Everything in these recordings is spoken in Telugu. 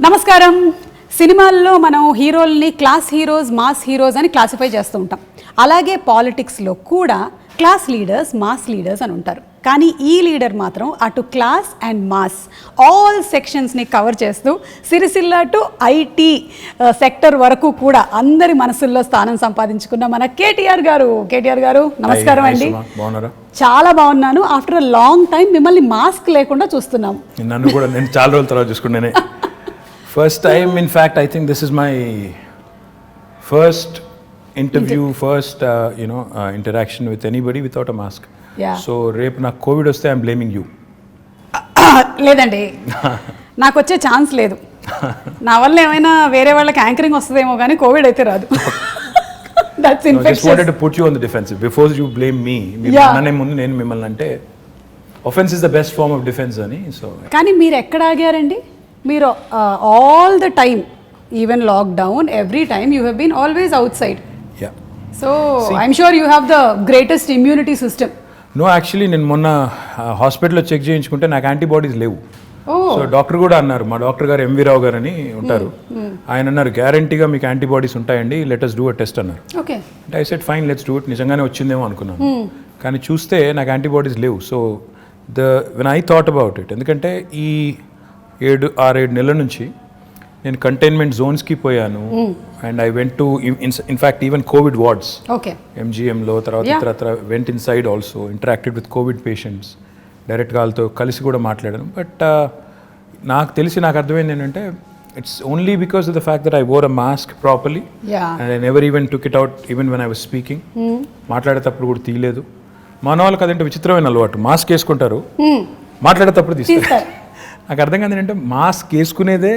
నమస్కారం. సినిమాల్లో మనం హీరోల్ని క్లాస్ హీరోస్, మాస్ హీరోస్ అని క్లాసిఫై చేస్తూ ఉంటాం. అలాగే పాలిటిక్స్లో కూడా క్లాస్ లీడర్స్, మాస్ లీడర్స్ అని ఉంటారు. కానీ ఈ లీడర్ మాత్రం అటు క్లాస్ అండ్ మాస్ ఆల్ సెక్షన్స్ని కవర్ చేస్తూ సిరిసిల్ల టు ఐటీ సెక్టర్ వరకు కూడా అందరి మనసుల్లో స్థానం సంపాదించుకున్న మన కేటీఆర్ గారు నమస్కారం అండి. చాలా బాగున్నాను. ఆఫ్టర్ అ లాంగ్ టైం మిమ్మల్ని మాస్క్ లేకుండా చూస్తున్నాం. నన్ను కూడా నేను చాలా రోజుల తర్వాత చూసుకున్నానే. First time in fact I think this is my first interview, first interaction with anybody without a mask. So రేపు నాకు కోవిడ్ వస్తే ఐఎమ్ బ్లేమింగ్ యూ. లేదండి, నాకు వచ్చే ఛాన్స్ లేదు. నా వల్ల ఏమైనా వేరే వాళ్ళకి యాంకరింగ్ వస్తుందేమో కానీ కోవిడ్ అయితే రాదు. That's infectious. Just wanted to put you on the defensive before you blame me. అనే ముందు నేను మిమ్మల్ని అంటే offense is the best form of defense అని. సో కానీ మీరు ఎక్కడ ఆగారండి? మీరు all the time, even lockdown, every time you have been always outside. Yeah, so I'm sure you have the greatest immunity system. No, actually నేను మొన్న హాస్పిటల్లో చెక్ చేయించుకుంటే నాకు యాంటీబాడీస్ లేవు. సో డాక్టర్ కూడా అన్నారు, మా డాక్టర్ గారు ఎంవి రావు గారు అని ఉంటారు, ఆయన అన్నారు గ్యారంటీగా మీకు యాంటీబాడీస్ ఉంటాయండి, let us do a test అన్నారు. ఓకే, అంటే I said fine, let's do it. నిజంగానే వచ్చిందేమో అనుకున్నాను, కానీ చూస్తే నాకు యాంటీబాడీస్ లేవు. So when I thought about it, ఎందుకంటే ఈ 6-7 నెలల నుంచి నేను కంటైన్మెంట్ జోన్స్కి పోయాను. And I went to in fact even Covid wards, ఎంజిఎంలో, తర్వాత ఇతరత్ర went inside also, interacted with Covid patients, డైరెక్ట్గా వాళ్ళతో కలిసి కూడా మాట్లాడాను. బట్ నాకు తెలిసి, నాకు అర్థమైంది ఏంటంటే it's only because of the fact that I wore a mask properly and I never even took it out even when I was speaking. మాట్లాడేటప్పుడు కూడా తీయలేదు. మన వాళ్ళకి అదేంటే విచిత్రమైన అలవాటు, మాస్క్ వేసుకుంటారు, మాట్లాడేటప్పుడు తీస్తారు. నాకు అర్థం కాదు ఏంటంటే మాస్క్ వేసుకునేదే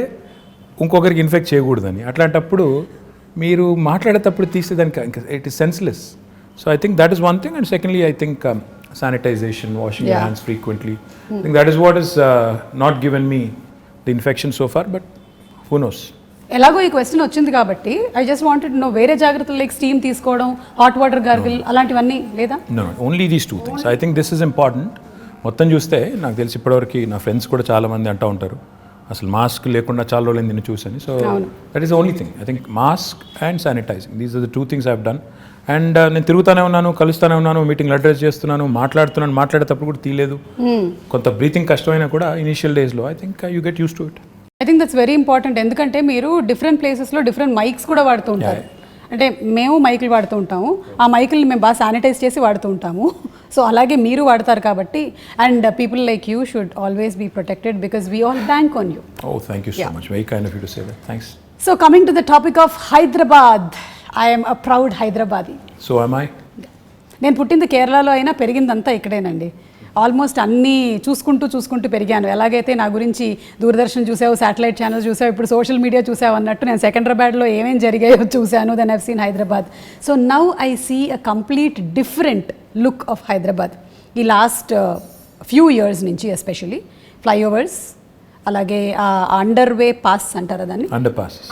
ఇంకొకరికి ఇన్ఫెక్ట్ చేయకూడదని. అట్లాంటప్పుడు మీరు మాట్లాడేటప్పుడు తీస్తే దానికి it is senseless. So I think that is one thing. And secondly I think sanitization, washing your hands frequently. I think that is what has not given me the infection so far, but who knows. ఎలాగో ఈ క్వశ్చన్ వచ్చింది కాబట్టి ఐ జస్ట్ వాంటెడ్ నో, వేరే జాగ్రత్తలు లైక్ స్టీమ్ తీసుకోవడం, హాట్ వాటర్ గార్గిల్ అలాంటివన్నీ లేదా? No, only these two things. I think this is important. మొత్తం చూస్తే నాకు తెలిసి ఇప్పటివరకు నా ఫ్రెండ్స్ కూడా చాలా మంది అంటూ ఉంటారు అసలు మాస్క్ లేకుండా చాలా రోజులు నేను చూసాను. So that is the only thing. I think mask and sanitising, these are the 2 things I have done. And నేను తిరుగుతూనే ఉన్నాను, కలుస్తూనే ఉన్నాను, మీటింగ్లు అడ్రస్ చేస్తున్నాను, మాట్లాడేటప్పుడు కూడా తీయలేదు. కొంత బ్రీతింగ్ కష్టమైనా కూడా ఇనిషియల్ డేస్లో I think you get use to it. I think that's very important. ఎందుకంటే మీరు డిఫరెంట్ ప్లేసెస్లో డిఫరెంట్ మైక్స్ కూడా వాడుతూ ఉంటారు. అంటే మేము మైకులు వాడుతూ ఉంటాము, ఆ మైకుల్ని మేము బాగా శానిటైజ్ చేసి వాడుతూ ఉంటాము. సో అలాగే మీరు వాడతారు కాబట్టి, and people like you should always be protected because we all bank on you. Oh, thank you so much. Very kind of you to say that. Thanks. So coming to the topic of Hyderabad, I am a proud Hyderabadi. So am I. నేను పుట్టింది కేరళలో అయినా పెరిగిందంతా ఇక్కడేనండి. ఆల్మోస్ట్ అన్నీ చూసుకుంటూ పెరిగాను. ఎలాగైతే నా గురించి దూరదర్శన్ చూసావు, శాటిలైట్ ఛానల్స్ చూసావు, ఇప్పుడు సోషల్ మీడియా చూసావు అన్నట్టు నేను సెకండ్రాబాద్లో ఏమేం జరిగాయో చూశాను. Then I've seen Hyderabad. So now I see a complete different look of Hyderabad. ఈ లాస్ట్ ఫ్యూ ఇయర్స్ నుంచి ఎస్పెషలీ ఫ్లైఓవర్స్, అలాగే అండర్వే పాస్ అంటారా దాన్ని,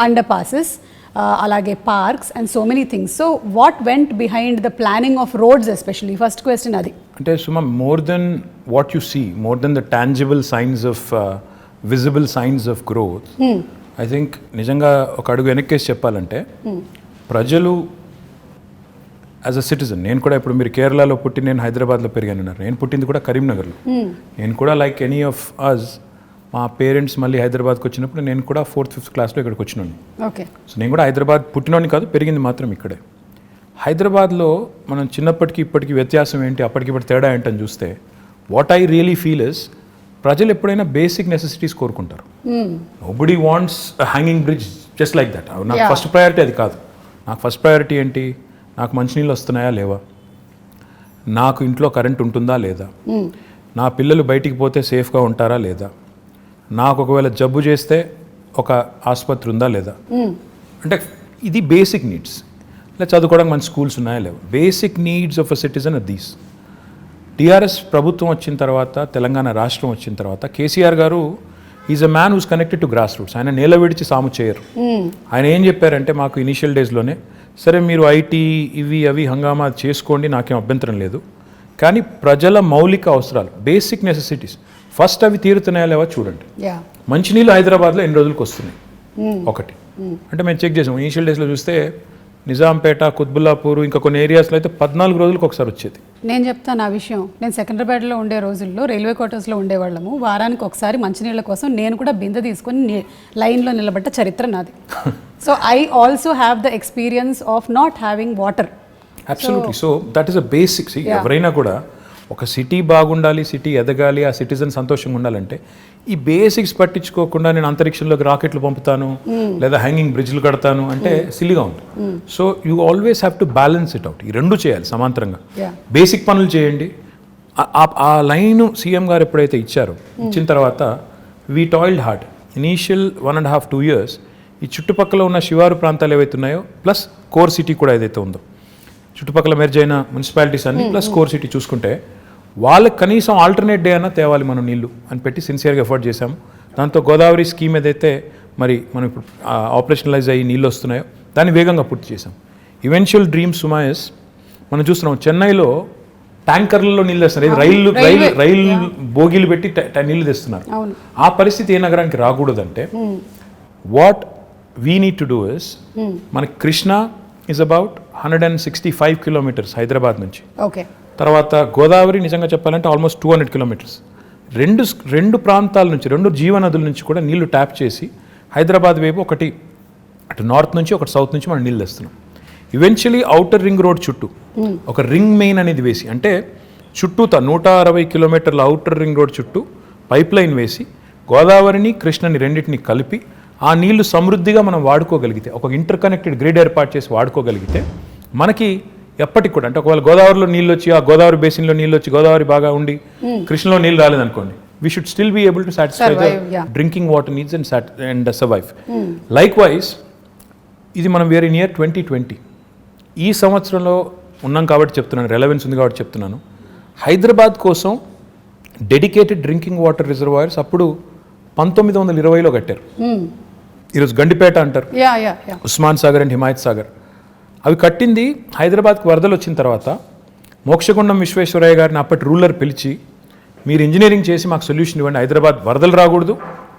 అండర్ పాసెస్, అలాగే parks and so many things. So what went behind the planning of roads especially? First question అది. అంటే Suma, more than what you see, more than the tangible signs of visible signs of growth, I think నిజంగా ఒక అడుగు వెనక్కేసి చెప్పాలంటే ప్రజలు యాజ్ అ సిటిజన్, నేను కూడా ఇప్పుడు మీరు కేరళలో పుట్టి నేను హైదరాబాద్లో పెరిగాను అన్నారు, నేను పుట్టింది కూడా కరీంనగర్లో. నేను కూడా లైక్ ఎనీ ఆఫ్ అస్, మా పేరెంట్స్ మళ్ళీ హైదరాబాద్కి వచ్చినప్పుడు నేను కూడా 4th, 5th క్లాస్లో ఇక్కడికి వచ్చినాను. ఓకే, సో నేను కూడా హైదరాబాద్ పుట్టినోని కాదు, పెరిగింది మాత్రం ఇక్కడే. హైదరాబాద్లో మనం చిన్నప్పటికి ఇప్పటికి వ్యత్యాసం ఏంటి, అప్పటికిప్పటి తేడా ఏంటని చూస్తే what I really feel is, ప్రజలు ఎప్పుడైనా బేసిక్ నెసెసిటీస్ కోరుకుంటారు. Nobody wants hanging bridge just like that. నాకు ఫస్ట్ ప్రయారిటీ అది కాదు. నాకు ఫస్ట్ ప్రయారిటీ ఏంటి, నాకు మంచినీళ్ళు వస్తున్నాయా లేవా, నాకు ఇంట్లో కరెంట్ ఉంటుందా లేదా, నా పిల్లలు బయటికి పోతే సేఫ్గా ఉంటారా లేదా, నాకు ఒకవేళ జబ్బు చేస్తే ఒక ఆసుపత్రి ఉందా లేదా. అంటే ఇది బేసిక్ నీడ్స్. ఇలా చదువుకోవడానికి మంచి స్కూల్స్ ఉన్నాయా లేవా, basic needs of a citizen are these. TRS ప్రభుత్వం వచ్చిన తర్వాత, తెలంగాణ రాష్ట్రం వచ్చిన తర్వాత, KCR garu is a man who's connected to grass roots. ఆయన నేల విడిచి సాము చేయరు. ఆయన ఏం చెప్పారంటే మాకు ఇనిషియల్ డేస్లోనే, సరే మీరు ఐటీ ఇవి అవి హంగామా చేసుకోండి, నాకేం అభ్యంతరం లేదు, కానీ ప్రజల మౌలిక అవసరాలు, బేసిక్ నెసెసిటీస్ ఫస్ట్ అవి తీరుతున్నాయా లేవా చూడండి. మంచినీళ్ళు హైదరాబాద్లో ఎన్ని రోజులకు వస్తున్నాయి ఒకటి. అంటే మేము చెక్ చేసాం ఇనీషియల్ డేస్లో చూస్తే నిజాంపేట, కుత్బుల్లాపూర్, ఇంకా కొన్ని ఏరియాస్లో అయితే 14 రోజులకు ఒకసారి వచ్చేది. నేను చెప్తాను ఆ విషయం. నేను సికింద్రాబాద్లో ఉండే రోజుల్లో రైల్వే క్వార్టర్స్లో ఉండేవాళ్ళము. వారానికి ఒకసారి మంచినీళ్ళ కోసం నేను కూడా బిందె తీసుకొని లైన్లో నిలబడ్డ చరిత్ర నాది. So I also have the experience of not having water. Absolutely. So that is a basics. ఎవరైనా కూడా ఒక సిటీ బాగుండాలి, సిటీ ఎదగాలి, ఆ సిటిజన్ సంతోషంగా ఉండాలంటే ఈ బేసిక్స్ పట్టించుకోకుండా నేను అంతరిక్షంలోకి రాకెట్లు పంపుతాను లేదా హ్యాంగింగ్ బ్రిడ్జ్లు కడతాను అంటే సిల్లీగా ఉంది. So you always have to balance it out. ఈ రెండు చేయాలి సమాంతరంగా. బేసిక్ పనులు చేయండి. ఆ లైన్ సీఎం గారు ఎప్పుడైతే ఇచ్చారో, ఇచ్చిన తర్వాత we toiled hard. Initial 1.5-2 years ఈ చుట్టుపక్కల ఉన్న శివారు ప్రాంతాలు ఏవైతే ఉన్నాయో ప్లస్ కోర్ సిటీ కూడా ఏదైతే ఉందో, చుట్టుపక్కల మెర్జ్ అయిన మున్సిపాలిటీస్ అన్ని ప్లస్ కోర్ సిటీ చూసుకుంటే వాళ్ళకి కనీసం ఆల్టర్నేట్ డే అన్నా తేవాలి మనం నీళ్లు అని పెట్టి సిన్సియర్గా ఎఫర్ట్ చేశాము. దాంతో గోదావరి స్కీమ్ ఏదైతే మరి మనం ఇప్పుడు ఆపరేషనలైజ్ అయ్యి నీళ్ళు వస్తున్నాయో దాన్ని వేగంగా పూర్తి చేశాం. ఈవెన్చువల్ డ్రీమ్ సుమా ఎస్ మనం చూస్తున్నాం చెన్నైలో ట్యాంకర్లలో నీళ్ళు తెస్తున్నారు. రైలు బోగీలు పెట్టి నీళ్లు తెస్తున్నారు. ఆ పరిస్థితి ఏ నగరానికి రాకూడదంటే what we need to do is, మన Krishna is about 165 kilometers Hyderabad నుంచి. తర్వాత గోదావరి నిజంగా చెప్పాలంటే ఆల్మోస్ట్ 200 kilometers. రెండు ప్రాంతాల నుంచి, రెండు జీవనదుల నుంచి కూడా నీళ్లు ట్యాప్ చేసి హైదరాబాద్ వైపు ఒకటి అటు నార్త్ నుంచి ఒకటి సౌత్ నుంచి మనం నీళ్ళు తెస్తున్నాం. ఈవెన్చువలీ ఔటర్ రింగ్ రోడ్ చుట్టూ ఒక రింగ్ మెయిన్ అనేది వేసి, అంటే చుట్టూతా 160 kilometers ఔటర్ రింగ్ రోడ్ చుట్టూ పైప్ లైన్ వేసి గోదావరిని కృష్ణని రెండింటిని కలిపి ఆ నీళ్లు సమృద్ధిగా మనం వాడుకోగలిగితే, ఒక ఇంటర్ కనెక్టెడ్ గ్రిడ్ ఏర్పాటు చేసి వాడుకోగలిగితే మనకి ఎప్పటికి కూడా, అంటే ఒకవేళ గోదావరిలో నీళ్ళు వచ్చి ఆ గోదావరి బేసిన్లో నీళ్ళు వచ్చి గోదావరి బాగా ఉండి కృష్ణలో నీళ్ళు రాలేదనుకోండి, we should still be able to satisfy the drinking water needs and survive. Likewise ఇది మనం వేరే నియర్ 2020 ఈ సంవత్సరంలో ఉన్నాం కాబట్టి చెప్తున్నాను, రెలవెన్స్ ఉంది కాబట్టి చెప్తున్నాను. హైదరాబాద్ కోసం డెడికేటెడ్ డ్రింకింగ్ వాటర్ రిజర్వాయర్స్ అప్పుడు 1920లో కట్టారు. ఈరోజు గండిపేట అంటారు, ఉస్మాన్ సాగర్ అండ్ హిమాయత్ సాగర్. అవి కట్టింది హైదరాబాద్కి వరదలు వచ్చిన తర్వాత మోక్షగుండం విశ్వేశ్వరయ్య గారిని అప్పటి రూలర్ పిలిచి, మీరు ఇంజనీరింగ్ చేసి మాకు సొల్యూషన్ ఇవ్వండి, హైదరాబాద్ వరదలు రాకూడదు,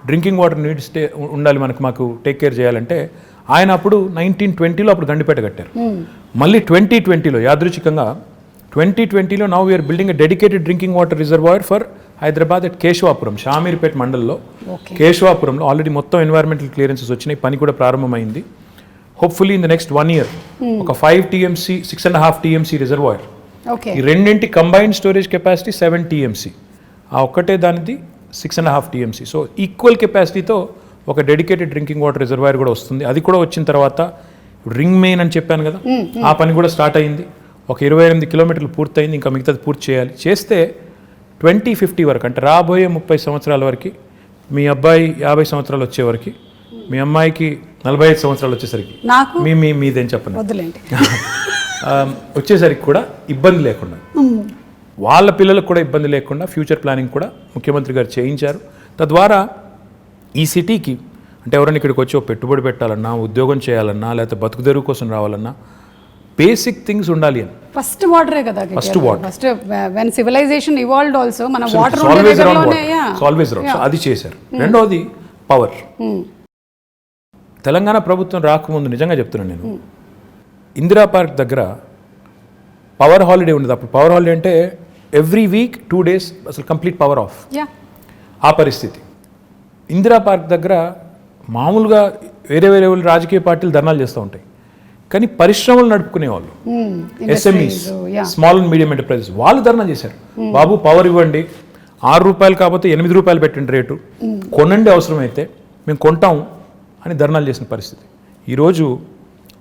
డ్రింకింగ్ వాటర్ నీడ్స్ ఉండాలి మాకు టేక్ కేర్ చేయాలంటే ఆయన అప్పుడు 1920లో అప్పుడు గండిపేట కట్టారు. మళ్ళీ 2020లో యాదృచ్ఛికంగా 2020లో now we're building a dedicated drinking water reservoir for Hyderabad at Keshavapuram, Shamirpet మండల్లో కేశవాపురంలో ఆల్రెడీ మొత్తం ఎన్వైరన్మెంటల్ క్లియరెన్సెస్ వచ్చినాయి, పని కూడా ప్రారంభమైంది. Hopefully in the next 1 year ఒక 5 TMC 6.5 TMC రిజర్వాయర్, ఈ రెండింటి కంబైన్డ్ స్టోరేజ్ కెపాసిటీ 7 TMC, ఆ ఒక్కటే దానిది 6.5 TMC. సో ఈక్వల్ కెపాసిటీతో ఒక డెడికేటెడ్ డ్రింకింగ్ వాటర్ రిజర్వాయర్ కూడా వస్తుంది. అది కూడా వచ్చిన తర్వాత రింగ్ మెయిన్ అని చెప్పాను కదా, ఆ పని కూడా స్టార్ట్ అయింది. ఒక 28 kilometers పూర్తయింది, ఇంకా మిగతాది పూర్తి చేయాలి. చేస్తే 2050 వరకు, అంటే రాబోయే 30 సంవత్సరాల వరకు, మీ అబ్బాయి 50 సంవత్సరాలు వచ్చే వరకు, మీ అమ్మాయికి 45 సంవత్సరాలు వచ్చేసరికి, మీదేం చెప్పండి వచ్చేసరికి కూడా ఇబ్బంది లేకుండా, వాళ్ళ పిల్లలకు కూడా ఇబ్బంది లేకుండా ఫ్యూచర్ ప్లానింగ్ కూడా ముఖ్యమంత్రి గారు చేయించారు. తద్వారా ఈ సిటీకి, అంటే ఎవరైనా ఇక్కడికి వచ్చి పెట్టుబడి పెట్టాలన్నా, ఉద్యోగం చేయాలన్నా, లేకపోతే బతుకుదెరువు కోసం రావాలన్నా బేసిక్ థింగ్స్ ఉండాలి అని. ఫస్ట్ వాటరే కదా, first water. First when civilisation evolved also మన వాటర్ ఆల్వేస్ రౌండ్, అది చేశారు. రెండోది పవర్. తెలంగాణ ప్రభుత్వం రాకముందు నిజంగా చెప్తున్నాను నేను, ఇందిరా పార్క్ దగ్గర పవర్ హాలిడే ఉండదు. అప్పుడు పవర్ హాలిడే అంటే ఎవ్రీ వీక్ 2 days అసలు కంప్లీట్ పవర్ ఆఫ్. ఆ పరిస్థితి ఇందిరా పార్క్ దగ్గర మామూలుగా వేరే రాజకీయ పార్టీలు ధర్నాలు చేస్తూ ఉంటాయి, కానీ పరిశ్రమలు నడుపుకునే వాళ్ళు, SMEs, small and medium enterprises, వాళ్ళు ధర్నా చేశారు. బాబు పవర్ ఇవ్వండి, ₹6 కాకపోతే ₹8 పెట్టండి రేటు, కొనండి అవసరమైతే మేము కొంటాము అని ధర్నాలు చేసిన పరిస్థితి. ఈరోజు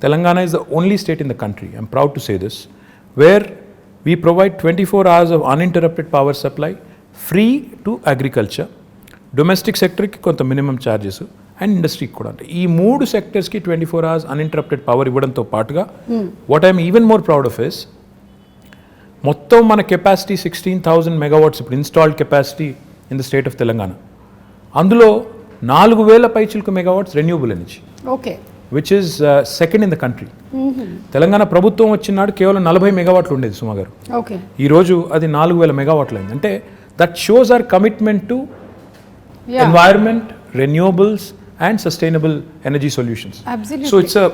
Telangana is the only state in the country, I'm proud to say this, where we provide 24 hours of uninterrupted power supply free to agriculture, domestic సెక్టర్కి కొంత మినిమం ఛార్జెస్ అండ్ ఇండస్ట్రీకి కూడా. అంటే ఈ 3 సెక్టర్స్కి 24 hours అన్ఇంటరప్టెడ్ పవర్ ఇవ్వడంతో పాటుగా what I'm even more proud of is, మొత్తం మన కెపాసిటీ 16,000 megawatts ఇప్పుడు installed capacity in the state of Telangana. అందులో 4,000 పైచిలకు megawatts renewable energy, which is second in the country. Telangana ప్రభుత్వం వచ్చినాడు కేవలం 40 megawatts ఉండేది సుమా గారు, ఈరోజు అది 4,000 megawatts అయింది. అంటే that shows our commitment to environment renewables and sustainable energy solutions. Absolutely. So it's a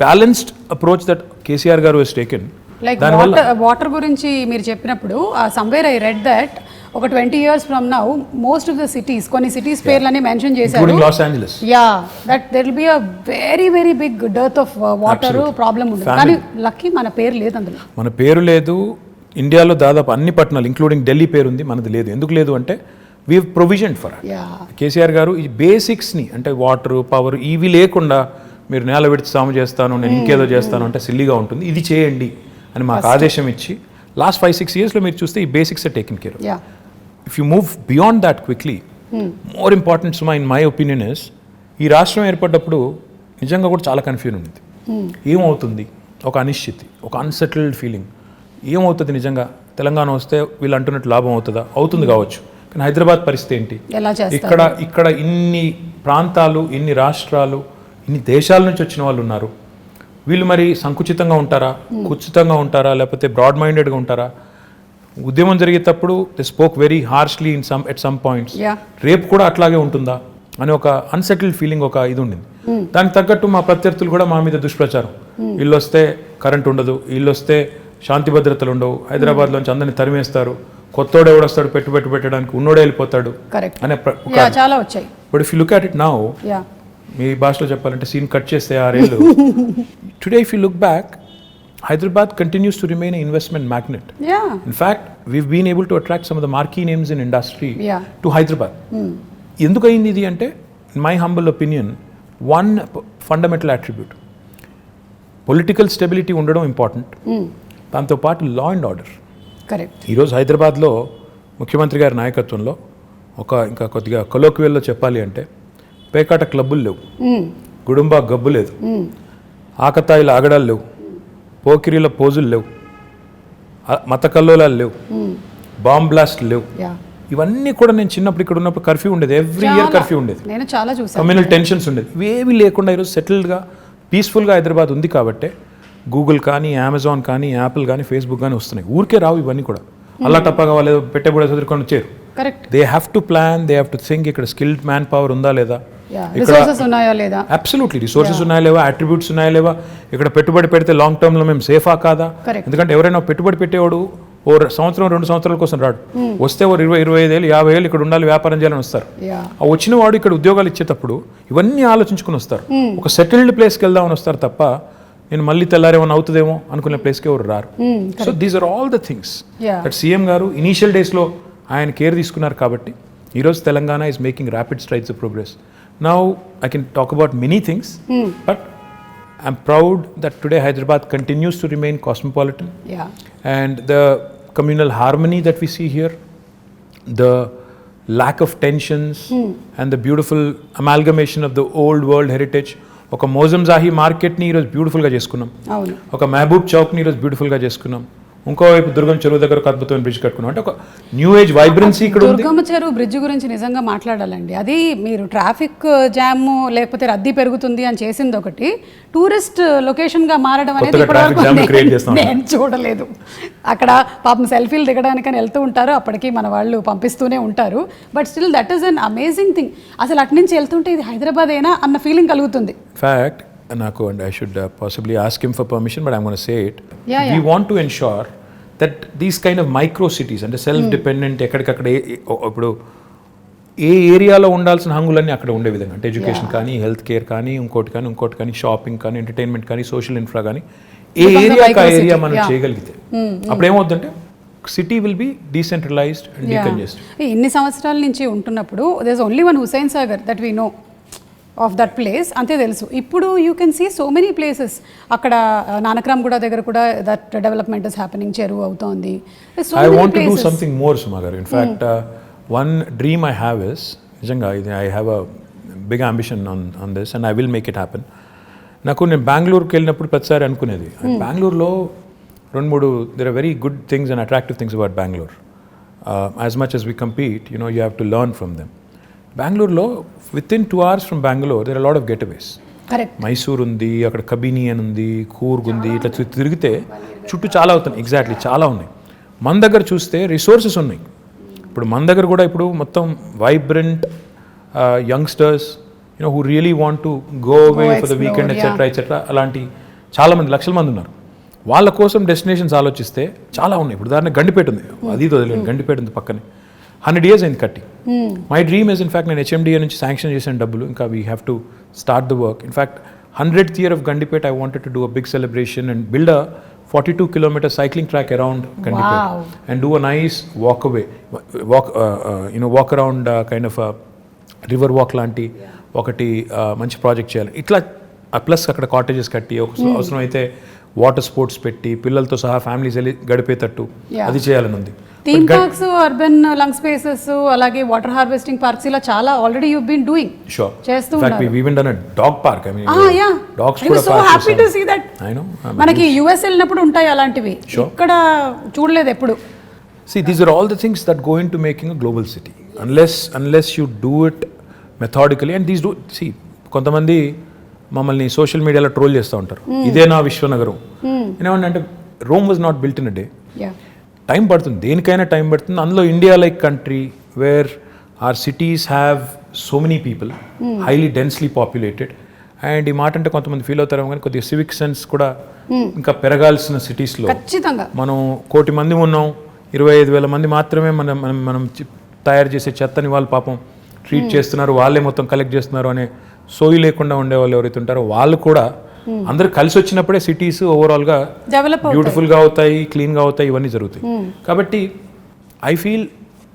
balanced approach that KCR garu has taken. Like దానివల్ల వాటర్ గురించి మీరు చెప్పినప్పుడు సమ్వేర్ ఐ రెడ్ దట్ ఒక 20 years from now most of the cities కొన్ని సిటీస్ పేర్లని మెన్షన్ చేశారు, including Los Angeles. Yeah that there will be a very very big dearth of water problem ఉంది. కానీ లక్కీ మన పేరు లేదు అందులో. మన పేరు లేదు. ఇండియాలో దాదాపు అన్ని పట్టణాలు ఇంక్లూడింగ్ ఢిల్లీ పేరు ఉంది, మనది లేదు. ఎందుకు లేదు అంటే we have provision for KCR గారు ఈ బేసిక్స్ని, అంటే వాటర్ పవర్ ఇవి లేకుండా మీరు నేల విడిచి సాము చేస్తాను, నేను ఇంకేదో చేస్తాను అంటే సిల్లీగా ఉంటుంది, ఇది చేయండి అని మాకు ఆదేశం ఇచ్చి లాస్ట్ 5-6 yearsలో మీరు చూస్తే ఈ basics are taken care. If you move beyond that quickly, more important సుమా ఇన్ మై ఒపీనియన్ ఇస్, ఈ రాష్ట్రం ఏర్పడ్డప్పుడు నిజంగా కూడా చాలా కన్ఫ్యూజన్ ఉంది. ఏమవుతుంది, ఒక అనిశ్చితి, ఒక అన్సెటిల్డ్ ఫీలింగ్, ఏమవుతుంది నిజంగా తెలంగాణ వస్తే వీళ్ళు అంటున్నట్టు లాభం అవుతుందా, అవుతుంది కావచ్చు, కానీ హైదరాబాద్ పరిస్థితి ఏంటి, ఇక్కడ ఇన్ని ప్రాంతాలు, ఇన్ని రాష్ట్రాలు, ఇన్ని దేశాల నుంచి వచ్చిన వాళ్ళు ఉన్నారు, వీళ్ళు మరి సంకుచితంగా ఉంటారా, కుచితంగా ఉంటారా, లేకపోతే బ్రాడ్ మైండెడ్గా ఉంటారా, ఉద్యమం జరిగేటప్పుడు they spoke very harshly at some points, రేపు కూడా అట్లాగే ఉంటుందా అని ఒక అన్సెటిల్డ్ ఫీలింగ్, ఒక ఇది ఉండింది. దానికి తగ్గట్టు మా ప్రత్యర్థులు కూడా మా మీద దుష్ప్రచారం, వీళ్ళు వస్తే కరెంట్ ఉండదు, వీళ్ళు వస్తే శాంతి భద్రతలు ఉండవు, హైదరాబాద్లోంచి అందరినీ తరిమేస్తారు, కొత్తోడు ఎవడొస్తాడు పెట్టుబడి పెట్టడానికి, ఉన్నోడే వెళ్ళిపోతాడు అనే చాలా వచ్చాయి. But if you look at it now, మీ భాషలో చెప్పాలంటే సీన్ కట్ చేస్తే 6 ఏళ్ళు, today if you look back, Hyderabad continues to remain an investment magnet. In fact, we've been able to attract some of the marquee names in industry to Hyderabad. ఎందుకు అయింది ఇది అంటే, in my humble opinion, one fundamental attribute, political stability ఉండడం ఇంపార్టెంట్, దాంతోపాటు లా అండ్ ఆర్డర్. కరెక్ట్. ఈరోజు హైదరాబాద్లో ముఖ్యమంత్రి గారి నాయకత్వంలో ఇంకా కొద్దిగా కొలోక్వియల్లో చెప్పాలి అంటే, పేకాట క్లబ్బులు లేవు, గుడుంబా గబ్బు లేదు, ఆకతాయిల ఆగడాలు లేవు, పోకిరీల పోజులు లేవు, మత కల్లోలాలు లేవు, బాంబ్ బ్లాస్ట్లు లేవు. ఇవన్నీ కూడా నేను చిన్నప్పుడు ఇక్కడ ఉన్నప్పుడు కర్ఫ్యూ ఉండేది, ఎవ్రీ ఇయర్ కర్ఫ్యూ ఉండేది, కమ్యూనల్ టెన్షన్స్ ఉండేది, ఇవేవి లేకుండా ఈరోజు సెటిల్డ్గా పీస్ఫుల్గా హైదరాబాద్ ఉంది. కాబట్టే గూగుల్ కానీ, అమెజాన్ కానీ, యాపిల్ కానీ, ఫేస్బుక్ కానీ వస్తున్నాయి. ఊరికే రావు ఇవన్నీ కూడా, అల్లా టప్పగా వాళ్ళు పెట్టబడే చదువుకొని వచ్చారు. They have to plan, they have to think, ఇక్కడ స్కిల్డ్ మ్యాన్ పవర్ ఉందా లేదా, అబ్సల్యూట్లీ రిసోర్సెస్ ఉన్నాయా లేవా, అట్రిబ్యూట్స్ ఉన్నాయా లేవా, ఇక్కడ పెట్టుబడి పెడితే లాంగ్ టర్మ్లో మేము సేఫా కాదా. ఎందుకంటే ఎవరైనా పెట్టుబడి పెట్టేవాడు ఓ సంవత్సరం 2 సంవత్సరాల కోసం రాడు, వస్తే ఓ 20-25 ఏళ్ళు 50 ఏళ్ళు ఇక్కడ ఉండాలి, వ్యాపారం చేయాలని వస్తారు. ఆ వచ్చిన వాడు ఇక్కడ ఉద్యోగాలు ఇచ్చేటప్పుడు ఇవన్నీ ఆలోచించుకుని వస్తారు, ఒక సెటిల్డ్ ప్లేస్కి వెళ్దామని వస్తారు తప్ప నేను మళ్ళీ తెల్లారేమన్నా అవుతుందేమో అనుకునే ప్లేస్కి ఎవరు రారు. So these are all the things that CM garu initial డేస్లో ఆయన కేర్ తీసుకున్నారు. కాబట్టి ఈరోజు Telangana is making rapid strides of progress. Now I can talk about many things, but I'm proud that today Hyderabad continues to remain cosmopolitan. And the communal harmony that we see here, the lack of tensions, and the beautiful amalgamation of the old world heritage. ఒక మోజంజాహి మార్కెట్ని ఈరోజు బ్యూటిఫుల్గా చేసుకున్నాం, ఒక మహబూబ్ చౌక్ని ఈరోజు బ్యూటిఫుల్గా చేసుకున్నాం, ఇంకోవైపు దుర్గం చెరువు దగ్గర ఒక అద్భుతమైన బ్రిడ్జ్ కట్టుకున్నాం. అంటే ఒక న్యూ ఏజ్ వైబ్రెన్సీ ఇక్కడ ఉంది. దుర్గం చెరువు బ్రిడ్జ్ గురించి నిజంగా మాట్లాడాలండి. అది మీరు ట్రాఫిక్ జామ్ లేకపోతే రద్దీ పెరుగుతుంది అని చేసింది ఒకటి, టూరిస్ట్ లొకేషన్గా మారడం అనేది నేను చూడలేదు. అక్కడ పాపం సెల్ఫీలు దిగడానికని వెళ్తూ ఉంటారు, అప్పటికి మన వాళ్ళు పంపిస్తూనే ఉంటారు. But still that is an amazing thing. అసలు అటు నుంచి వెళ్తుంటే ఇది హైదరాబాద్ అయినా అన్న ఫీలింగ్ కలుగుతుంది. ఫ్యాక్ట్ నాకు, and I should possibly ask him for permission, but I'm going to say it. We want to ensure that these kind of micro cities and self-dependent, ఎక్కడికక్కడ ఇప్పుడు ఏ ఏరియాలో ఉండాల్సిన హంగులన్నీ అక్కడ ఉండే విధంగా, అంటే ఎడ్యుకేషన్ కానీ, హెల్త్ కేర్ కానీ, ఇంకోటి కానీ, షాపింగ్ కానీ, ఎంటర్టైన్మెంట్ కానీ, సోషల్ ఇన్ఫ్రా కానీ, ఏ ఏరియా మనం చేయగలిగితే అప్పుడు ఏమవుతుందంటే city will be decentralised and decongested. ఇన్ని సంవత్సరాల నుంచి ఉంటున్నప్పుడు there is only one Hussain Sagar that we know of that place, అంతే తెలుసు. ఇప్పుడు you can see so many places. అక్కడ నానక్రామ్ కూడా దగ్గర కూడా దట్ డెవలప్మెంట్ ఇస్ హ్యాపెనింగ్, చెరువు అవుతోంది. I want to do something more Suma garu. In fact one dream I have is, నిజంగా I have a big ambition on this and I will make it happen. నేను బెంగళూరుకి వెళ్ళినప్పుడు ప్రతిసారి అనుకునేది, బెంగళూరులో 2-3 there are very good things and attractive things about Bangalore. As much as we compete, you have to learn from them. బెంగళూరులో within 2 hours from Bangalore there are a lot of getaways. Correct. Mysore ఉంది, అక్కడ కబిని అని ఉంది, కూర్గ్ ఉంది, ఇట్లా తిరిగితే చుట్టూ చాలా అవుతున్నాయి. ఎగ్జాక్ట్లీ చాలా ఉన్నాయి. మన దగ్గర చూస్తే రిసోర్సెస్ ఉన్నాయి. ఇప్పుడు మన దగ్గర కూడా ఇప్పుడు మొత్తం vibrant youngsters who really want to go away for the weekend etc అలాంటి చాలామంది లక్షల మంది ఉన్నారు. వాళ్ళ కోసం డెస్టినేషన్స్ ఆలోచిస్తే చాలా ఉన్నాయి. ఇప్పుడు ఉదాహరణ గండిపేట ఉంది, అది వదిలేండి, గండిపేట ఉంది పక్కనే. 100 years అయింది కట్టి. మై డ్రీమ్ ఇస్ ఇన్ఫాక్ట్ నేను HMDA నుంచి శాంక్షన్ చేసిన డబ్బులు, ఇంకా we have to start the work. In fact 100th year of Gandipet, I wanted to do a big celebration and build a 42-kilometer cycling track around Gandipet and do a nice walk around kind of a river walk లాంటి ఒకటి మంచి ప్రాజెక్ట్ చేయాలి. ఇట్లా ప్లస్ అక్కడ కాటేజెస్ కట్టి అవసరం అయితే వాటర్ స్పోర్ట్స్ పెట్టి పిల్లలతో సహా ఫ్యామిలీస్ వెళ్ళి గడిపేటట్టు అది చేయాలని ఉంది. Theme parks, urban lung spaces, అలాగే వాటర్ హార్వెస్టింగ్ పార్క్స్, ఇలా చాలా already you been doing. Sure. చేస్తూ ఉన్నారు. In fact we even done a dog park. I mean dogs కూడా so happy to see that. I know మనకి US వెళ్ళినప్పుడు ఉంటాయి అలాంటివి, ఇక్కడ చూడలేదు ఎప్పుడు. See, these are all the things that go into making a global city. Unless you do it methodically, and these do, see, కొంతమంది మమ్మల్ని సోషల్ మీడియాలో ట్రోల్ చేస్తూ ఉంటారు, ఇదే నా విశ్వనగరం. ఏమంటే Rome was not built in a day. Time పడుతుంది, దేనికైనా టైం పడుతుంది. అందులో India like country where are cities have so many people, highly densely populated. And ఈ మాట అంటే కొంతమంది ఫీల్ అవుతారు కానీ కొద్దిగా సివిక్ సెన్స్ కూడా ఇంకా పెరగాల్సిన సిటీస్లో మనం 1 కోటి మంది ఉన్నాం, 25,000 మంది మాత్రమే మనం తయారు చేసే చెత్తని వాళ్ళు పాపం ట్రీట్ చేస్తున్నారు, వాళ్ళే మొత్తం కలెక్ట్ చేస్తున్నారు అనే సోయి లేకుండా ఉండే వాళ్ళు ఎవరైతే ఉంటారో వాళ్ళు కూడా అందరు కలిసి వచ్చినప్పుడే సిటీస్ ఓవరాల్గా బ్యూటిఫుల్గా అవుతాయి, క్లీన్గా అవుతాయి, ఇవన్నీ జరుగుతాయి. కాబట్టి I feel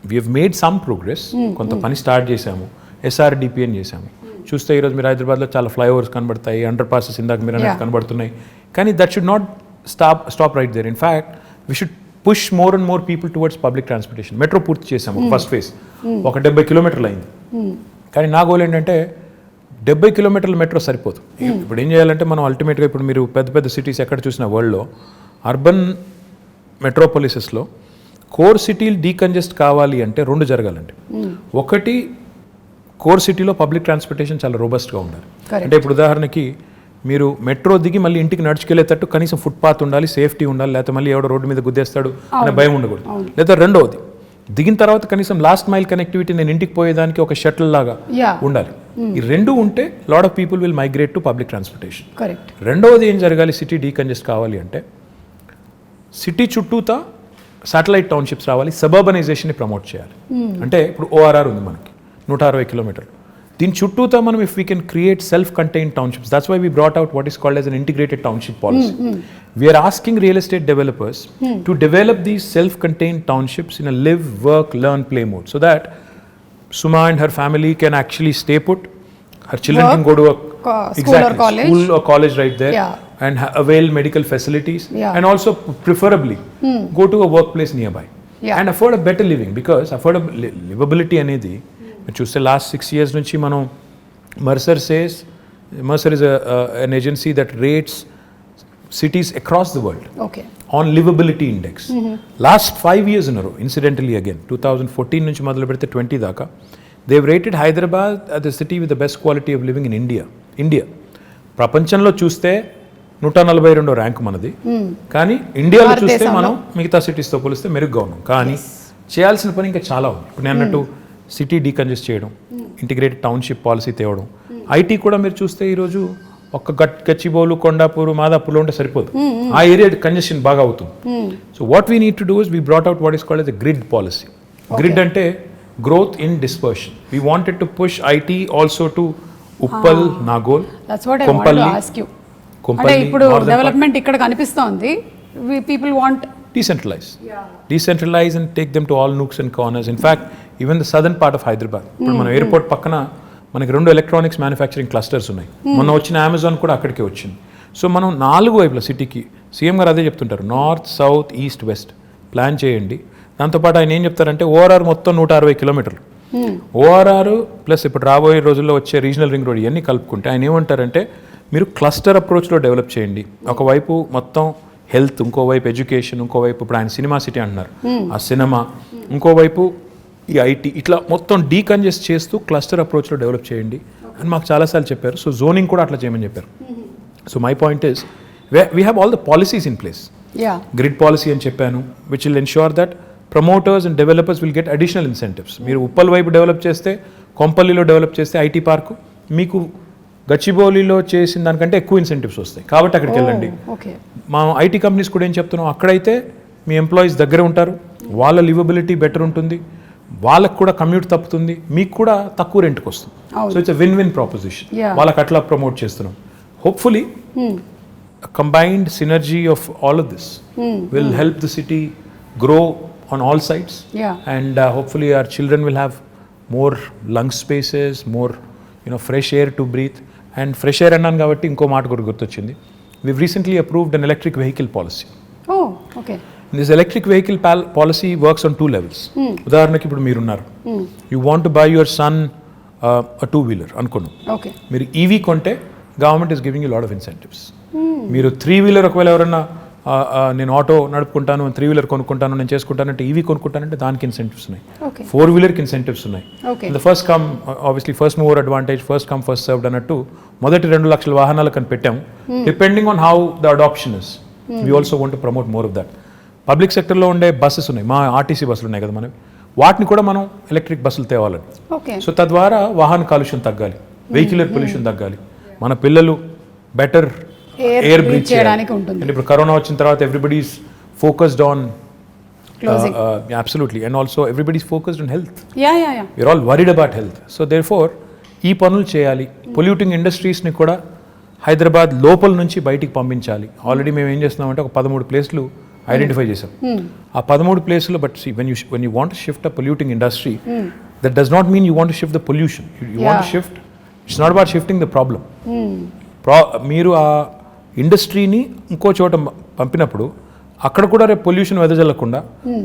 we have made some progress. కొంత పని స్టార్ట్ చేశాము, SRDP అని చేశాము. చూస్తే ఈరోజు మీరు హైదరాబాద్లో చాలా ఫ్లైఓవర్స్ కనబడతాయి, అండర్ పాసెస్ ఇందాక మీరు అనేది కనబడుతున్నాయి. కానీ that should not stop right there. In fact we should push more and more people towards public transportation. Metro పూర్తి చేసాము, ఫస్ట్ ఫేజ్ ఒక 70 కిలోమీటర్లు అయింది. కానీ నా గోల్ ఏంటంటే 70 కిలోమీటర్ల మెట్రో సరిపోదు. ఇప్పుడు ఏం చేయాలంటే మనం అల్టిమేట్గా ఇప్పుడు మీరు పెద్ద సిటీస్ ఎక్కడ చూసిన వరల్డ్లో అర్బన్ మెట్రోపాలిసెస్లో కోర్ సిటీలు డీకంజెస్ట్ కావాలి అంటే 2 జరగాలండి. ఒకటి, కోర్ సిటీలో పబ్లిక్ ట్రాన్స్పోర్టేషన్ చాలా రోబస్ట్గా ఉండాలి. అంటే ఇప్పుడు ఉదాహరణకి మీరు మెట్రో దిగి మళ్ళీ ఇంటికి నడుచుకెళ్ళేటట్టు కనీసం ఫుట్పాత్ ఉండాలి, సేఫ్టీ ఉండాలి, లేకపోతే మళ్ళీ ఎవడో రోడ్డు మీద గుద్దేస్తాడు అనే భయం ఉండకూడదు. లేదా రెండవది, దిగిన తర్వాత కనీసం లాస్ట్ మైల్ కనెక్టివిటీ, నేను ఇంటికి పోయేదానికి ఒక షటిల్ లాగా ఉండాలి. ఈ 2 ఉంటే lot of people will migrate to public transportation. రెండవది ఏం జరగాలి, సిటీ డీకంజెస్ట్ కావాలి అంటే సిటీ చుట్టూతా శాటిలైట్ టౌన్షిప్స్ రావాలి, సబర్బనైజేషన్ని ప్రమోట్ చేయాలి. అంటే ఇప్పుడు ORR ఉంది మనకి 160 కిలోమీటర్లు, దీని చుట్టూతా మనం if we can create self contained townships, that's why we brought out what is called as an integrated township policy. We are asking real estate developers to develop these self-contained townships in a live, work, learn, play mode, so that Suma and her family can actually stay put. Her children can go to a school or college right there, and avail medical facilities, and also preferably go to a workplace nearby, and afford a better living, because livability అనేది చూస్తే లాస్ట్ 6 years నుంచి మనం Mercer is an agency that rates cities across the world on livability index. Last 5 years in a row, incidentally again 2014 నుంచి మొదలు పెడితే 20 దాకా they've rated Hyderabad as the city with the best quality of living in India. ప్రపంచంలో చూస్తే 142వ ర్యాంక్ మనది, కానీ ఇండియాలో చూస్తే మనం మిగతా సిటీస్తో పోలిస్తే మెరుగ్గా ఉన్నాం. కానీ చేయాల్సిన పని ఇంకా చాలా ఉంది. ఇప్పుడు నేను అన్నట్టు సిటీ డీకంజెస్ట్ చేయడం, ఇంటిగ్రేటెడ్ టౌన్షిప్ పాలసీ తేవడం, IT కూడా మీరు చూస్తే ఈరోజు ఒక్క గచ్చిబౌలు, కొండాపూరు, మాదాపూర్లో ఉంటే సరిపోదు, ఆ ఏరియా కంజెషన్ బాగా అవుతుంది. So what we need to do is we brought out what is called as a grid policy. Grid అంటే growth in dispersion. We wanted to push IT also to Uppal, Nagole, Kompally. ఇప్పుడు డెవలప్మెంట్ ఇక్కడ కనిపిస్తోంది. People want decentralize and take them to all nooks and corners. In fact, even the southern part of Hyderabad, ఇప్పుడు మన ఎయిర్పోర్ట్ పక్కన మనకి 2 ఎలక్ట్రానిక్స్ మ్యానుఫ్యాక్చరింగ్ క్లస్టర్స్ ఉన్నాయి. మొన్న వచ్చిన అమెజాన్ కూడా అక్కడికే వచ్చింది. సో మనం 4 వైపుల సిటీకి సీఎం గారు అదే చెప్తుంటారు, north, south, east, west plan చేయండి. దాంతోపాటు ఆయన ఏం చెప్తారంటే ORR మొత్తం 160 కిలోమీటర్లు, ORR ప్లస్ ఇప్పుడు రాబోయే రోజుల్లో వచ్చే రీజనల్ రింగ్ రోడ్ ఇవన్నీ కలుపుకుంటే ఆయన ఏమంటారంటే మీరు క్లస్టర్ అప్రోచ్లో డెవలప్ చేయండి. ఒకవైపు మొత్తం హెల్త్, ఇంకోవైపు ఎడ్యుకేషన్, ఇంకోవైపు ఇప్పుడు ఆయన సినిమా సిటీ అంటున్నారు, ఆ సినిమా, ఇంకోవైపు ఈ IT, ఇట్లా మొత్తం డీకంజెస్ట్ చేస్తూ క్లస్టర్ అప్రోచ్లో డెవలప్ చేయండి అని మాకు చాలాసార్లు చెప్పారు. సో జోనింగ్ కూడా అట్లా చేయమని చెప్పారు. So my point is we have all the policies in place. Grid policy అని చెప్పాను, which will ensure that promoters and developers will get additional incentives. మీరు ఉప్పల్ వైపు డెవలప్ చేస్తే, కొంపల్లిలో డెవలప్ చేస్తే ఐటీ పార్కు, మీకు గచ్చిబౌలిలో చేసిన దానికంటే ఎక్కువ ఇన్సెంటివ్స్ వస్తాయి. కాబట్టి అక్కడికి వెళ్ళండి. మా ఐటీ కంపెనీస్ కూడా ఏం చెప్తున్నాం, అక్కడైతే మీ ఎంప్లాయీస్ దగ్గర ఉంటారు, వాళ్ళ లివబిలిటీ బెటర్ ఉంటుంది, వాళ్ళకు కూడా కమ్యూట్ తప్పుతుంది, మీకు కూడా తక్కువ రెంట్కి వస్తుంది. So it's win win proposition. వాళ్ళకి అట్లా ప్రమోట్ చేస్తున్నాం. Hopefully combined synergy of all of this will help the city grow on all sides. And hopefully our children will have more lung spaces, more fresh air to breathe. And fresh air annan kabatti inko maat kuda gurtochindi. We've recently approved an electric vehicle policy. Oh, okay. This electric vehicle policy works on 2 levels. ఉదాహరణకి ఇప్పుడు మీరున్నారు, you want to buy your son a 2-wheeler అనుకోండి. Okay. మీరు EV కొంటే government is giving you a lot of incentives. మీరు 3-wheeler ఒకవేళ ఎవరన్నా నేను ఆటో నడుపుకుంటాను, 3-wheeler కొనుక్కుంటాను, నేను చేసుకుంటానంటే, ఈవీ కొనుక్కుంటానంటే దానికి ఇన్సెంటివ్స్ ఉన్నాయి. 4-wheelerకి ఇన్సెంటివ్స్ ఉన్నాయి. The first come obviously first mover advantage, first come first served అన్నట్టు మొదటి 2 లక్షల వాహనాలకు అని పెట్టాము. Depending on how the adoption is, we also want to promote more of that. Public సెక్టర్లో ఉండే బస్సెస్ ఉన్నాయి, మా ఆర్టీసీ బస్సులు ఉన్నాయి కదా మనవి, వాటిని కూడా మనం ఎలక్ట్రిక్ బస్సులు తేవాలని. సో తద్వారా వాహన కాలుష్యం తగ్గాలి, వెహిక్యులర్ పొల్యూషన్ తగ్గాలి, మన పిల్లలు బెటర్ ఎయిర్ బ్రీత్ చేయడానికి ఉంటుంది. ఇప్పుడు కరోనా వచ్చిన తర్వాత everybody's focused on absolutely, and also everybody's focused on health. We're all worried about health. So therefore ఈ పనులు చేయాలి. పొల్యూటింగ్ ఇండస్ట్రీస్ని కూడా హైదరాబాద్ లోపల నుంచి బయటికి పంపించాలి. ఆల్రెడీ మేము ఏం చేస్తున్నామంటే ఒక 13 ప్లేస్లు ఐడెంటిఫై చేసాం. ఆ 13 ప్లేస్లో but when you want to shift a polluting industry, that does not mean you want to shift the pollution. You want to shift, it's not about shifting the problem. మీరు ఆ ఇండస్ట్రీని ఇంకో చోట పంపినప్పుడు అక్కడ కూడా రేపు పొల్యూషన్ వెదజల్లకుండా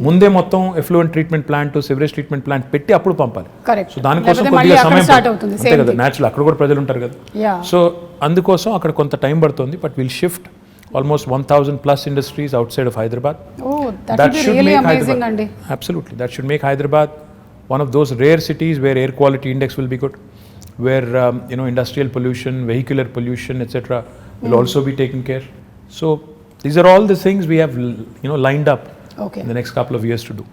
ముందే మొత్తం effluent treatment plant, sewerage treatment plant పెట్టి అప్పుడు పంపాలి. సో దానికోసం కొద్దిగా సమయం అంతే కదా, న్యాచురల్ అక్కడ కూడా ప్రజలు ఉంటారు కదా. సో అందుకోసం అక్కడ కొంత టైం పడుతుంది. But will shift almost 1,000 plus industries outside of Hyderabad. That should really make amazing, Hyderabad, absolutely, that should make Hyderabad one of those rare cities where air quality index will be good, where industrial pollution, vehicular pollution, etc. will also be taken care. So these are all the things we have lined up in the next couple of years to do.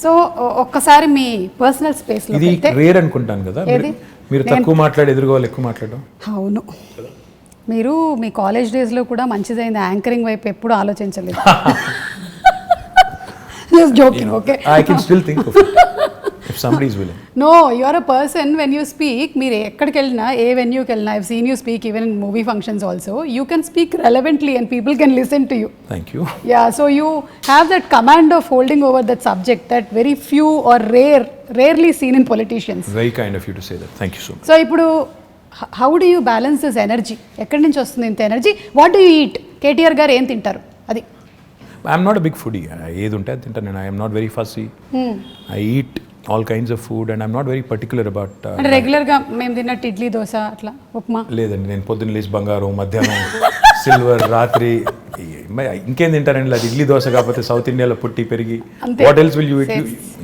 So ఒక్కసారి మీ పర్సనల్ స్పేస్ లో ఇది రేర్ అనుకుంటాను కదా, మీరు తక్కువ మాట్లాడి ఎదురుగా వాళ్ళు ఎక్కువ మాట్లాడడం. అవును, మీరు మీ కాలేజ్ డేస్లో కూడా మంచిదైంది, యాంకరింగ్ వైపు ఎప్పుడు ఆలోచించలేదు. Just joking, okay? I can still think of it if somebody is willing. No, you are a person when you speak, మీరు ఎక్కడికి వెళ్ళినా, ఏ వెన్యూకి వెళ్ళినా, I've seen you speak even in movie functions also, you can speak relevantly and people can listen to you. Thank you. Yeah, so you have that command of holding over that subject that very few or rarely seen in politicians. Very kind of you to say that. Thank you so much. So ఇప్పుడు how do you balance this energy? ఎక్కడి నుంచి వస్తుంది ఇంత energy? What do you eat? KTR గారు ఏం తింటారు? అది I'm not a big foodie. ఏది ఉంటే అది తింటాను నేను. I am not very fussy. I eat all kinds of food and I'm not very particular about అంటే రెగ్యులర్గా మేము తిన్నట్టు ఇడ్లీ, దోశ, అట్లా ఉప్మా లేదండి. నేను పొద్దున్న లేచి బంగారం, మధ్యాహ్నం సిల్వర్, రాత్రి ఇంకేం తింటారండి? అది ఇడ్లీ దోశ కాకపోతే సౌత్ ఇండియాలో పుట్టి పెరిగి what else will you eat?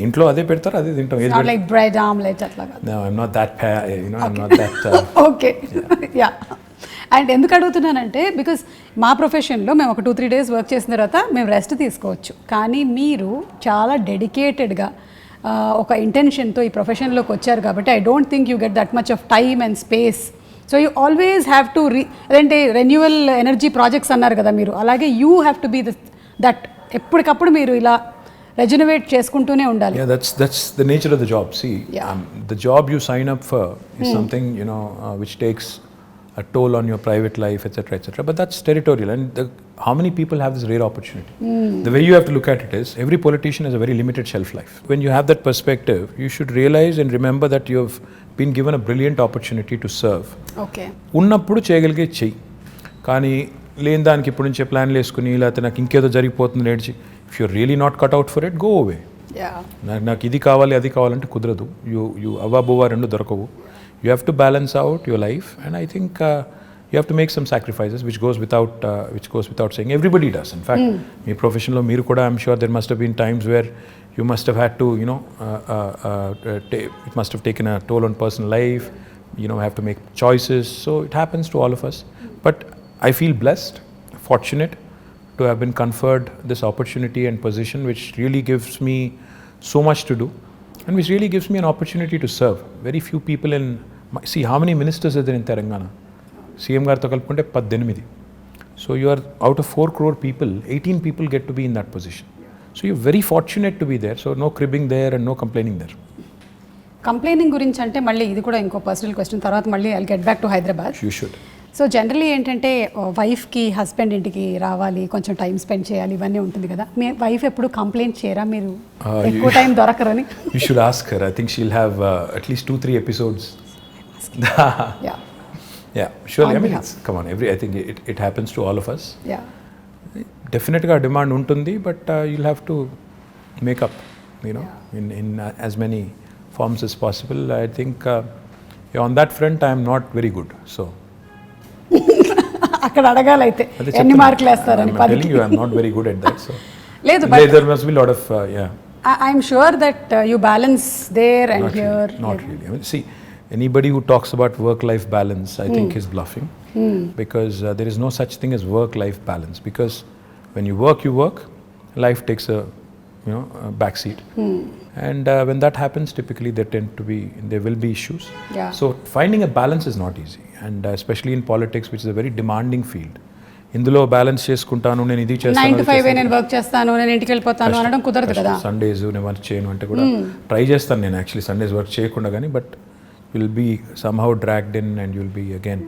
ఇంట్లో అదే పెడతారు, అదే తింటాం. Not like bread omelette అట్లా కాదు. No, I'm not that I'm not that okay yeah. And ఎందుకు అడుగుతున్నానంటే బికాస్ మా ప్రొఫెషన్లో మేము ఒక 2-3 days వర్క్ చేసిన తర్వాత మేము రెస్ట్ తీసుకోవచ్చు, కానీ మీరు చాలా డెడికేటెడ్గా ఒక ఇంటెన్షన్తో ఈ ప్రొఫెషన్లోకి వచ్చారు కాబట్టి I don't think you get that much of time and space. So you always have to అదేంటే రెన్యువల్ ఎనర్జీ ప్రాజెక్ట్స్ అన్నారు కదా మీరు, అలాగే you have to be that ఎప్పటికప్పుడు మీరు ఇలా రెజనవేట్ చేసుకుంటూనే ఉండాలి. Yeah, that's the nature of the job. See, the job you sign up for is something which takes a toll on your private life, etc., but that's territorial. And how many people have this rare opportunity? The way you have to look at it is, every politician has a very limited shelf life. When you have that perspective, you should realize and remember that you have been given a brilliant opportunity to serve. Okay. ఉన్నప్పుడు చేయగలిగే చెయ్యి, కానీ లేని దానికి ఇప్పుడు నుంచే ప్లాన్లు వేసుకుని లేకపోతే నాకు ఇంకేదో జరిగిపోతుంది నేర్చి, if you really not cut out for it, go away. నాకు ఇది కావాలి అది కావాలంటే కుదరదు. యూ అవ్వబువ్వ రెండు దొరకవు. You have to balance out your life, and I think you have to make some sacrifices, which goes without saying. Everybody does. In fact, me professional meeru kuda, I'm sure there must have been times where you must have had to, it must have taken a toll on personal life. Have to make choices. So it happens to all of us. But I feel blessed, fortunate to have been conferred this opportunity and position, which really gives me so much to do, and which really gives me an opportunity to serve. Very few people see how many ministers are there in Telangana. CM గారితో కలుపుకుంటే 18. So you are out of 4 crore people, 18 people get to be in that position. So you're very fortunate to be there. So no cribbing there and no complaining there. Complaining గురించి అంటే మళ్ళీ ఇది కూడా ఇంకో పర్సనల్ క్వశ్చన్, తర్వాత మళ్ళీ I'll get back to Hyderabad. You should. So generally ఏంటంటే వైఫ్కి హస్బెండ్ ఇంటికి రావాలి, కొంచెం టైం స్పెండ్ చేయాలి, ఇవన్నీ ఉంటుంది కదా. మీ వైఫ్ ఎప్పుడు కంప్లైంట్ చేయరా మీరు ఎక్కువ time దొరకరని? You should ask her. I think she'll have at least 2-3 episodes. Yeah, surely. I mean, come on. I think it happens to all of us. Yeah. Definitely demand untundi, but you'll have to make up, in as many forms as possible. I think on that front I am not very good. So అక్కడ అడగాలైతే ఎన్ని మార్కులు వేస్తారని? I'm telling you, I'm not very good at that. So లేదు, but there must be a lot of I'm sure that you balance there and not here. Not really. I mean, see, anybody who talks about work-life balance, I think is bluffing, because there is no such thing as work-life balance. Because when you work, life takes a backseat, and when that happens, typically there will be issues. Yeah. So finding a balance is not easy, and especially in politics, which is a very demanding field. ఇందులో బ్యాలెన్స్ చేసుకుంటాను, నేను ఇది 9 to 5 నేను వర్క్ చేస్తాను, నేను ఇంటికి వెళ్ళిపోతాను అనడం కుదరదు కదా. సండేస్ నేను వర్క్ చేయను అంటే కూడా ట్రై చేస్తాను నేను యాక్చువల్లీ సండేస్ వర్క్ చేయకుండా, కానీ but you'll be somehow dragged in and you'll be again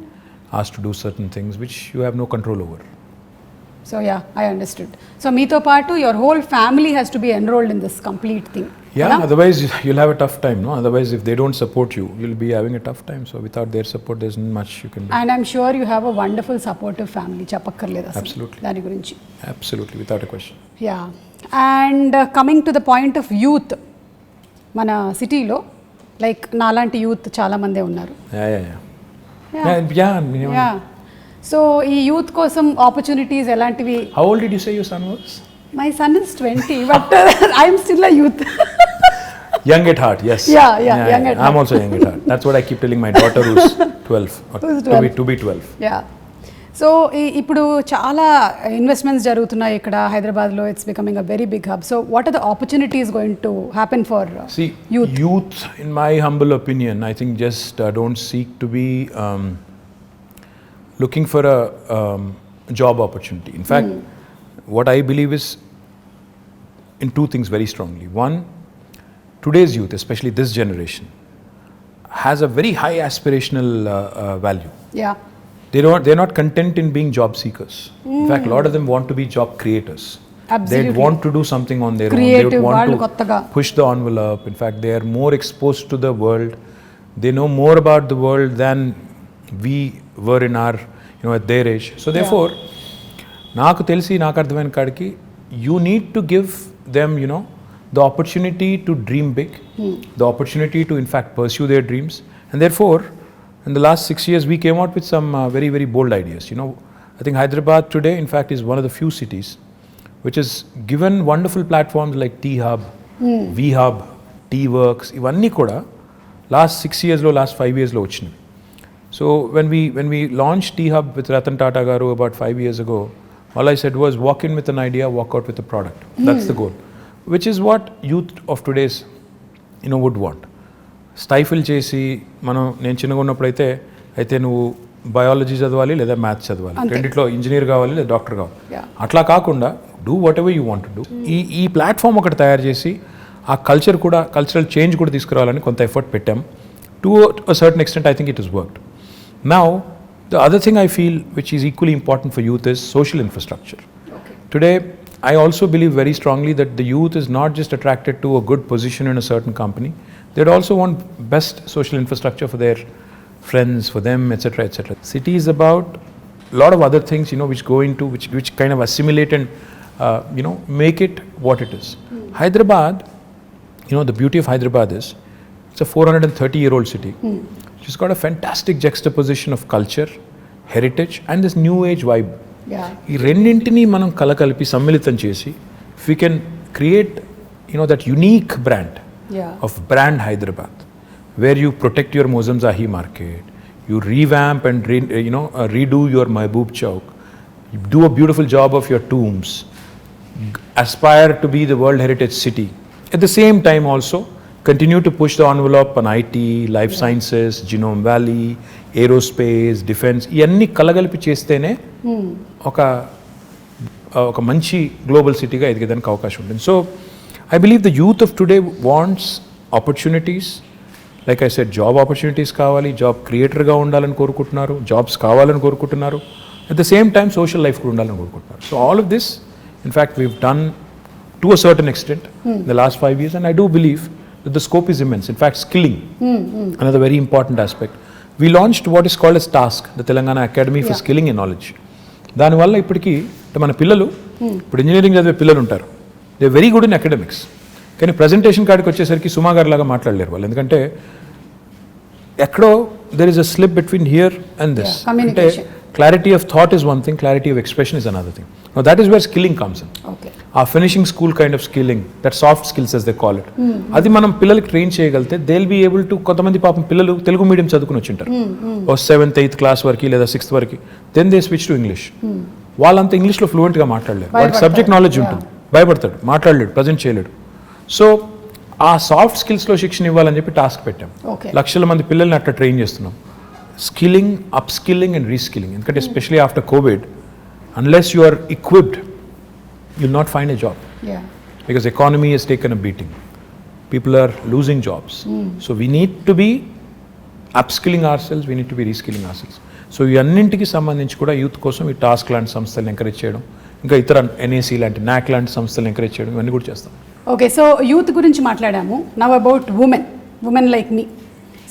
asked to do certain things which you have no control over. So yeah, I understood. So meeto paatu your whole family has to be enrolled in this complete thing. Yeah, otherwise you'll have a tough time, no? Otherwise if they don't support you, you'll be having a tough time. So without their support there's not much you can do. And I'm sure you have a wonderful supportive family. Chapakkarleda asalu. Absolutely. Dani gurinchi. Absolutely, without a question. Yeah. And coming to the point of youth, mana city lo like నాలాంటి యూత్ చాలా మందే ఉన్నారు. Yeah. సో ఈ యూత్ కోసం ఆపర్చునిటీస్ ఎలాంటివి? How old did you say your son was? My son is 20, but I am still a youth. Young at heart, yes. Yeah, young at heart. I'm also young at heart. That's what I keep telling my daughter who's 12. To be 12. Yeah. So ఇప్పుడు చాలా ఇన్వెస్ట్మెంట్స్ జరుగుతున్నాయి ఇక్కడ హైదరాబాద్లో. It's becoming a very big hub. So what are the opportunities going to happen for youth? In my humble opinion, I think just don't seek to be looking for a job opportunity. In fact, what I believe is in two things very strongly. One, today's youth, especially this generation, has a very high aspirational value. Yeah. They're not content in being job seekers. In fact, a lot of them want to be job creators. Absolutely. They want to do something on their Creative, own. They want to kottaga push the envelope. In fact, they are more exposed to the world. They know more about the world than we were in our, at their age. So therefore, నాకు తెలిసి నాకు అర్థమైన కాడికి you need to give them, the opportunity to dream big, the opportunity to in fact pursue their dreams. And therefore, in the last 6 years, we came out with some very, very bold ideas. I think Hyderabad today, in fact, is one of the few cities which has given wonderful platforms like T-Hub, V-Hub, T-Works. Ivanni kuda last 6 years lo, last 5 years lo vachindi. So when we launched T-Hub with Ratan Tata garu about 5 years ago, all I said was walk in with an idea, walk out with a product. That's the goal, which is what youth of today's would want. స్టైఫిల్ చేసి నేను చిన్నగా ఉన్నప్పుడు అయితే నువ్వు బయాలజీ చదవాలి లేదా మ్యాథ్స్ చదవాలి, రెండిట్లో ఇంజనీర్ కావాలి లేదా డాక్టర్ కావాలి, అట్లా కాకుండా do what ever you want to do. ఈ ప్లాట్ఫామ్ ఒకటి తయారు చేసి ఆ కల్చరల్ చేంజ్ కూడా తీసుకురావాలని కొంత ఎఫర్ట్ పెట్టాం. To a certain extent I think it is worked. Now the other thing I feel which is equally important for youth is social infrastructure. Today I also believe very strongly that the youth is not just attracted to a good position in a certain company. They'd also want best social infrastructure for their friends, for them, etc., etc. City is about a lot of other things, which go into which kind of assimilate and make it what it is. Hyderabad, the beauty of Hyderabad is it's a 430-year-old city. It's got a fantastic juxtaposition of culture, heritage, and this new age vibe. ఈ రెండింటినీ మనం కలకలిపి సమ్మిళితం చేసి if we can create that unique brand of brand Hyderabad, where you protect your Mozamzahi market, you revamp and redo your Mehboob Chowk, you do a beautiful job of your tombs, aspire to be the World Heritage City, At the same time also, continue to push the envelope on IT, life sciences, Genome Valley, aerospace, defense. ఇవన్నీ కలగలిపి చేస్తేనే ఒక మంచి గ్లోబల్ సిటీగా ఎదిగేదానికి అవకాశం ఉంటుంది. So I believe the youth of today wants opportunities. Like I said, job opportunities కావాలి, జాబ్ క్రియేటర్గా ఉండాలని కోరుకుంటున్నారు, జాబ్స్ కావాలని కోరుకుంటున్నారు. At the same time social life కూడా ఉండాలని కోరుకుంటున్నారు. So all of this, in fact, weave done to a certain extent in the last 5 years, and I do believe that the scope is immense. In fact, skilling, another very important aspect. We launched what is called as TASK, the Telangana Academy for Skilling and Knowledge. దానివల్ల ఇప్పటికీ మన పిల్లలు, ఇప్పుడు ఇంజనీరింగ్ చదివే పిల్లలు ఉంటారు, they very good in academics, కానీ ప్రజెంటేషన్ కాడికి వచ్చేసరికి సుమా గారి లాగా మాట్లాడలేరు వాళ్ళు. ఎందుకంటే ఎక్కడో there is a slip between here and this. అంటే clarity of thought is one thing, clarity of expression is another thing. Now that is where skilling comes in. ఆ finishing school kind of skilling, that soft skills as they call it, అది మనం పిల్లలకి ట్రైన్ చేయగలిగితే they will be able to. కొంతమంది పాపం పిల్లలు తెలుగు మీడియం చదువుకుని వచ్చింటారు, ఓ 7th 8th క్లాస్ వరకు లేదా 6th వరకు, then they switch to English. వాళ్ళంతా ఇంగ్లీష్లో ఫ్లూయెంట్గా మాట్లాడలేరు, వాడికి సబ్జెక్ట్ నాలెడ్జ్ ఉంటుంది, భయపడతాడు, మాట్లాడలేడు, ప్రజెంట్ చేయలేడు. సో ఆ సాఫ్ట్ స్కిల్స్లో శిక్షణ ఇవ్వాలని చెప్పి టాస్క్ పెట్టాం. లక్షల మంది పిల్లల్ని అట్లా ట్రైన్ చేస్తున్నాం. Skilling, upskilling and reskilling. ఎందుకంటే especially after Covid, unless you are equipped, you'll not find a job. Because economy has taken a beating, people are losing jobs. So we need to be upskilling ourselves, we need to be reskilling ourselves. So ఈ అన్నింటికి సంబంధించి కూడా యూత్ కోసం ఈ టాస్క్ లాంటి సంస్థలను ఎంకరేజ్ చేయడం, ఇంకా ఇతర NAC లాంటి NAC లాంటి సంస్థలను ఎంకరేజ్ చేయడం, ఇవన్నీ కూడా చేస్తాం. ఓకే, సో యూత్ గురించి మాట్లాడాము. Now about women like me.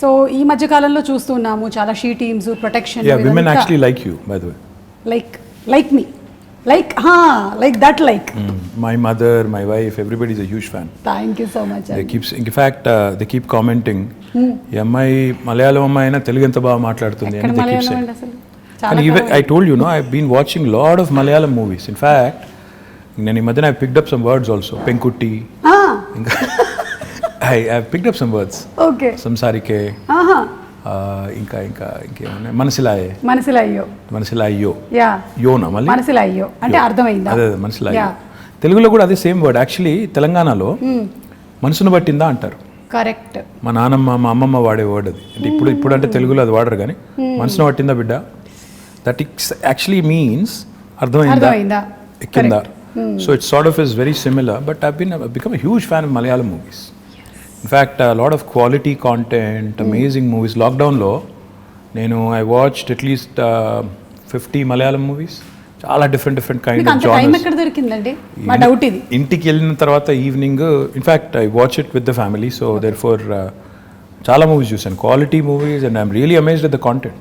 So ఈ మధ్య కాలంలో చూస్తున్నాము చాలా she teams, protection. Women actually like you, by the way. Like me, like that, like my mother, my wife, everybody is a huge fan. Thank you so much. In fact, they keep commenting, ఈ అమ్మాయి మలయాళం అమ్మాయి అయినా తెలుగు ఎంత బాగా మాట్లాడుతుంది అని they keep saying. And even I told you, no, I've been watching lot of Malayalam movies. In fact, నేను ఈ మధ్యన I picked up some words also. Penkutti. I have picked up some words. Okay. Samsarike. ఇంకేమన్నా మనసిలాయో యోనా మళ్ళీ మనసిలాయో అంటే అర్థమైందా? అదే మనసిలాయో. తెలుగులో కూడా అదే సేమ్ వర్డ్. యాక్చువల్లీ తెలంగాణలో మనసును పట్టిందా అంటారు. కరెక్ట్. మా నాన్నమ్మ, మా అమ్మమ్మ వాడే వర్డ్ అది. అంటే ఇప్పుడు అంటే తెలుగులో అది వాడరు, కానీ మనసును పట్టిందా బిడ్డ, దట్ ఇట్స్ యాక్చువల్లీ మీన్స్ అర్థమైందా, ఎక్కిందా. So it's sort of is very similar. But I've become a huge fan of Malayalam movies. In fact, a lot of quality content, amazing movies. Lockdown lo I watched at least 50 Malayalam movies. Chaala different kind of genres. Time ekkada dorikindandi? Ma doubt idi. Intiki ellina tarvata evening, in fact, I watch it with the family, so therefore chaala movies chusanu, quality movies, and I'm really amazed at the content.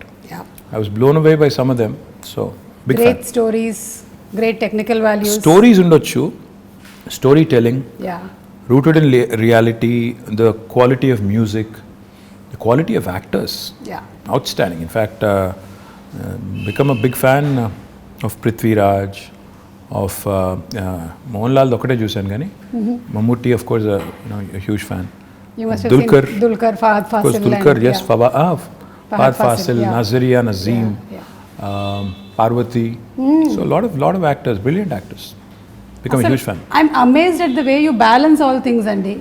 I was blown away by some of them. So big great fan. Stories, great technical values. Stories undochu, storytelling. Rooted in reality, the quality of music, the quality of actors, outstanding. In fact, become a big fan of Prithvi Raj, of Mohanlal ఒకటే చూశాను కానీ Mammootty, of course, a huge fan. You must have seen Dulquer, Fahad Fasil. Of course, Dulquer, yes, Fahad Fasil, Nazaria, Nazeem, Parvati. So a lot of actors, brilliant actors. Become a huge fan. I'm amazed at the way you balance all things, Andy.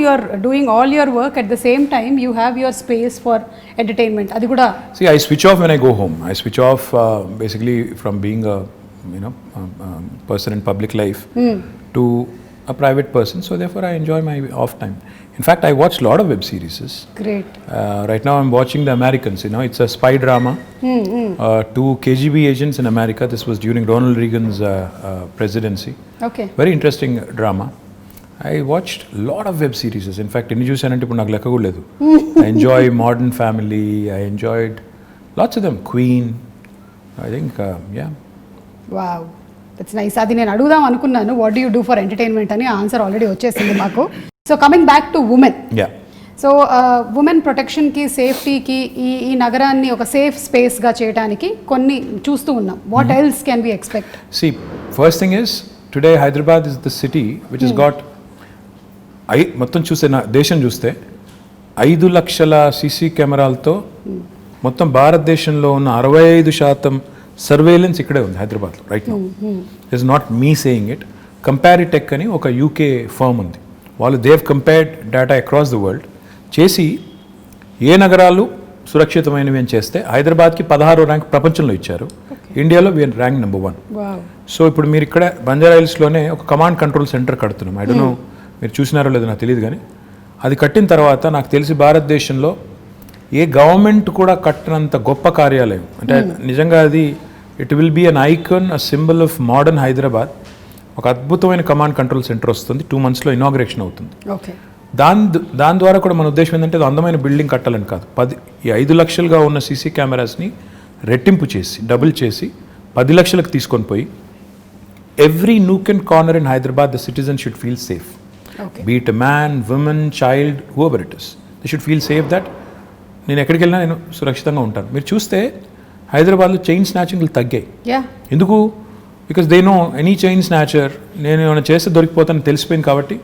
You're doing all your work at the same time. You have your space for entertainment. Adi kuda. See, I switch off when I go home. I switch off basically from being a person in public life to a private person. So therefore, I enjoy my off time. In fact, I watch a lot of web series. Great. Right now, I'm watching The Americans. It's a spy drama. 2 KGB agents in America. This was during Ronald Reagan's presidency. Okay. Very interesting drama. I watched a lot of web series. In fact, inni chusanante ippudu naaku lekka kuda ledu. I enjoy Modern Family. I enjoyed lots of them. Queen. I think, yeah. Wow. That's nice. Adi nenu adugudam anukunnanu. What do you do for entertainment ani answer already vachesindi maaku. So coming back to women. Yeah. So women ప్రొటెక్షన్కి, సేఫ్టీకి, ఈ నగరాన్ని ఒక సేఫ్ స్పేస్గా చేయడానికి కొన్ని చూస్తూ ఉన్నాం. What else can we expect? See, first thing is, today Hyderabad is the city which has got, మొత్తం చూస్తే దేశం చూస్తే 5 లక్షల సీసీ కెమెరాలతో మొత్తం భారతదేశంలో ఉన్న 65% సర్వేలెన్స్ ఇక్కడే ఉంది హైదరాబాద్లో right now. It's not me saying it. Comparitech అని ఒక UK ఫర్మ్ ఉంది, వాళ్ళు they've compared data across the world చేసి ఏ నగరాలు సురక్షితమైనవి అని చేస్తే హైదరాబాద్కి 16వ ర్యాంక్ ప్రపంచంలో ఇచ్చారు. ఇండియాలో వీఆర్ ర్యాంక్ నెంబర్ 1. సో ఇప్పుడు మీరు ఇక్కడ బంజారా హిల్స్లోనే ఒక కమాండ్ కంట్రోల్ సెంటర్ కడుతున్నాం. ఐ డోంట్ నో మీరు చూసినారో లేదో నాకు తెలియదు, కానీ అది కట్టిన తర్వాత నాకు తెలిసి భారతదేశంలో ఏ గవర్నమెంట్ కూడా కట్టినంత గొప్ప కార్యాలయం. అంటే నిజంగా అది it will be an icon, a symbol of modern Hyderabad. ఒక అద్భుతమైన కమాండ్ కంట్రోల్ సెంటర్ వస్తుంది, 2 monthsలో ఇనాగ్రేషన్ అవుతుంది. దాని ద్వారా కూడా మన ఉద్దేశం ఏంటంటే అది అందమైన బిల్డింగ్ కట్టాలని కాదు, 5 లక్షలుగా ఉన్న సీసీ కెమెరాస్ని రెట్టింపు చేసి డబుల్ చేసి 10 లక్షలకు తీసుకొని పోయి every nook and corner in Hyderabad the citizen should feel safe. Be it man, woman, child, whoever it is, they should feel safe that నేను ఎక్కడికి వెళ్ళినా నేను సురక్షితంగా ఉంటాను. మీరు చూస్తే హైదరాబాద్లో చైన్ స్నాచింగ్లు తగ్గాయి. ఎందుకు? Because they know any chain snatcher నేను ఏమైనా చేస్తే దొరికిపోతానని తెలిసిపోయింది కాబట్టి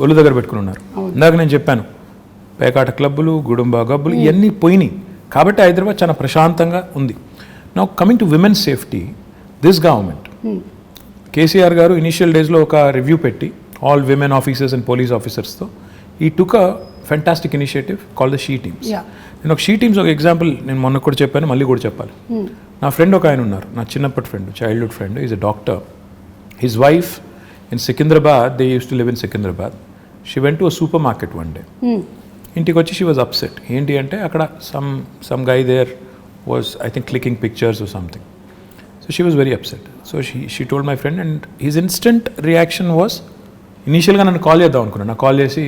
ఒళ్ళు దగ్గర పెట్టుకుని ఉన్నారు. ఇందాక నేను చెప్పాను పేకాట క్లబ్బులు, గుడుంబా గబ్బులు ఇవన్నీ పోయినాయి కాబట్టి హైదరాబాద్ చాలా ప్రశాంతంగా ఉంది. Now coming to women safety, this government KCR garu initial డేస్లో ఒక రివ్యూ పెట్టి all women officers and police ఆఫీసర్స్తో ఈ took a fantastic initiative call the she teams. నేను ఒక షీ టీమ్స్ ఒక ఎగ్జాంపుల్ నేను మొన్న కూడా చెప్పాను, మళ్ళీ కూడా చెప్పాలి. నా ఫ్రెండ్ ఒక ఆయన ఉన్నారు, నా చిన్నప్పటి friend, childhood friend, is a doctor. His wife in Secunderabad, they use to live in Secunderabad. She went to a supermarket one day. ఇంటికి వచ్చి షీ వాజ్ అప్సెట్. ఏంటి అంటే అక్కడ some guy there was I think clicking pictures or something. So she was very upset. So she told my friend and his instant reaction was, ఇనీషియల్గా నన్ను కాల్ చేద్దాం అనుకున్నాను, నాకు కాల్ చేసి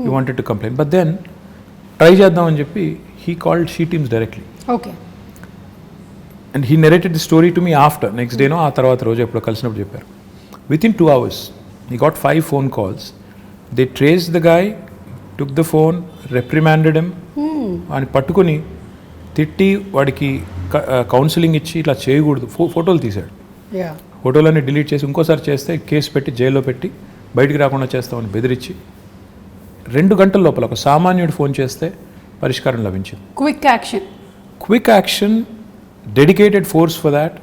you wanted to complaint, but then try చేద్దాం అని చెప్పి he called she teams directly. Okay. And he narrated the story to me after, next డేనో ఆ తర్వాత రోజు ఎప్పుడో కలిసినప్పుడు చెప్పారు. With in 2 hours he got 5 phone calls. They traced the guy, took the phone, reprimanded him, అని పట్టుకొని తిట్టి వాడికి కౌన్సిలింగ్ ఇచ్చి ఇట్లా చేయకూడదు, ఫోటోలు తీశాడు. ఫోటోలన్నీ డిలీట్ చేసి ఇంకోసారి చేస్తే కేసు పెట్టి జైల్లో పెట్టి బయటికి రాకుండా చేస్తామని బెదిరించి 2 గంటల లోపల ఒక సామాన్యుడు ఫోన్ చేస్తే పరిష్కారం లభించింది. Quick action, dedicated force for that.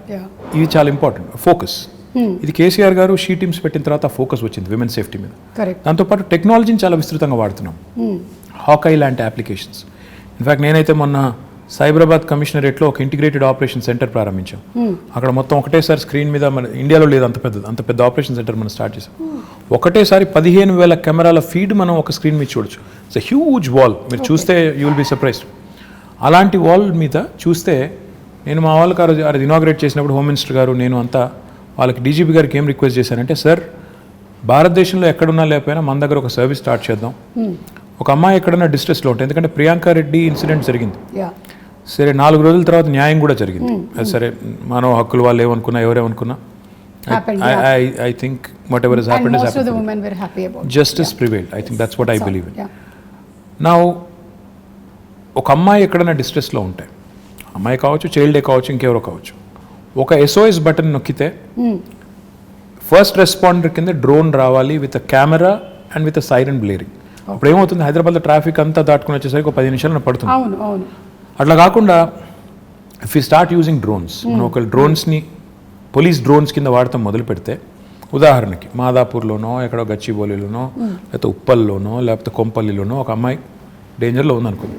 ఇది చాలా ఇంపార్టెంట్. ఫోకస్, ఇది కేసీఆర్ గారు షీ టీమ్స్ పెట్టిన తర్వాత ఫోకస్ వచ్చింది విమెన్ సేఫ్టీ మీద. దాంతోపాటు టెక్నాలజీని చాలా విస్తృతంగా వాడుతున్నాం. హాకై లాంటి అప్లికేషన్స్. ఇన్ఫ్యాక్ట్ నేనైతే మొన్న సైబరాబాద్ కమిషనరేట్లో ఒక ఇంటిగ్రేటెడ్ ఆపరేషన్ సెంటర్ ప్రారంభించాం. అక్కడ మొత్తం ఒకటేసారి స్క్రీన్ మీద, మన ఇండియాలో లేదు అంత పెద్ద ఆపరేషన్ సెంటర్ మనం స్టార్ట్ చేసాం. ఒకటేసారి 15,000 కెమెరాల ఫీడ్ మనం ఒక స్క్రీన్ మీద చూడొచ్చు. ఇట్స్ ఎ హ్యూజ్ వాల్, మీరు చూస్తే యూ విల్ బీ సర్ప్రైజ్డ్. అలాంటి వాల్ మీద చూస్తే నేను మా వాళ్ళకి అది ఇనాగ్రేట్ చేసినప్పుడు హోమ్ మినిస్టర్ గారు నేను అంతా వాళ్ళకి డీజీపీ గారికి ఏం రిక్వెస్ట్ చేశానంటే, సార్ భారతదేశంలో ఎక్కడున్నా లేకపోయినా మన దగ్గర ఒక సర్వీస్ స్టార్ట్ చేద్దాం. ఒక అమ్మాయి ఎక్కడన్నా డిస్ట్రెస్లో ఉంటుంది, ఎందుకంటే ప్రియాంక రెడ్డి ఇన్సిడెంట్ జరిగింది, సరే 4 రోజుల తర్వాత న్యాయం కూడా జరిగింది. సరే మానవ హక్కులు వాళ్ళు ఏమనుకున్నా ఎవరేమనుకున్నా I think whatever has happened has happened. Most of the women were happy about it. Justice prevailed. I think that's what I believe in. Now ఒక అమ్మాయి ఎక్కడైనా డిస్ట్రెస్లో ఉంటే, అమ్మాయి కావచ్చు, చైల్డే కావచ్చు, ఇంకెవరో కావచ్చు, ఒక SOS బటన్ నొక్కితే ఫస్ట్ రెస్పాండర్ కింద డ్రోన్ రావాలి with a camera and with a siren blaring. అప్పుడు ఏమవుతుంది, హైదరాబాద్లో ట్రాఫిక్ అంతా దాటుకుని వచ్చేసరికి ఒక 10 నిమిషాలు పడుతుంది. అట్లా కాకుండా if you start using drones, మనం ఒక డ్రోన్స్ని పోలీస్ డ్రోన్స్ కింద వాడటం మొదలు పెడితే, ఉదాహరణకి మాదాపూర్లోనో ఎక్కడో గచ్చిబౌలిలోనో లేకపోతే ఉప్పల్లోనో లేకపోతే కొంపల్లిలోనో ఒక అమ్మాయి డేంజర్లో ఉందనుకోండి,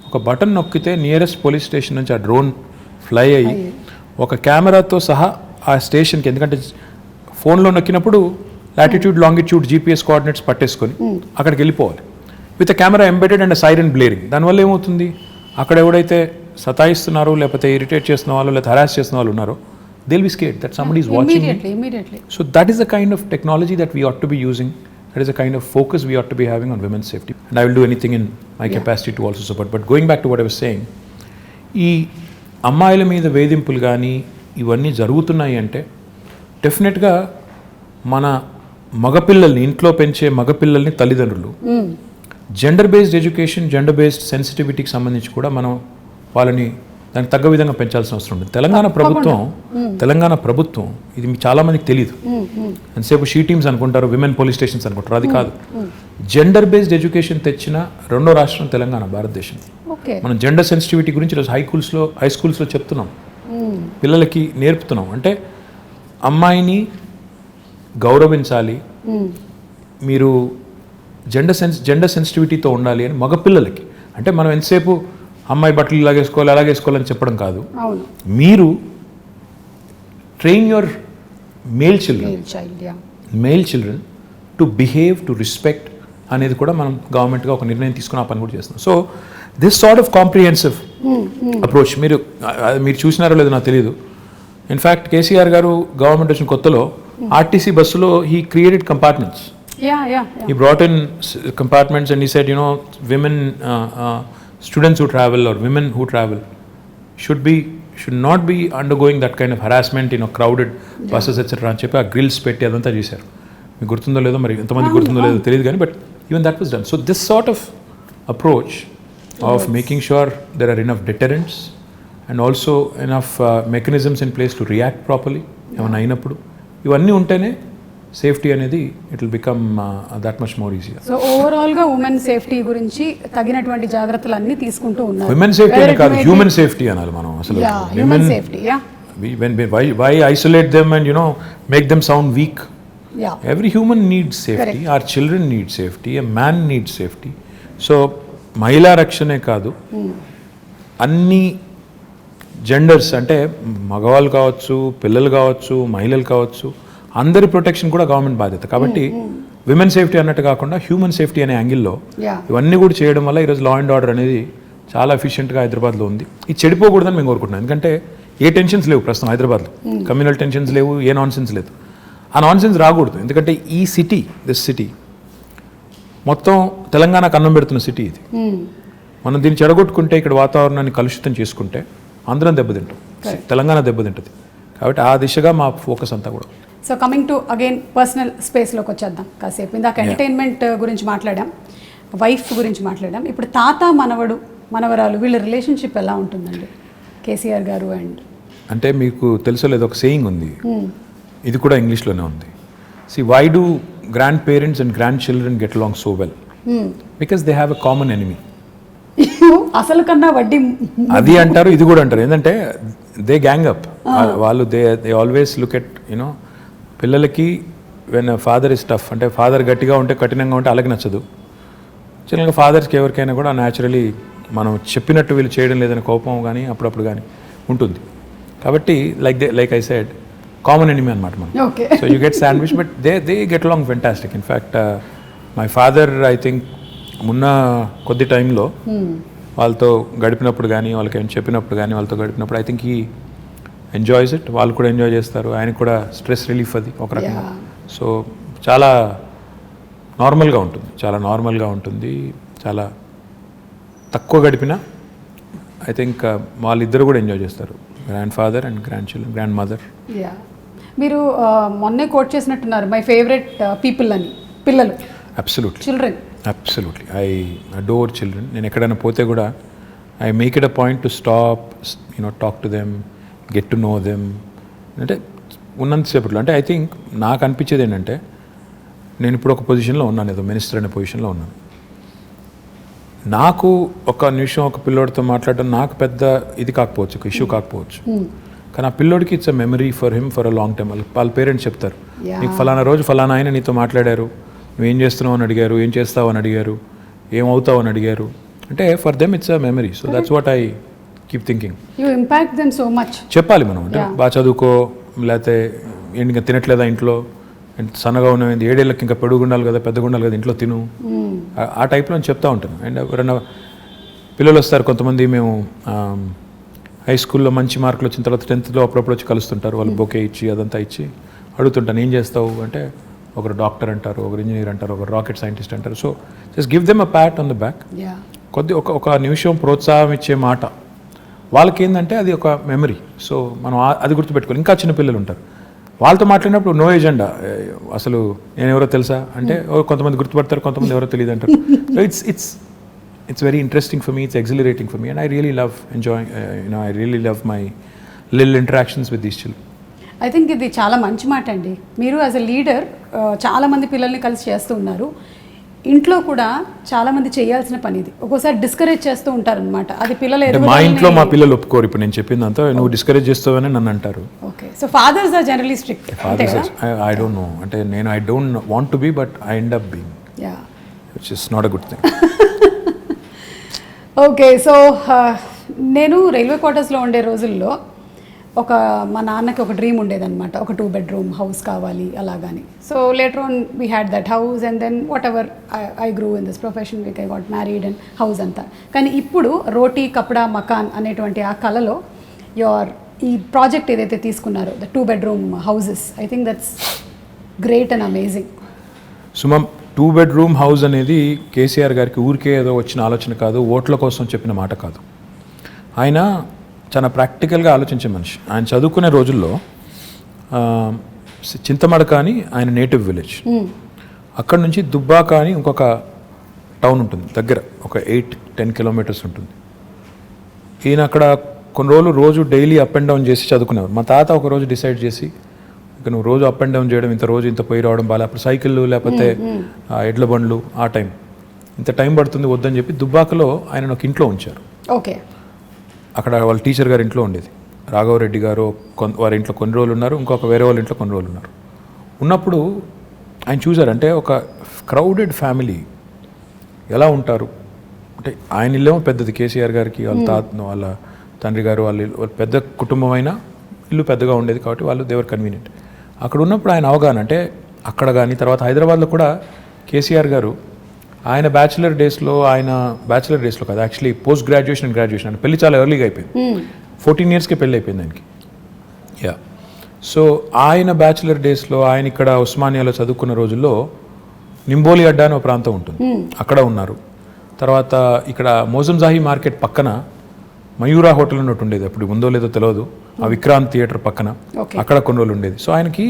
ఒక బటన్ నొక్కితే నియరెస్ట్ పోలీస్ స్టేషన్ నుంచి ఆ డ్రోన్ ఫ్లై అయ్యి ఒక కెమెరాతో సహా ఆ స్టేషన్కి, ఎందుకంటే ఫోన్లో నొక్కినప్పుడు లాటిట్యూడ్ లాంగిట్యూడ్ GPS కోఆర్డినేట్స్ పట్టేసుకొని అక్కడికి వెళ్ళిపోవాలి with camera embedded and siren blaring. దానివల్ల ఏమవుతుంది, అక్కడ ఎవడైతే సతాయిస్తున్నారో లేకపోతే ఇరిటేట్ చేస్తున్న వాళ్ళు లేకపోతే హరాస్ చేస్తున్న వాళ్ళు ఉన్నారో, they'll be scared that somebody is watching immediately. So that is the kind of technology that we ought to be using. That is the kind of focus we ought to be having on women's safety. And I will do anything in my capacity to also support. But going back to what I was saying, ఈ అమ్మాయిల మీద వేధింపులు కానీ ఇవన్నీ జరుగుతున్నాయి అంటే డెఫినెట్గా మన మగపిల్లల్ని, ఇంట్లో పెంచే మగపిల్లల్ని తల్లిదండ్రులు gender based education, gender based సెన్సిటివిటీకి సంబంధించి కూడా మనం వాళ్ళని దానికి తగ్గ విధంగా పెంచాల్సిన అవసరం ఉంది. తెలంగాణ ప్రభుత్వం ఇది చాలా మందికి తెలియదు. ఎంతసేపు షీ టీమ్స్ అనుకుంటారు, విమెన్ పోలీస్ స్టేషన్స్ అనుకుంటారు, అది కాదు. జెండర్ బేస్డ్ ఎడ్యుకేషన్ తెచ్చిన 2వ రాష్ట్రం తెలంగాణ, భారతదేశం. మనం జెండర్ సెన్సిటివిటీ గురించి ఈరోజు హై స్కూల్స్లో చెప్తున్నాం, పిల్లలకి నేర్పుతున్నాం. అంటే అమ్మాయిని గౌరవించాలి, మీరు జెండర్ సెన్సిటివిటీతో ఉండాలి అని మగపిల్లలకి. అంటే మనం ఎంతసేపు అమ్మాయి బట్టలు ఇలాగేసుకోవాలి అలాగేసుకోవాలని చెప్పడం కాదు. మీరు train your male children to behave, to respect అనేది కూడా మనం గవర్నమెంట్గా ఒక నిర్ణయం తీసుకుని ఆ పని కూడా చేస్తున్నాం. So this sort of comprehensive approach మీరు చూసినారో లేదో నాకు తెలియదు. ఇన్ఫ్యాక్ట్ కేసీఆర్ గారు గవర్నమెంట్ వచ్చిన కొత్తలో ఆర్టీసీ బస్సులో he created compartments. He brought in compartments and he said, women, students who travel or women who travel should not be undergoing that kind of harassment, crowded buses, etc. అని చెప్పి ఆ గ్రిల్స్ పెట్టి అదంతా చేశారు. మీకు గుర్తుందో లేదో, మరి ఎంతమంది గుర్తుందో లేదో తెలియదు కానీ, but even that was done. So this sort of approach of making sure there are enough deterrents and also enough mechanisms in place to react properly ఏమైనా అయినప్పుడు, ఇవన్నీ ఉంటేనే సేఫ్టీ అనేది it will become that much more ఈజీగా. సో ఓవరాల్ గా ఉమెన్ సేఫ్టీ గురించి తగినటువంటి జాగ్రత్తలు అన్ని తీసుకుంటూ ఉన్నారు. ఉమెన్ సేఫ్టీ అని కాదు, హ్యూమన్ సేఫ్టీ అనాలి మనం అసలు. Human safety, why isolate them and make them sound weak? Every human needs safety. Our children need safety, a man needs safety. So మహిళా రక్షణే కాదు, అన్ని జెండర్స్ అంటే మగవాళ్ళు కావచ్చు, పిల్లలు కావచ్చు, మహిళలు కావచ్చు, అందరి ప్రొటెక్షన్ కూడా గవర్నమెంట్ బాధ్యత. కాబట్టి విమెన్ సేఫ్టీ అన్నట్టు కాకుండా హ్యూమన్ సేఫ్టీ అనే యాంగిల్లో ఇవన్నీ కూడా చేయడం వల్ల ఈరోజు లా అండ్ ఆర్డర్ అనేది చాలా ఎఫిషియెంట్గా హైదరాబాద్లో ఉంది. ఇది చెడిపోకూడదని మేము కోరుకుంటున్నాం. ఎందుకంటే ఏ టెన్షన్స్ లేవు ప్రస్తుతం హైదరాబాద్లో, కమ్యూనల్ టెన్షన్స్ లేవు, ఏ నాన్సెన్స్ లేదు. ఆ నాన్సెన్స్ రాకూడదు. ఎందుకంటే ఈ దిస్ సిటీ మొత్తం తెలంగాణకు అన్నం పెడుతున్న సిటీ ఇది. మనం దీన్ని చెడగొట్టుకుంటే, ఇక్కడ వాతావరణాన్ని కలుషితం చేసుకుంటే అందరం దెబ్బతింటాం, తెలంగాణ దెబ్బతింటుంది. కాబట్టి ఆ దిశగా మా ఫోకస్ అంతా కూడా. So coming to again personal స్పేస్లోకి వచ్చేద్దాం కాసేపు. ఇందాక ఎంటర్టైన్మెంట్ గురించి మాట్లాడాం, వైఫ్ గురించి మాట్లాడాం. ఇప్పుడు తాత మనవరాలు వీళ్ళ రిలేషన్షిప్ ఎలా ఉంటుందండి కేసీఆర్ గారు అండ్? అంటే మీకు తెలుసో లేదో ఒక సేయింగ్ ఉంది, ఇది కూడా ఇంగ్లీష్లోనే ఉంది. See, why do grandparents and grandchildren get along so well? Because they have a common enemy. అసలు కన్నా వడ్డీ అది అంటారు, ఇది కూడా అంటారు. ఏంటంటే దే గ్యాంగ్ అప్. వాళ్ళు దే ఆల్వేస్ లుక్ ఎట్ పిల్లలకి వెన్ ఫాదర్ ఇస్ టఫ్, అంటే ఫాదర్ గట్టిగా ఉంటే కఠినంగా ఉంటే అలాగే నచ్చదు. చిన్నగా ఫాదర్స్కి ఎవరికైనా కూడా న్యాచురలీ మనం చెప్పినట్టు వీళ్ళు చేయడం లేదని కోపం కానీ అప్పుడప్పుడు కానీ ఉంటుంది. కాబట్టి like I said, common enemy అనమాట మనం. So you get sandwich, but they get along fantastic. In fact my father I think మొన్న కొద్ది టైంలో వాళ్ళతో గడిపినప్పుడు కానీ, వాళ్ళకి ఏమైనా చెప్పినప్పుడు కానీ, వాళ్ళతో గడిపినప్పుడు I think he enjoys it. వాళ్ళు కూడా ఎంజాయ్ చేస్తారు, ఆయనకు కూడా స్ట్రెస్ రిలీఫ్ అది ఒక రకంగా. సో చాలా నార్మల్గా ఉంటుంది, చాలా తక్కువ గడిపినా ఐ థింక్ వాళ్ళిద్దరు కూడా ఎంజాయ్ చేస్తారు, grand father and grand mother. మీరు మొన్నే కోట్ చేసినట్టున్నారు, మై ఫేవరెట్ పీపుల్ అని. పిల్లలు అబ్సల్యూట్లీ ఐ అడోర్ చిల్డ్రన్. నేను ఎక్కడైనా పోతే కూడా I make it a point to stop, talk to them, get to know them. అంటే ఉన్నంతసేపట్లో అంటే ఐ థింక్ నాకు అనిపించేది ఏంటంటే, నేను ఇప్పుడు ఒక పొజిషన్లో ఉన్నాను, ఏదో మినిస్టర్ అనే పొజిషన్లో ఉన్నాను. నాకు ఒక నిమిషం ఒక పిల్లోడితో మాట్లాడడం నాకు పెద్ద ఇది కాకపోవచ్చు, ఒక ఇష్యూ కాకపోవచ్చు, కానీ ఆ పిల్లోడికి it's a memory for him for a long time. వాళ్ళ పేరెంట్స్ చెప్తారు, నీకు ఫలానా రోజు ఫలానా ఆయన నీతో మాట్లాడారు, నువ్వేం చేస్తున్నావు అని అడిగారు, ఏం చేస్తావు అని అడిగారు, ఏమవుతావు అని అడిగారు. అంటే for them it's a memory. So that's what I keep thinking. You impact them so much. చెప్పాలి మనం, అంటే బాగా చదువుకో, లేకపోతే ఇంకా తినట్లేదా ఇంట్లో, సన్నగా ఉన్నవి 7 ఏళ్ళకి ఇంకా పెరుగుండాలి కదా, పెద్దగా ఉండాలి కదా, ఇంట్లో తిను, ఆ టైప్లో చెప్తూ ఉంటాను. అండ్ ఎవరైనా పిల్లలు వస్తారు కొంతమంది, మేము హై స్కూల్లో మంచి మార్కులు వచ్చిన తర్వాత 10th అప్పుడప్పుడు వచ్చి కలుస్తుంటారు, వాళ్ళు బొకే ఇచ్చి అదంతా ఇచ్చి అడుగుతుంటాను, ఏం చేస్తావు అంటే, ఒకరు డాక్టర్ అంటారు, ఒకరు ఇంజనీర్ అంటారు, ఒకరు రాకెట్ సైంటిస్ట్ అంటారు. So just give them a Pat on the back. ఒక నిమిషం ప్రోత్సాహం ఇచ్చే మాట వాళ్ళకి ఏంటంటే అది ఒక మెమరీ. సో మనం అది గుర్తుపెట్టుకోవాలి. ఇంకా చిన్న పిల్లలు ఉంటారు, వాళ్ళతో మాట్లాడినప్పుడు నో ఎజెండా, అసలు నేను ఎవరో తెలుసా అంటే కొంతమంది గుర్తుపడతారు, కొంతమంది ఎవరో తెలియదు అంటారు. So it's very interesting for me, it's exhilarating for me, and I really love enjoying, I really love my little interactions with these children. I think ఇది చాలా మంచి మాట అండి. మీరు యాజ్ అ లీడర్ చాలామంది పిల్లల్ని కలిసి చేస్తూ ఉన్నారు. ఇంట్లో కూడా చాలామంది చేయాల్సిన పని ఇది. ఒక్కోసారి డిస్కరేజ్ చేస్తూ ఉంటారు అనమాట. అది పిల్లలు మా ఇంట్లో మా పిల్లలు ఒప్పుకోరు. ఇప్పుడు నేను చెప్పిందంతా నువ్వు డిస్కరేజ్ చేస్తావని నన్ను అంటారు. Okay, so fathers are generally strict. I don't know, అంటే నేను I don't want to be, but I end up being. Which is not a good thing. Okay, so నేను రైల్వే క్వార్టర్స్లో ఉండే రోజుల్లో మా నాన్నకి ఒక డ్రీమ్ ఉండేదన్నమాట, ఒక 2 bedroom హౌస్ కావాలి అలాగని. So later on we had that house and then whatever I grew in this profession, I got married and house అంతా. కానీ ఇప్పుడు రోటీ కప్డా మకాన్ అనేటువంటి ఆ కళలో ఈ ప్రాజెక్ట్ ఏదైతే తీసుకున్నారో the 2 bedroom houses, I think that's great and amazing. సుమం, 2 bedroom హౌస్ అనేది కేసీఆర్ గారికి ఊరికే ఏదో వచ్చిన ఆలోచన కాదు, ఓట్ల కోసం చెప్పిన మాట కాదు. ఆయన చాలా ప్రాక్టికల్గా ఆలోచించే మనిషి. ఆయన చదువుకునే రోజుల్లో చింతమడక అని ఆయన నేటివ్ విలేజ్, అక్కడ నుంచి దుబ్బాక అని ఇంకొక టౌన్ ఉంటుంది దగ్గర, ఒక 8-10 kilometers ఉంటుంది. ఈయన అక్కడ కొన్ని రోజులు రోజు డైలీ అప్ అండ్ డౌన్ చేసి చదువుకునేవారు. మా తాత ఒక రోజు డిసైడ్ చేసి, ఇక నువ్వు రోజు అప్ అండ్ డౌన్ చేయడం, ఇంత పోయి రావడం బాగా, అప్పుడు సైకిళ్ళు లేకపోతే ఎడ్ల బండ్లు, ఆ టైం ఇంత టైం పడుతుంది వద్దని చెప్పి దుబ్బాకలో ఆయన ఒక ఇంట్లో ఉంచారు. ఓకే, అక్కడ వాళ్ళ టీచర్ గారి ఇంట్లో ఉండేది. రాఘవరెడ్డి గారు వారి ఇంట్లో కొన్ని రోజులు ఉన్నారు, ఇంకొక వేరే వాళ్ళ ఇంట్లో కొన్ని రోజులు ఉన్నారు. ఉన్నప్పుడు ఆయన చూశారంటే ఒక క్రౌడెడ్ ఫ్యామిలీ ఎలా ఉంటారు అంటే, ఆయన ఇల్లేమో పెద్దది, కేసీఆర్ గారికి వాళ్ళ తండ్రి గారు వాళ్ళ పెద్ద కుటుంబం అయినా ఇల్లు పెద్దగా ఉండేది కాబట్టి వాళ్ళు దేవర్ కన్వీనియంట్. అక్కడ ఉన్నప్పుడు ఆయన అవగాహన అంటే, అక్కడ కానీ తర్వాత హైదరాబాద్లో కూడా కేసీఆర్ గారు ఆయన బ్యాచిలర్ డేస్లో కాదు, actually post graduation and graduation అంటే పెళ్లి చాలా ఎర్లీగా అయిపోయింది. 14 yearsకే పెళ్ళి అయిపోయింది ఆయనకి. యా, సో ఆయన బ్యాచిలర్ డేస్లో ఆయన ఇక్కడ ఉస్మానియాలో చదువుకున్న రోజుల్లో నింబోలి అడ్డా అని ఒక ప్రాంతం ఉంటుంది, అక్కడ ఉన్నారు. తర్వాత ఇక్కడ మోజంజాహి మార్కెట్ పక్కన మయూరా హోటల్ ఉన్నట్టు ఉండేది, అప్పుడు ఉందో లేదో తెలియదు, ఆ విక్రాంత్ థియేటర్ పక్కన అక్కడ కొన్ని రోజులు ఉండేది. సో ఆయనకి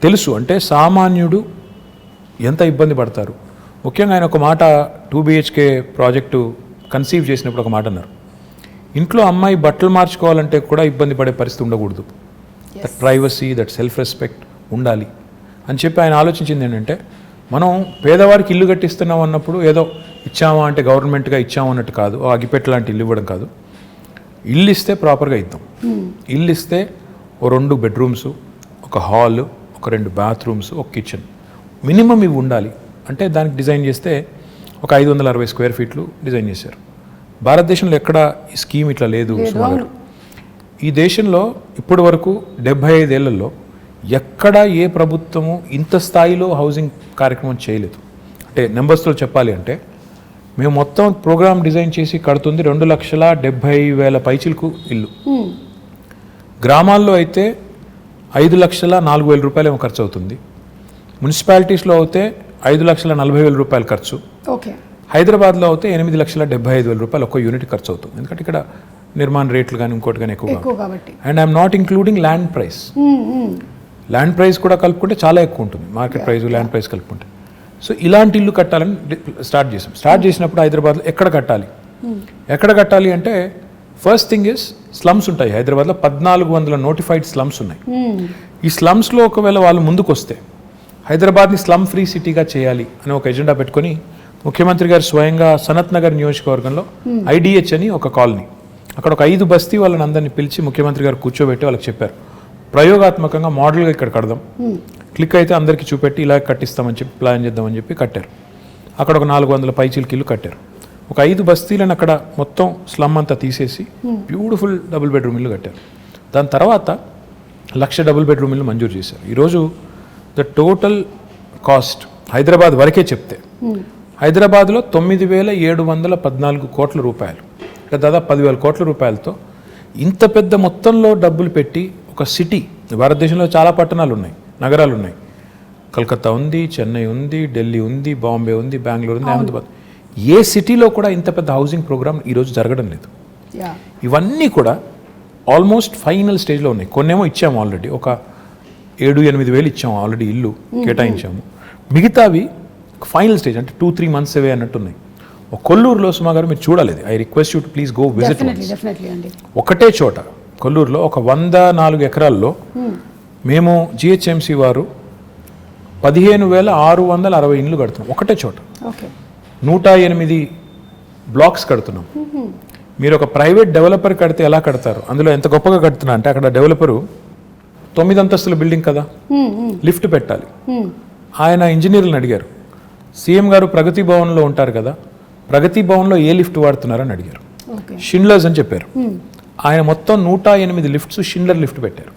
తెలుసు అంటే సామాన్యుడు ఎంత ఇబ్బంది పడతారు. ముఖ్యంగా ఆయన ఒక మాట 2 BHK ప్రాజెక్టు కన్సీవ్ చేసినప్పుడు ఒక మాట అన్నారు, ఇంట్లో అమ్మాయి బట్టలు మార్చుకోవాలంటే కూడా ఇబ్బంది పడే పరిస్థితి ఉండకూడదు, that privacy, that self respect ఉండాలి అని చెప్పి ఆయన ఆలోచించింది ఏంటంటే, మనం పేదవారికి ఇల్లు కట్టిస్తున్నాం అన్నప్పుడు ఏదో ఇచ్చామా అంటే గవర్నమెంట్గా ఇచ్చాము అన్నట్టు కాదు, అగిపెట్టు లాంటి ఇల్లు ఇవ్వడం కాదు, ఇల్లు ఇస్తే ప్రాపర్గా ఇద్దాం. ఇల్లు ఇస్తే 2 bedrooms, ఒక హాల్, ఒక 2 bathrooms, ఒక కిచెన్ మినిమం ఇవి ఉండాలి అంటే దానికి డిజైన్ చేస్తే ఒక 560 square feet డిజైన్ చేశారు. భారతదేశంలో ఎక్కడ ఈ స్కీమ్ ఇట్లా లేదు సుమారు. ఈ దేశంలో ఇప్పటి వరకు 75 ఏళ్లలో ఎక్కడ ఏ ప్రభుత్వము ఇంత స్థాయిలో హౌసింగ్ కార్యక్రమం చేయలేదు. అంటే నెంబర్స్లో చెప్పాలి అంటే, మేము మొత్తం ప్రోగ్రామ్ డిజైన్ చేసి కడుతుంది 2,70,000 పైచిలకు ఇల్లు. గ్రామాల్లో అయితే 5,04,000 రూపాయలు ఏమో ఖర్చు అవుతుంది. మున్సిపాలిటీస్లో అయితే 5,40,000 రూపాయలు ఖర్చు. ఓకే, హైదరాబాద్లో అయితే 8,75,000 రూపాయలు ఒక్క యూనిట్ ఖర్చు అవుతుంది, ఎందుకంటే ఇక్కడ నిర్మాణ రేట్లు కానీ ఇంకోటి కానీ ఎక్కువ కాబట్టి. And I'm not including land price. Land price కూడా కలుపుకుంటే చాలా ఎక్కువ ఉంటుంది, మార్కెట్ ప్రైస్ ల్యాండ్ ప్రైస్ కలుపుకుంటే. సో ఇలాంటి ఇల్లు కట్టాలని స్టార్ట్ చేసినప్పుడు హైదరాబాద్లో ఎక్కడ కట్టాలి అంటే, ఫస్ట్ థింగ్ ఇస్ స్లమ్స్ ఉంటాయి హైదరాబాద్లో, 1400 నోటిఫైడ్ స్లమ్స్ ఉన్నాయి. ఈ స్లమ్స్లో ఒకవేళ వాళ్ళు ముందుకు వస్తే హైదరాబాద్ని స్లమ్ ఫ్రీ సిటీగా చేయాలి అని ఒక ఎజెండా పెట్టుకొని ముఖ్యమంత్రి గారు స్వయంగా సనత్ నగర్ నియోజకవర్గంలో IDH అని ఒక కాలనీ, అక్కడ ఒక 5 బస్తీ వాళ్ళని అందరినీ పిలిచి ముఖ్యమంత్రి గారు కూర్చోబెట్టి వాళ్ళకి చెప్పారు, ప్రయోగాత్మకంగా మోడల్గా ఇక్కడ కడదాం, క్లిక్ అయితే అందరికీ చూపెట్టి ఇలా కట్టిస్తామని చెప్పి ప్లాన్ చేద్దామని చెప్పి కట్టారు. అక్కడ ఒక 400 పైచీలకి ఇల్లు కట్టారు. ఒక 5 బస్తీలను అక్కడ మొత్తం స్లమ్ అంతా తీసేసి బ్యూటిఫుల్ డబుల్ బెడ్రూమ్ ఇల్లు కట్టారు. దాని తర్వాత 1,00,000 డబుల్ బెడ్రూమ్ ఇల్లు మంజూరు చేశారు. ఈరోజు ద టోటల్ కాస్ట్ హైదరాబాద్ వరకే చెప్తే హైదరాబాద్లో 9,714 కోట్ల రూపాయలు, అంటే దాదాపు 10,000 కోట్ల రూపాయలతో ఇంత పెద్ద మొత్తంలో డబ్బులు పెట్టి ఒక సిటీ, భారతదేశంలో చాలా పట్టణాలు ఉన్నాయి, నగరాలు ఉన్నాయి, కలకత్తా ఉంది, చెన్నై ఉంది, ఢిల్లీ ఉంది, బాంబే ఉంది, బెంగళూరు ఉంది, అహ్మదాబాద్, ఏ సిటీలో కూడా ఇంత పెద్ద హౌసింగ్ ప్రోగ్రామ్ ఈరోజు జరగడం లేదు. ఇవన్నీ కూడా ఆల్మోస్ట్ ఫైనల్ స్టేజ్లో ఉన్నాయి. కొన్నేమో ఇచ్చాము ఆల్రెడీ, ఒక 7-8 వేలు ఇచ్చాము ఆల్రెడీ, ఇల్లు కేటాయించాము. మిగతావి ఫైనల్ స్టేజ్, అంటే 2-3 months అవే అన్నట్టున్నాయి. ఒక కొల్లూరులో సుమా గారు మీరు చూడలేదు, I request you to please go visit. ఒకటే చోట కొల్లూరులో ఒక 104 ఎకరాల్లో మేము GHMC వారు 15,660 ఇండ్లు కడుతున్నాం ఒకటే చోట. 108 బ్లాక్స్ కడుతున్నాం. మీరు ఒక ప్రైవేట్ డెవలపర్ కడితే ఎలా కడతారు, అందులో ఎంత గొప్పగా కడుతున్నా అంటే, అక్కడ డెవలపరు 9 అంతస్తుల బిల్డింగ్ కదా, లిఫ్ట్ పెట్టాలి. ఆయన ఇంజనీర్లను అడిగారు, సీఎం గారు ప్రగతి భవన్లో ఉంటారు కదా, ప్రగతి భవన్లో ఏ లిఫ్ట్ వాడుతున్నారని అడిగారు. ఓకే. షిండ్లర్స్ అని చెప్పారు. ఆయన మొత్తం 108 లిఫ్ట్స్ షిండ్లర్ లిఫ్ట్ పెట్టారు.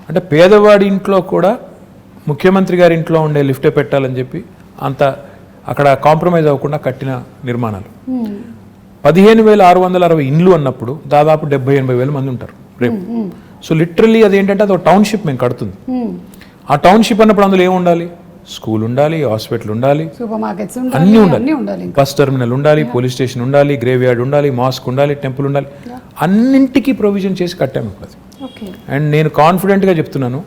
అంటే పేదవాడి ఇంట్లో కూడా ముఖ్యమంత్రి గారి ఇంట్లో ఉండే లిఫ్టే పెట్టాలని చెప్పి అంత అక్కడ కాంప్రమైజ్ అవ్వకుండా కట్టిన నిర్మాణాలు. 15,660 ఇండ్లు అన్నప్పుడు దాదాపు 70-80 వేల మంది ఉంటారు రేపు. సో లిటరల్లీ అదేంటంటే అది ఒక టౌన్షిప్ మేము కడుతుంది. ఆ టౌన్షిప్ అన్నప్పుడు అందులో ఏమి ఉండాలి? స్కూల్ ఉండాలి, హాస్పిటల్ ఉండాలి, సూపర్ మార్కెట్స్ అన్నీ ఉండాలి, బస్ టెర్మినల్ ఉండాలి, పోలీస్ స్టేషన్ ఉండాలి, గ్రేవ్ యార్డ్ ఉండాలి, మాస్క్ ఉండాలి, టెంపుల్ ఉండాలి, అన్నింటికీ ప్రొవిజన్ చేసి కట్టాము ఇప్పుడు అది. అండ్ నేను కాన్ఫిడెంట్గా చెప్తున్నాను,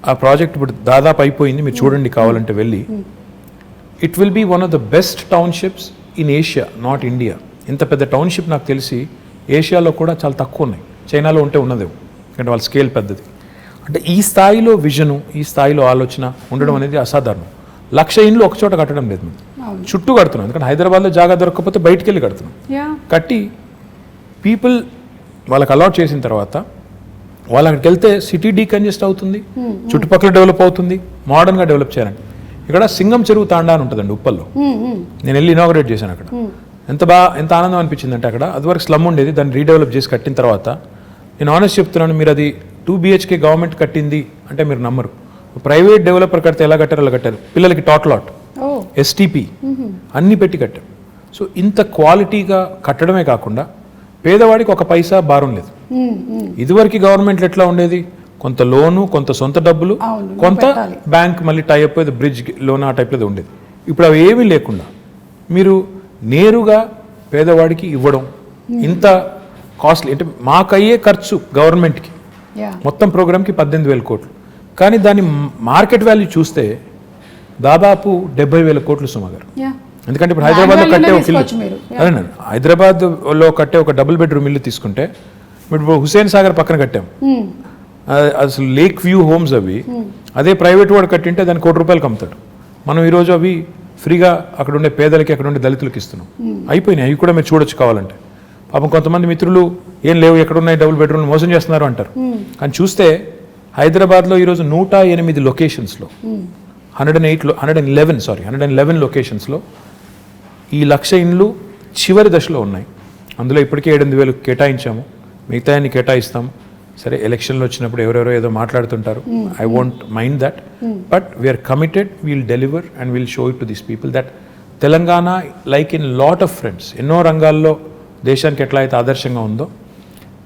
ఆ ప్రాజెక్ట్ ఇప్పుడు దాదాపు అయిపోయింది, మీరు చూడండి కావాలంటే వెళ్ళి. It will be one of the best townships in Asia, not India. ఇంత పెద్ద టౌన్షిప్ నాకు తెలిసి ఏషియాలో కూడా చాలా తక్కువ ఉన్నాయి. చైనాలో ఉంటే ఉన్నదేమో, ఎందుకంటే వాళ్ళ స్కేల్ పెద్దది. అంటే ఈ స్థాయిలో విజను, ఈ స్థాయిలో ఆలోచన ఉండడం అనేది అసాధారణం. 1,00,000 ఇండ్లు ఒక చోట కట్టడం లేదు, మేము చుట్టూ కడుతున్నాం. ఎందుకంటే హైదరాబాద్లో జాగా దొరకకపోతే బయటికి వెళ్ళి కడుతున్నాం. కట్టి పీపుల్ వాళ్ళకి అలాట్ చేసిన తర్వాత వాళ్ళు అక్కడికి వెళ్తే సిటీ డీకంజెస్ట్ అవుతుంది, చుట్టుపక్కల డెవలప్ అవుతుంది, మోడర్న్గా డెవలప్ చేయాలని. ఇక్కడ సింగం చెరువు తాండా అని ఉంటుందండి ఉప్పల్లో. నేను వెళ్ళి ఇనాగరేట్ చేశాను అక్కడ. ఎంత ఆనందం అనిపించింది అంటే, అక్కడ అదివరకు స్లమ్ ఉండేది, దాన్ని రీడెవలప్ చేసి కట్టిన తర్వాత నేను ఆనెస్ట్ చెప్తున్నాను, మీరు అది 2 BHK గవర్నమెంట్ కట్టింది అంటే మీరు నమ్మరు. ప్రైవేట్ డెవలపర్ కడితే ఎలా కట్టారు అలా కట్టారు. పిల్లలకి టాట్లాట్, STP అన్నీ పెట్టి కట్టారు. సో ఇంత క్వాలిటీగా కట్టడమే కాకుండా పేదవాడికి ఒక పైసా భారం లేదు. ఇదివరకు గవర్నమెంట్లు ఎట్లా ఉండేది? కొంత లోను, కొంత సొంత డబ్బులు, కొంత బ్యాంక్ మళ్ళీ టైఅప్ బ్రిడ్జ్ లోన్ ఆ టైప్లో ఉండేది. ఇప్పుడు అవి ఏమీ లేకుండా మీరు నేరుగా పేదవాడికి ఇవ్వడం, ఇంత కాస్ట్లీ అంటే మాకయ్యే ఖర్చు గవర్నమెంట్కి మొత్తం ప్రోగ్రామ్కి 18,000 కోట్లు. కానీ దాని మార్కెట్ వాల్యూ చూస్తే దాదాపు 70,000 కోట్లు సుమ గారు. ఎందుకంటే ఇప్పుడు హైదరాబాద్లో కట్టే ఒక ఇల్లు, అదేనండి, హైదరాబాద్లో కట్టే ఒక డబుల్ బెడ్రూమ్ ఇల్లు తీసుకుంటే ఇప్పుడు హుసేన్ సాగర్ పక్కన కట్టాం, అసలు లేక్ వ్యూ హోమ్స్ అవి. అదే ప్రైవేట్ వాడు కట్టింటే దాన్ని ₹1,00,00,000 అమ్ముతాడు. మనం ఈరోజు అవి ఫ్రీగా అక్కడ ఉండే పేదలకి, అక్కడ ఉండే దళితులకి ఇస్తున్నాం. అయిపోయినాయి, అవి కూడా మీరు చూడొచ్చు కావాలంటే. పాపం కొంతమంది మిత్రులు ఏం లేవు, ఎక్కడున్నాయి డబుల్ బెడ్రూమ్లు, మోసం చేస్తున్నారు అంటారు. కానీ చూస్తే హైదరాబాద్లో ఈరోజు 108 లొకేషన్స్లో 111 లొకేషన్స్లో ఈ 1,00,000 ఇండ్లు చివరి దశలో ఉన్నాయి. అందులో ఇప్పటికే 7,800 కేటాయించాము, మిగతా అన్ని కేటాయిస్తాము. సరే, ఎలక్షన్లు వచ్చినప్పుడు ఎవరెవరో ఏదో మాట్లాడుతుంటారు, I won't mind that, but we're committed, we'll deliver and we'll show it to these people that Telangana like in lot of fronts, ఎన్నో రంగాల్లో దేశానికి ఎట్లా అయితే ఆదర్శంగా ఉందో,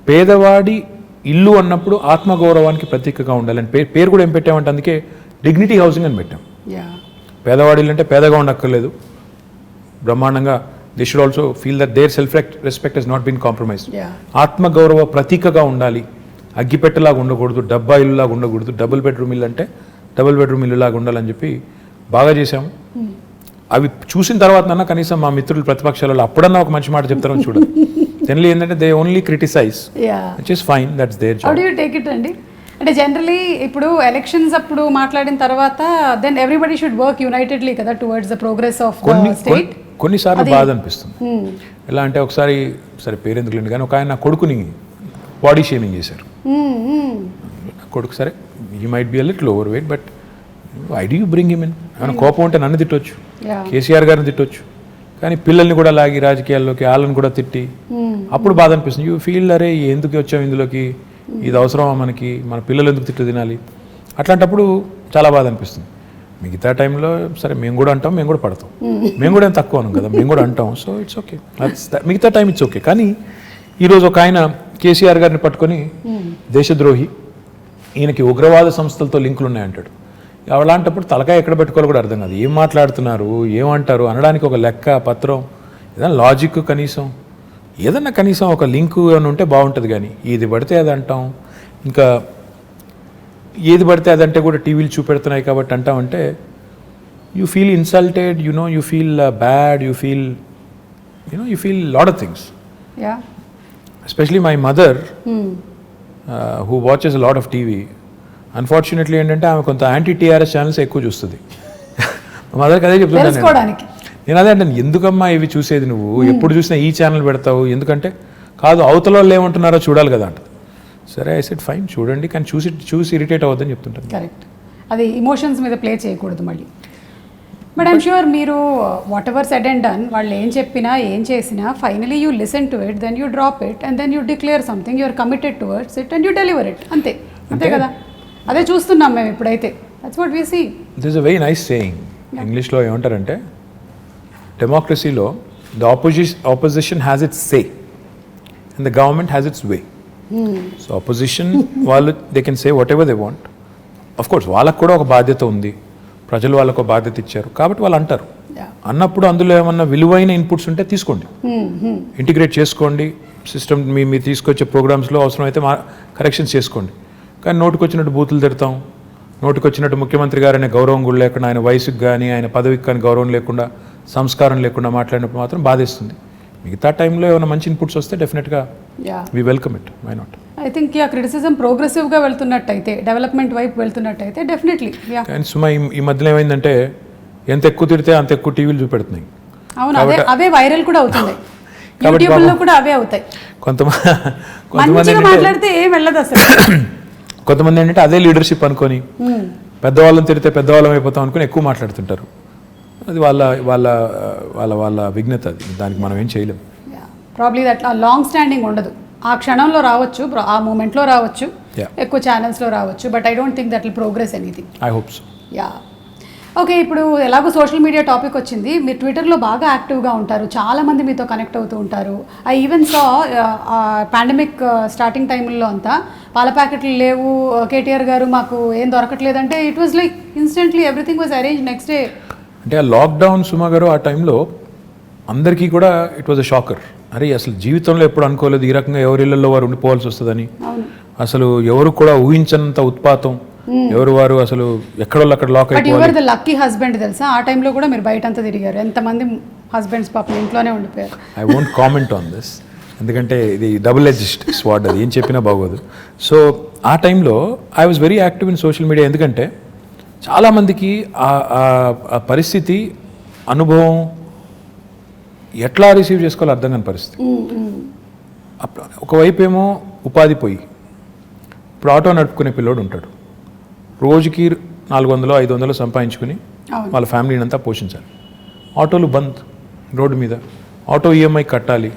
పేదవాడి ఇల్లు అన్నప్పుడు ఆత్మగౌరవానికి ప్రతీకగా ఉండాలని పేరు కూడా ఏం పెట్టామంటే, అందుకే డిగ్నిటీ హౌసింగ్ అని పెట్టాం. పేదవాడి ఇల్లు అంటే పేదగా ఉండక్కర్లేదు, బ్రహ్మాండంగా they should also feel that their self respect has not been compromised. ఆత్మగౌరవ ప్రతీకగా ఉండాలి, అగ్గిపెట్టలాగా ఉండకూడదు, డబ్బా ఇల్లులాగా ఉండకూడదు, డబుల్ బెడ్రూమ్ ఇల్లు అంటే డబుల్ బెడ్రూమ్ ఇల్లులాగా ఉండాలని చెప్పి బాగా చేశాము. అవి చూసిన తర్వాత కనీసం మా మిత్రులు ప్రతిపక్షాలలో అప్పుడన్నా ఒక మంచి మాట చెప్తారని చూడదు. జనరల్లీ ఏంటంటే they only criticize, which is fine, that's their job. How do you take it అండి? అంటే జనరలీ ఇప్పుడు ఎలక్షన్స్ అప్పుడు మాట్లాడిన తర్వాత then everybody should work unitedly కదా towards the progress of the state. కొన్నిసార్లు బాధ అనిపిస్తుంది. ఎలా అంటే ఒకసారి, సరే పేరెందుకు లేండి కానీ, ఒక ఆయన నా కొడుకుని బాడీ షేమింగ్ చేశారు. కొడుకు సరే, he might be a little overweight, but why do you bring him in? ఏమైనా కోపం ఉంటే నన్ను తిట్టొచ్చు, కేసీఆర్ గారిని తిట్టొచ్చు, కానీ పిల్లల్ని కూడా లాగి రాజకీయాల్లోకి, వాళ్ళని కూడా తిట్టి అప్పుడు బాధ అనిపిస్తుంది. యూ ఫీల్ అరే ఎందుకు వచ్చాము ఇందులోకి, ఇది అవసరమా మనకి, మన పిల్లలు ఎందుకు తిట్టు తినాలి, అట్లాంటప్పుడు చాలా బాధ అనిపిస్తుంది. మిగతా టైంలో సరే మేము కూడా అంటాం, మేము కూడా పడతాం, మేము కూడా ఏం తక్కువ అనం కదా, మేము కూడా అంటాం. సో ఇట్స్ ఓకే, మిగతా టైం ఇట్స్ ఓకే. కానీ ఈరోజు ఒక ఆయన కేసీఆర్ గారిని పట్టుకొని దేశద్రోహి, ఈయనకి ఉగ్రవాద సంస్థలతో లింకులు ఉన్నాయంటాడు. అలాంటప్పుడు తలకాయ ఎక్కడ పెట్టుకోవాలో కూడా అర్థం కాదు. ఏం మాట్లాడుతున్నారు, ఏమంటారు అనడానికి ఒక లెక్క పత్రం, ఏదైనా లాజిక్ కనీసం, ఏదన్నా కనీసం ఒక లింకు అని ఉంటే బాగుంటుంది. కానీ ఏది పడితే అది అంటాం, ఇంకా ఏది పడితే అదంటే కూడా టీవీలు చూపెడుతున్నాయి కాబట్టి అంటామంటే you feel insulted, you feel bad, you feel lot of things. Especially my mother who watches lot of TV, unfortunately ఏంటంటే ఆమె కొంత యాంటీ టీఆర్ఎస్ ఛానల్స్ ఎక్కువ చూస్తుంది. మా మదర్కి అదే చెప్తున్నాను నేను, అదే అంటే ఎందుకమ్మా ఇవి చూసేది నువ్వు, ఎప్పుడు చూసినా ఈ ఛానల్ పెడతావు, ఎందుకంటే కాదు అవతల వాళ్ళు ఏమంటున్నారో చూడాలి కదా అంట. సరే ఐ సెడ్ ఫైన్ చూడండి, కానీ చూసి ఇరిటేట్ అవ్వద్దని చెప్తుంటాను. కరెక్ట్, అది ఇమోషన్స్ మీద ప్లే చేయకూడదు. మళ్ళీ బట్ ఐమ్ షూర్ మీరు whatever said and done వాళ్ళు ఏం చెప్పినా ఏం చేసినా finally you listen to it, then you drop it and then you declare something, you are committed towards it and you deliver it. అంతే కదా, అదే చూస్తున్నాం మేము ఇప్పుడైతే. That's what we see. This is a very nice saying. ఇంగ్లీష్లో ఏమంటారంటే డెమోక్రసీలో the opposition has its say and the government has it's way. So opposition వాళ్ళు they can say what ever they want. Of course వాళ్ళకు కూడా ఒక బాధ్యత ఉంది, ప్రజలు వాళ్ళకు బాధ్యత ఇచ్చారు కాబట్టి వాళ్ళు అంటారు. అన్నప్పుడు అందులో ఏమన్నా విలువైన ఇన్పుట్స్ ఉంటే తీసుకోండి, ఇంటిగ్రేట్ చేసుకోండి సిస్టమ్. మీరు తీసుకొచ్చే ప్రోగ్రామ్స్లో అవసరమైతే కరెక్షన్స్ చేసుకోండి. కానీ నోటికి వచ్చినట్టు బూతులు తిడతాం, నోటికి వచ్చినట్టు ముఖ్యమంత్రి గారు అనే గౌరవం కూడా లేకుండా, ఆయన వయసుకు కానీ ఆయన పదవికి కానీ గౌరవం లేకుండా, సంస్కారం లేకుండా మాట్లాడినప్పుడు మాత్రం బాధేస్తుంది. మిగతా టైంలో ఏమైనా మంచి ఇన్పుట్స్ వస్తే డెఫినెట్గా we welcome it, why not. I think criticism ప్రోగ్రెసివ్గా వెళ్తున్నట్టయితే, డెవలప్మెంట్ వైపు వెళ్తున్నట్టయితే డెఫినెట్లీ. కానీ సుమా ఈ మధ్యలో ఏమైందంటే ఎంత ఎక్కువ తిడితే అంత ఎక్కువ టీవీలు చూపెడుతున్నాయి. అవును, అవే వైరల్ కూడా అవుతుంది, యూట్యూబ్లో కూడా అవే అవుతాయి. కొంతమంది మాట్లాడితే ఏం వెళ్ళదు అసలు. కొంతమంది ఏంటంటే అదే లీడర్షిప్ అనుకొని పెద్దవాళ్ళని తిడితే పెద్దవాళ్ళం అయిపోతాం అనుకుని ఎక్కువ మాట్లాడుతుంటారు. అది వాళ్ళ వాళ్ళ వాళ్ళ వాళ్ళ విఘ్నత, అది దానికి మనం ఏం చేయలేం. ప్రాబ్లీ అట్లా లాంగ్ స్టాండింగ్ ఉండదు. ఆ క్షణంలో రావచ్చు, ఆ మూమెంట్లో రావచ్చు, ఎక్కువ ఛానల్స్లో రావచ్చు, but I don't think that will progress anything. I hope so. Yeah okay. ఇప్పుడు ఎలాగో సోషల్ మీడియా టాపిక్ వచ్చింది, మీరు ట్విట్టర్లో బాగా యాక్టివ్గా ఉంటారు, చాలామంది మీతో కనెక్ట్ అవుతూ ఉంటారు. I even saw pandemic starting టైంలో అంతా పాల ప్యాకెట్లు లేవు, కేటీఆర్ గారు మాకు ఏం దొరకట్లేదంటే it was like instantly everything was arrange next day. అంటే ఆ లాక్డౌన్ సుమా గారు ఆ టైంలో అందరికీ కూడా ఇట్ వాజ్ అ షాకర్. అరే అసలు జీవితంలో ఎప్పుడు అనుకోలేదు ఈ రకంగా ఎవరి ఇళ్లలో వారు ఉండిపోవాల్సి వస్తుందని. అసలు ఎవరు కూడా ఊహించనంత ఉత్పాతం, ఎవరు వారు అసలు ఎక్కడో అక్కడ లాక్ అయిపోయారు. ద లక్కీ హస్బెండ్ తెలుసా, ఆ టైంలో కూడా మీరు బయట అంతా తిరిగారు, ఎంతమంది హస్బెండ్స్ పాపం ఇంట్లోనే ఉండిపోయారు. I won't comment on this, ఎందుకంటే ఇది డబుల్ ఎడ్జ్డ్ స్వార్డ్, అది ఏం చెప్పినా బాగోదు. సో ఆ టైంలో I was very active in social media. ఎందుకంటే చాలామందికి ఆ పరిస్థితి, అనుభవం ఎట్లా రిసీవ్ చేసుకోవాలో అర్థం కాని పరిస్థితి. ఒకవైపు ఏమో ఉపాధి పోయి, ఇప్పుడు ఆటో నడుపుకునే పిల్లోడు ఉంటాడు, రోజుకి 400 500 సంపాదించుకుని వాళ్ళ ఫ్యామిలీని అంతా పోషించాలి. ఆటోలు బంద్ రోడ్డు మీద, ఆటో ఈఎంఐ కట్టాలి,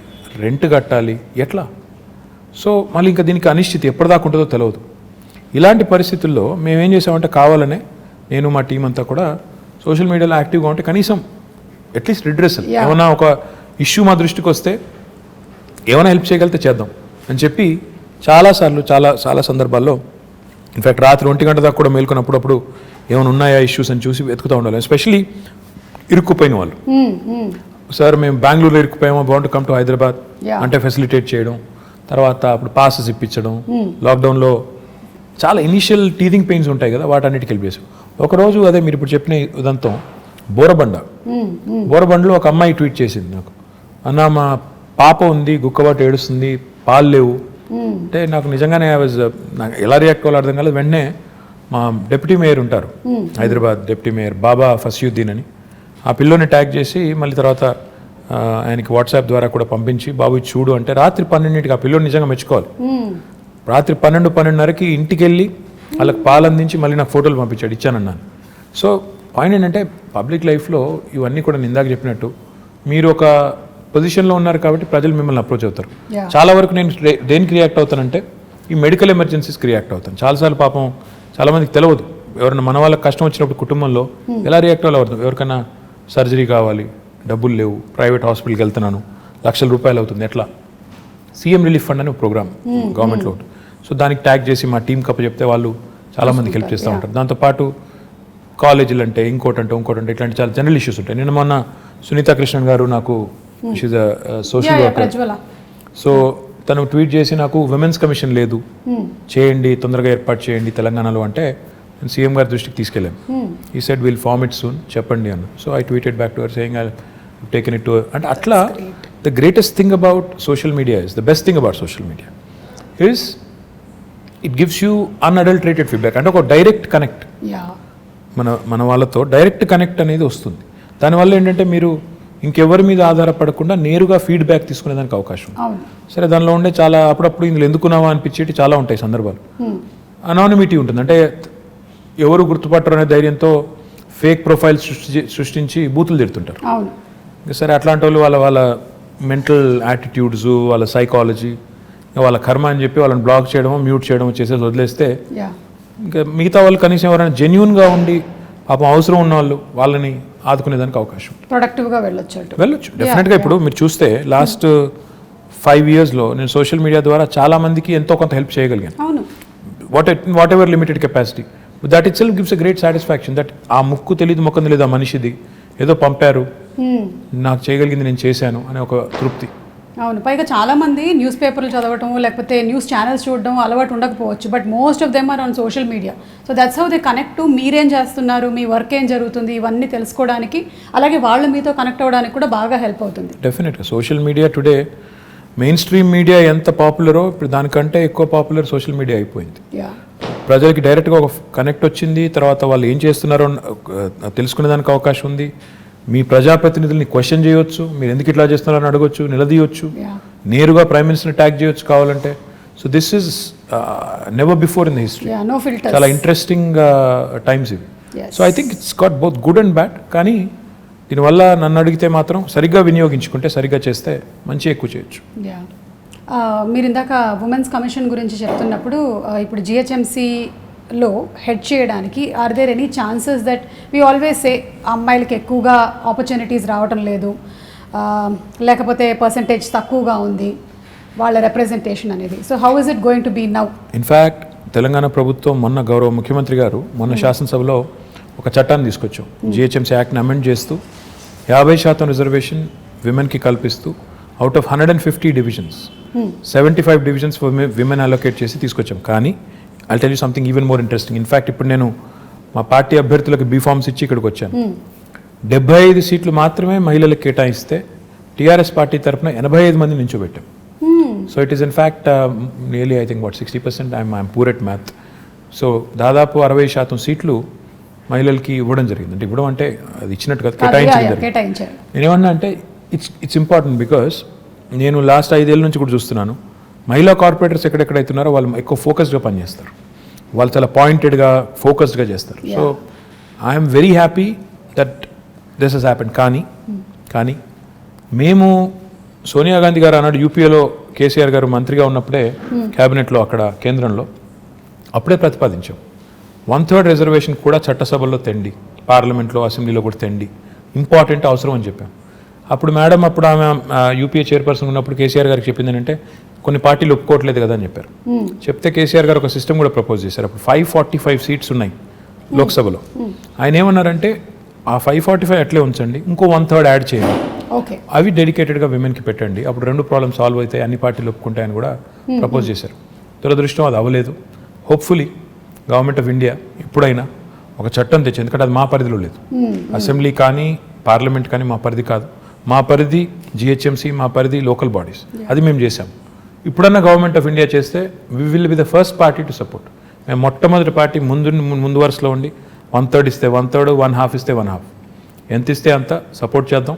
రెంట్ కట్టాలి, ఎట్లా? సో మళ్ళీ ఇంకా దీనికి అనిశ్చితి ఎప్పటిదాకా ఉంటుందో తెలియదు. ఇలాంటి పరిస్థితుల్లో మేమేం చేసామంటే కావాలనే నేను మా టీం అంతా కూడా సోషల్ మీడియాలో యాక్టివ్గా ఉంటే కనీసం అట్లీస్ట్ రిడ్రెసల్, ఏమైనా ఒక ఇష్యూ మా దృష్టికి వస్తే ఏమైనా హెల్ప్ చేయగలిగితే చేద్దాం అని చెప్పి చాలాసార్లు చాలా సందర్భాల్లో, ఇన్ఫ్యాక్ట్ రాత్రి 1 గంట దాకా కూడా మేల్కొన్నప్పుడు ఏమైనా ఉన్నాయా ఇష్యూస్ అని చూసి వెతుకుతూ ఉండాలి. ఎస్పెషలీ ఇరుక్కుపోయిన వాళ్ళు, సార్ మేము బెంగళూరులో ఇరుక్కుపోయామో, బాగుంటు కమ్ టు హైదరాబాద్ అంటే ఫెసిలిటేట్ చేయడం, తర్వాత అప్పుడు పాసెస్ ఇప్పించడం. లాక్డౌన్లో చాలా ఇనీషియల్ టీథింగ్ పెయిన్స్ ఉంటాయి కదా, వాటన్నిటికి హెల్ప్ చేసాం. ఒకరోజు అదే మీరు ఇప్పుడు చెప్పిన ఉదంతం, బోరబండలో ఒక అమ్మాయి ట్వీట్ చేసింది నాకు, అన్న మా పాప ఉంది, గుక్కబాటు ఏడుస్తుంది, పాలు లేవు అంటే నాకు నిజంగానే నాకు ఎలా రియాక్ట్ అవ్వాలో అర్థం కాలేదు. వెంటనే మా డిప్యూటీ మేయర్ ఉంటారు హైదరాబాద్, డిప్యూటీ మేయర్ బాబా ఫసియుద్దీన్ అని, ఆ పిల్లోని ట్యాగ్ చేసి మళ్ళీ తర్వాత ఆయనకి వాట్సాప్ ద్వారా కూడా పంపించి బాబు చూడు అంటే రాత్రి 12కి ఆ పిల్లోని నిజంగా మెచ్చుకోవాలి. రాత్రి 12:30కి ఇంటికి వెళ్ళి వాళ్ళకి పాలు అందించి మళ్ళీ నాకు ఫోటోలు పంపించాడు, ఇచ్చానన్నాను. సో పాయింట్ ఏంటంటే పబ్లిక్ లైఫ్లో ఇవన్నీ కూడా నేను ఇందాక చెప్పినట్టు మీరు ఒక పొజిషన్లో ఉన్నారు కాబట్టి ప్రజలు మిమ్మల్ని అప్రోచ్ అవుతారు. చాలా వరకు నేను దేనికి రియాక్ట్ అవుతానంటే ఈ మెడికల్ ఎమర్జెన్సీస్కి రియాక్ట్ అవుతాను. చాలాసార్లు పాపం చాలామందికి తెలియదు, ఎవరైనా మన వాళ్ళకి కష్టం వచ్చినప్పుడు కుటుంబంలో ఎలా రియాక్ట్ అవ్వాలి. ఎవరికైనా సర్జరీ కావాలి, డబ్బులు లేవు, ప్రైవేట్ హాస్పిటల్కి వెళ్తున్నాను, లక్షల రూపాయలు అవుతుంది, ఎట్లా? సీఎం రిలీఫ్ ఫండ్ అనే ఒక ప్రోగ్రామ్ గవర్నమెంట్లో ఉంటుంది. సో దానికి ట్యాగ్ చేసి మా టీం కప్ప చెప్తే వాళ్ళు చాలామందికి హెల్ప్ చేస్తూ ఉంటారు. దాంతోపాటు కాలేజీలు అంటే ఇంకోటంటే ఇట్లాంటి చాలా జనరల్ ఇష్యూస్ ఉంటాయి. నిన్న మొన్న సునీతా కృష్ణన్ గారు నాకు, she's a social worker, so తను ట్వీట్ చేసి నాకు విమెన్స్ కమిషన్ లేదు, చేయండి, తొందరగా ఏర్పాటు చేయండి తెలంగాణలో అంటే నేను సీఎం గారి దృష్టికి తీసుకెళ్ళాను. ఈ said will form it soon, చెప్పండి అన్న. So I tweeted back to her saying I taken it to, అంటే అట్లా the greatest thing about social media is, the best thing about social media is it gives you unadulterated feedback. అంటే ఒక డైరెక్ట్ కనెక్ట్, మన వాళ్ళతో డైరెక్ట్ కనెక్ట్ అనేది వస్తుంది. దానివల్ల ఏంటంటే మీరు ఇంకెవరి మీద ఆధారపడకుండా నేరుగా ఫీడ్బ్యాక్ తీసుకునేదానికి అవకాశం. సరే దానిలో ఉండే చాలా అప్పుడప్పుడు ఇందులో ఎందుకున్నావా అనిపించేటి చాలా ఉంటాయి సందర్భాలు. అనానిమిటీ ఉంటుంది, అంటే ఎవరు గుర్తుపట్టరు అనే ధైర్యంతో ఫేక్ ప్రొఫైల్ సృష్టించి బూతులు తిడుతుంటారు. అవును. సరే అట్లాంటి వాళ్ళు వాళ్ళ మెంటల్ యాటిట్యూడ్స్, వాళ్ళ సైకాలజీ, వాళ్ళ కర్మ అని చెప్పి వాళ్ళని బ్లాక్ చేయడమో మ్యూట్ చేయడమో చేసేసి వదిలేస్తే ఇంకా మిగతా వాళ్ళు కనీసం ఎవరైనా జెన్యూన్గా ఉండి పాపం అవసరం ఉన్న వాళ్ళని ఆదుకునేదానికి అవకాశం ప్రొడక్టివ్గా వెళ్ళొచ్చు డెఫినెట్గా. ఇప్పుడు మీరు చూస్తే లాస్ట్ 5 yearsలో నేను సోషల్ మీడియా ద్వారా చాలా మందికి ఎంతో కొంత హెల్ప్ చేయగలిగాను. అవును. What ever limited capacity, that it self gives a great satisfaction. That ఆ ముక్కు తెలియదు ముఖం తెలియదు ఆ మనిషిది ఏదో పంపారు, నాకు చేయగలిగింది నేను చేశాను అనే ఒక తృప్తి. అవును. పైగా చాలామంది న్యూస్ పేపర్లు చదవటం లేకపోతే న్యూస్ ఛానల్స్ చూడడం అలవాటు ఉండకపోవచ్చు, but most of them are on social media. So that's how they connect to మీరేం చేస్తున్నారు, మీ వర్క్ ఏం జరుగుతుంది, ఇవన్నీ తెలుసుకోవడానికి, అలాగే వాళ్ళు మీతో కనెక్ట్ అవ్వడానికి కూడా బాగా హెల్ప్ అవుతుంది. డెఫినెట్గా social media today main stream media ఎంత పాపులరో ఇప్పుడు దానికంటే ఎక్కువ పాపులర్ సోషల్ మీడియా అయిపోయింది. ప్రజలకి డైరెక్ట్గా ఒక కనెక్ట్ వచ్చింది, తర్వాత వాళ్ళు ఏం చేస్తున్నారో తెలుసుకునేదానికి అవకాశం ఉంది. మీ ప్రజాప్రతినిధుల్ని క్వశ్చన్ చేయొచ్చు, మీరు ఎందుకు ఇట్లా చేస్తున్నారని అడగొచ్చు, నిలదీయొచ్చు, నేరుగా ప్రైమ్ మినిస్టర్ని ట్యాగ్ చేయొచ్చు కావాలంటే. So this is never before in the history. చాలా ఇంట్రెస్టింగ్ టైమ్స్ ఇవి. So I think it's got both good and bad. కానీ దీనివల్ల నన్ను అడిగితే మాత్రం సరిగ్గా వినియోగించుకుంటే, సరిగ్గా చేస్తే మంచి ఎక్కువ చేయొచ్చు. మీరు ఇందాక ఉమెన్స్ కమిషన్ గురించి చెప్తున్నప్పుడు ఇప్పుడు జిహెచ్ఎంసీలో హెడ్ చేయడానికి are there any chances that we always say అమ్మాయిలకి ఎక్కువగా ఆపర్చునిటీస్ రావటం లేదు, లేకపోతే పర్సంటేజ్ తక్కువగా ఉంది వాళ్ళ రిప్రజెంటేషన్ అనేది. So how is it going to be now? In fact Telangana ప్రభుత్వం మొన్న గౌరవ ముఖ్యమంత్రి గారు మొన్న శాసనసభలో ఒక చట్టాన్ని తీసుకొచ్చాం. జిహెచ్ఎంసీ యాక్ట్ని అమెండ్ చేస్తూ 50% రిజర్వేషన్ విమెన్కి కల్పిస్తూ out of 150 divisions 75 divisions women allocate చేసి తీసుకొచ్చాం. కానీ I'll tell you something even more interesting. In fact ఇప్పుడు నేను మా పార్టీ అభ్యర్థులకు బీఫామ్స్ ఇచ్చి ఇక్కడికి వచ్చాను. 75 సీట్లు మాత్రమే మహిళలకు కేటాయిస్తే టీఆర్ఎస్ పార్టీ తరఫున 85 మంది నించోబెట్టాం. So it is in fact nearly I think 60%. I'm poor at math. So దాదాపు 60% సీట్లు మహిళలకి ఇవ్వడం జరిగింది. అంటే ఇవ్వడం అంటే అది ఇచ్చినట్టు కాదు, కేటాయించడం జరిగింది. నేనేమన్నా అంటే ఇట్స్ ఇంపార్టెంట్ బికాస్ నేను లాస్ట్ 5 ఏళ్ళ నుంచి కూడా చూస్తున్నాను మహిళా కార్పొరేటర్స్ ఎక్కడెక్కడైతున్నారో వాళ్ళు ఎక్కువ ఫోకస్డ్గా పనిచేస్తారు, వాళ్ళు చాలా పాయింటెడ్గా ఫోకస్డ్గా చేస్తారు. So I'm very happy that this has happen. కానీ మేము సోనియా గాంధీ గారు అన్నాడు యూపీఏలో కేసీఆర్ గారు మంత్రిగా ఉన్నప్పుడే క్యాబినెట్లో అక్కడ కేంద్రంలో అప్పుడే ప్రతిపాదించాం 1/3 రిజర్వేషన్ కూడా చట్టసభల్లో తెండి, పార్లమెంట్లో అసెంబ్లీలో కూడా తెండి, ఇంపార్టెంట్ అవసరం అని చెప్పాం. అప్పుడు మేడం అప్పుడు ఆమె యూపీఏ చైర్పర్సన్ ఉన్నప్పుడు కేసీఆర్ గారికి చెప్పింది ఏంటంటే కొన్ని పార్టీలు ఒప్పుకోవట్లేదు కదా అని చెప్పారు. చెప్తే కేసీఆర్ గారు ఒక సిస్టమ్ కూడా ప్రపోజ్ చేశారు. అప్పుడు 545 సీట్స్ ఉన్నాయి లోక్సభలో. ఆయన ఏమన్నారంటే ఆ 545 అట్లే ఉంచండి, ఇంకో 1/3 యాడ్ చేయండి, అవి డెడికేటెడ్గా విమెన్కి పెట్టండి, అప్పుడు 2 ప్రాబ్లమ్స్ సాల్వ్ అవుతాయి, అన్ని పార్టీలు ఒప్పుకుంటాయని కూడా ప్రపోజ్ చేశారు. దురదృష్టం అది అవ్వలేదు. హోప్ఫుల్లీ గవర్నమెంట్ ఆఫ్ ఇండియా ఎప్పుడైనా ఒక చట్టం తెచ్చి, ఎందుకంటే అది మా పరిధిలో లేదు, అసెంబ్లీ కానీ పార్లమెంట్ కానీ మా పరిధి కాదు, మా పరిధి జిహెచ్ఎంసీ, మా పరిధి లోకల్ బాడీస్, అది మేము చేసాం. ఇప్పుడన్నా గవర్నమెంట్ ఆఫ్ ఇండియా చేస్తే we will be the first party to support. మేము మొట్టమొదటి పార్టీ ముందు వరుసలో ఉండి 1/3 ఇస్తే 1/3, 1/2 ఇస్తే 1/2, ఎంత ఇస్తే అంత సపోర్ట్ చేద్దాం.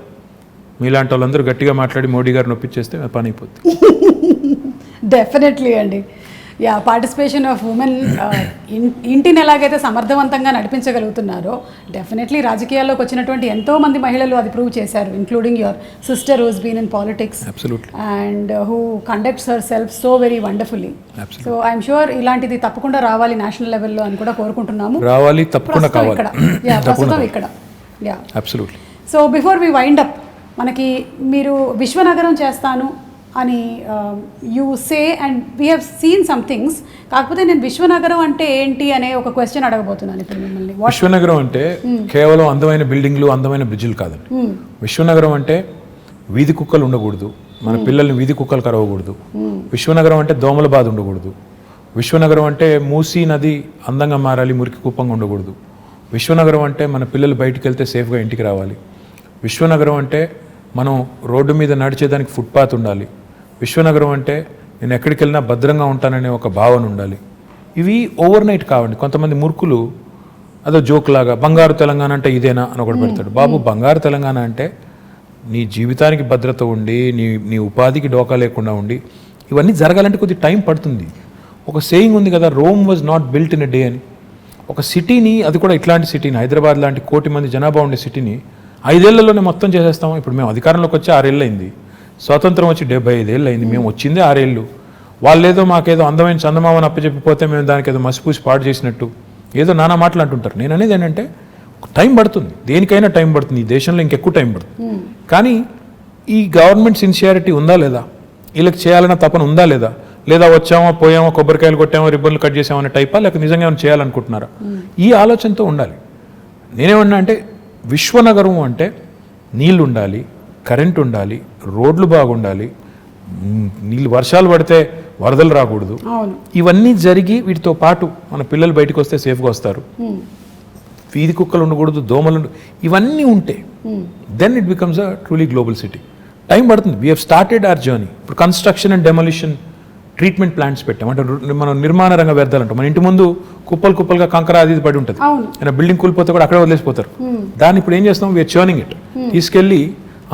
మీలాంటి వాళ్ళందరూ గట్టిగా మాట్లాడి మోడీ గారిని ఒప్పించేస్తే పని అయిపోద్ది. డెఫినెట్లీ అండి. పార్టిసిపేషన్ ఆఫ్ ఉమెన్ ఇంటిని ఎలాగైతే సమర్థవంతంగా నడిపించగలుగుతున్నారో డెఫినెట్లీ రాజకీయాల్లోకి వచ్చినటువంటి ఎంతోమంది మహిళలు అది ప్రూవ్ చేశారు, including your sister who's been in politics and who conducts herself so very wonderfully. So I'm sure ఇలాంటిది తప్పకుండా రావాలి నేషనల్ లెవెల్లో అని కూడా కోరుకుంటున్నాము. రావాలి, తప్పకుండా కావాలి. ప్రస్తుతం ఇక్కడ. So before we wind up, మనకి మీరు విశ్వనగరం చేస్తాను అని you say and we have seen some things. కాకపోతే నేను విశ్వనగరం అంటే ఏంటి అనే ఒక క్వశ్చన్ అడగబోతున్నాను ఇప్పుడు మిమ్మల్ని. విశ్వనగరం అంటే కేవలం అందమైన బిల్డింగ్లు, అందమైన బ్రిడ్జిలు కాదండి. విశ్వనగరం అంటే వీధి కుక్కలు ఉండకూడదు, మన పిల్లల్ని వీధి కుక్కలు కరవకూడదు. విశ్వనగరం అంటే దోమల బాధ ఉండకూడదు. విశ్వనగరం అంటే మూసీ నది అందంగా మారాలి, మురికి కుప్పంగా ఉండకూడదు. విశ్వనగరం అంటే మన పిల్లలు బయటికి వెళ్తే సేఫ్గా ఇంటికి రావాలి. విశ్వనగరం అంటే మనం రోడ్డు మీద నడిచేదానికి ఫుట్పాత్ ఉండాలి. విశ్వనగరం అంటే నేను ఎక్కడికి వెళ్ళినా భద్రంగా ఉంటాననే ఒక భావన ఉండాలి. ఇవి ఓవర్ నైట్ కావండి. కొంతమంది మూర్ఖులు అదో జోక్ లాగా బంగారు తెలంగాణ అంటే ఇదేనా అని ఒకటి పెడతాడు. బాబు, బంగారు తెలంగాణ అంటే నీ జీవితానికి భద్రత ఉండి, నీ ఉపాధికి డోకా లేకుండా ఉండి, ఇవన్నీ జరగాలంటే కొద్ది టైం పడుతుంది. ఒక సేయింగ్ ఉంది కదా, Rome was not built in a day అని. ఒక సిటీని, అది కూడా ఇట్లాంటి సిటీని, హైదరాబాద్ లాంటి 1 కోటి మంది జనాభా ఉండే సిటీని 5 ఏళ్లలోనే మొత్తం చేసేస్తాము. ఇప్పుడు మేము అధికారంలోకి వచ్చి 6 ఏళ్ళు అయింది, స్వాతంత్రం వచ్చి 75 ఏళ్ళు అయింది, మేము వచ్చిందే 6 ఏళ్ళు. వాళ్ళేదో మాకేదో అందమైన చందమామని అప్పచెప్పిపోతే మేము దానికి ఏదో మసిపూసి పాడు చేసినట్టు ఏదో నానా మాటలు అంటుంటారు. నేను అనేది ఏంటంటే టైం పడుతుంది, దేనికైనా టైం పడుతుంది, ఈ దేశంలో ఇంకెక్కువ టైం పడుతుంది. కానీ ఈ గవర్నమెంట్ సిన్సియారిటీ ఉందా లేదా, వీళ్ళకి చేయాలన్న తపన ఉందా లేదా, లేదా వచ్చామో పోయామో కొబ్బరికాయలు కొట్టామో రిబ్బన్లు కట్ చేసామనే టైపా, లేక నిజంగా ఏమైనా చేయాలనుకుంటున్నారా, ఈ ఆలోచనతో ఉండాలి. నేనేమన్నా అంటే విశ్వనగరం అంటే నీళ్ళు ఉండాలి, కరెంట్ ఉండాలి, రోడ్లు బాగుండాలి, నీళ్ళు వర్షాలు పడితే వరదలు రాకూడదు, ఇవన్నీ జరిగి వీటితో పాటు మన పిల్లలు బయటకు వస్తే సేఫ్గా వస్తారు, వీధి కుక్కలు ఉండకూడదు, దోమలు ఇవన్నీ ఉంటే then it becomes a truly global city. Time పడుతుంది. We have started our journey. ఇప్పుడు construction and demolition treatment plants పెట్టాం. అంటే మనం నిర్మాణ రంగ వ్యర్థాలు అంటాం. మన ఇంటి ముందు కుప్పలుగా కంకర అది పడి ఉంటుంది, అయినా బిల్డింగ్ కూలిపోతే కూడా అక్కడే వదిలేసిపోతారు. దాన్ని ఇప్పుడు ఏం చేస్తాం, వీఆర్ చర్నింగ్ ఇట్, తీసుకెళ్ళి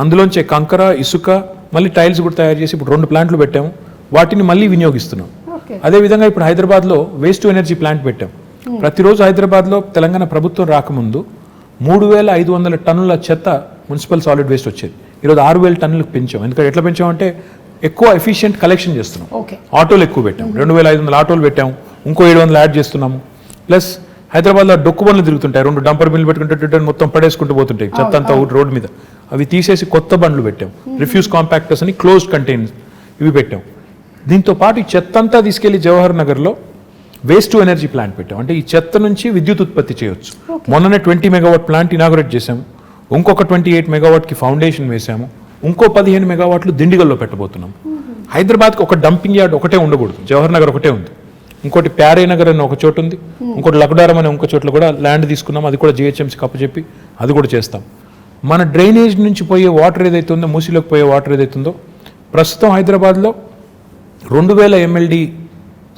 అందులోంచే కంకర, ఇసుక, మళ్ళీ టైల్స్ కూడా తయారు చేసి ఇప్పుడు 2 ప్లాంట్లు పెట్టాము, వాటిని మళ్ళీ వినియోగిస్తున్నాం. అదేవిధంగా ఇప్పుడు హైదరాబాద్లో వేస్ట్ టు ఎనర్జీ ప్లాంట్ పెట్టాం. ప్రతిరోజు హైదరాబాద్లో తెలంగాణ ప్రభుత్వం రాకముందు 3,500 టన్నుల చెత్త మున్సిపల్ సాలిడ్ వేస్ట్ వచ్చేది. ఈరోజు 6,000 టన్నులకు పెంచాం. ఎందుకంటే ఎట్లా పెంచామంటే ఎక్కువ ఎఫిషియెంట్ కలెక్షన్ చేస్తున్నాం. ఆటోలు ఎక్కువ పెట్టాం, 2,500 ఆటోలు పెట్టాము, ఇంకో 700 యాడ్ చేస్తున్నాము. ప్లస్ హైదరాబాద్లో డొక్కు బండ్లు తిరుగుతుంటాయి, 2 డంపర్ బిల్లు పెట్టుకుంటే మొత్తం పడేసుకుంటూ పోతుంటాయి చెత్త అంతా రోడ్డు మీద. అవి తీసేసి కొత్త బండ్లు పెట్టాం, రిఫ్యూజ్ కాంపాక్టర్స్ అని క్లోజ్డ్ కంటైనర్స్ ఇవి పెట్టాం. దీంతో పాటు ఈ చెత్త అంతా తీసుకెళ్లి జవహర్ నగర్లో వేస్ట్ టు ఎనర్జీ ప్లాంట్ పెట్టాం. అంటే ఈ చెత్త నుంచి విద్యుత్ ఉత్పత్తి చేయొచ్చు. మొన్ననే 20 మెగావాట్ ప్లాంట్ ఇనాగరేట్ చేశాము, ఇంకొక 28 మెగావాట్కి ఫౌండేషన్ వేసాము, ఇంకో 15 మెగావాట్లు దిండిగల్లో పెట్టబోతున్నాం. హైదరాబాద్కి ఒక డంపింగ్ యార్డ్ ఒకటే ఉండకూడదు, జవహర్ నగర్ ఒకటే ఉంది, ఇంకోటి ప్యారే నగర్ అని ఒక చోటు ఉంది, ఇంకోటి లక్డారం అనే ఇంకో చోట్ల కూడా ల్యాండ్ తీసుకున్నాం, అది కూడా జిహెచ్ఎంసీకి అప్పచెప్పి అది కూడా చేస్తాం. మన డ్రైనేజ్ నుంచి పోయే వాటర్ ఏదైతే ఉందో, మూసీలోకి పోయే వాటర్ ఏదైతే ఉందో, ప్రస్తుతం హైదరాబాద్లో 2,000 MLD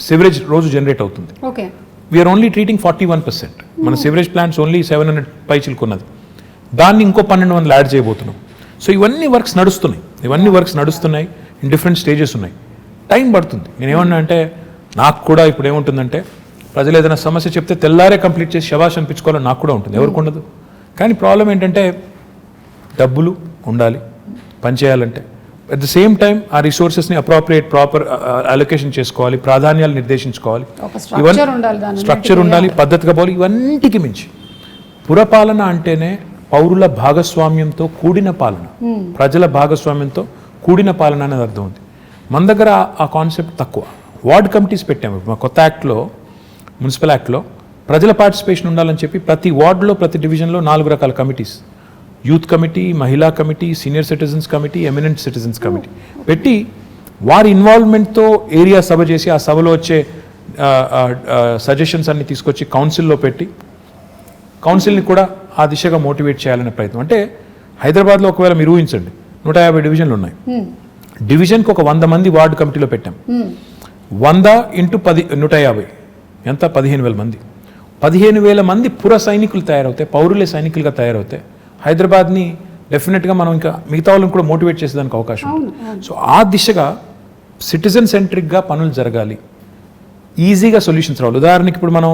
సివరేజ్ రోజు జనరేట్ అవుతుంది. We're only treating 41%. మన సివరేజ్ ప్లాంట్స్ ఓన్లీ 700 పైచిలుకున్నది, దాన్ని ఇంకో 1,200 యాడ్ చేయబోతున్నాం. సో ఇవన్నీ వర్క్స్ నడుస్తున్నాయి, ఇన్ డిఫరెంట్ స్టేజెస్ ఉన్నాయి. టైం పడుతుంది. నేనేమన్నా అంటే నాకు కూడా ఇప్పుడు ఏముంటుందంటే, ప్రజలు ఏదైనా సమస్య చెప్తే తెల్లారే కంప్లీట్ చేసి శబాష్ అనిపించుకోవాలని నాకు కూడా ఉంటుంది, ఎవరికి ఉండదు. కానీ ప్రాబ్లం ఏంటంటే డబ్బులు ఉండాలి పని చేయాలంటే. అట్ ద సేమ్ టైం ఆ రిసోర్సెస్ని ప్రాపర్ అలొకేషన్ చేసుకోవాలి, ప్రాధాన్యాలు నిర్దేశించుకోవాలి, స్ట్రక్చర్ ఉండాలి, పద్ధతిగా పోవాలి. ఇవన్నిటికి మించి పురపాలన అంటేనే పౌరుల భాగస్వామ్యంతో కూడిన పాలన, ప్రజల భాగస్వామ్యంతో కూడిన పాలన అనేది అర్థం ఉంది. మన దగ్గర ఆ కాన్సెప్ట్ తక్కువ. వార్డ్ కమిటీస్ పెట్టాము. మా కొత్త యాక్ట్లో, మున్సిపల్ యాక్ట్లో ప్రజల పార్టిసిపేషన్ ఉండాలని చెప్పి ప్రతి వార్డులో, ప్రతి డివిజన్లో 4 రకాల కమిటీస్, యూత్ కమిటీ, మహిళా committee, senior citizens committee, eminent citizens committee పెట్టి వారి ఇన్వాల్వ్మెంట్తో ఏరియా సభ చేసి ఆ సభలో వచ్చే సజెషన్స్ అన్ని తీసుకొచ్చి కౌన్సిల్లో పెట్టి కౌన్సిల్ని కూడా ఆ దిశగా మోటివేట్ చేయాలనే ప్రయత్నం. అంటే హైదరాబాద్లో ఒకవేళ మీరు ఊహించండి, 150 డివిజన్లు ఉన్నాయి. డివిజన్కి ఒక 100 మంది వార్డు కమిటీలో పెట్టాం. 100 × 10 150 ఎంత, 15,000 మంది. 15,000 మంది పుర సైనికులు తయారవుతాయి, పౌరులే సైనికులుగా తయారవుతాయి. హైదరాబాద్ని డెఫినెట్గా మనం ఇంకా మిగతా వాళ్ళని కూడా మోటివేట్ చేసేదానికి అవకాశం ఉంది. సో ఆ దిశగా సిటిజన్ సెంట్రిక్గా పనులు జరగాలి, ఈజీగా సొల్యూషన్స్ రావాలి. ఉదాహరణకి ఇప్పుడు మనం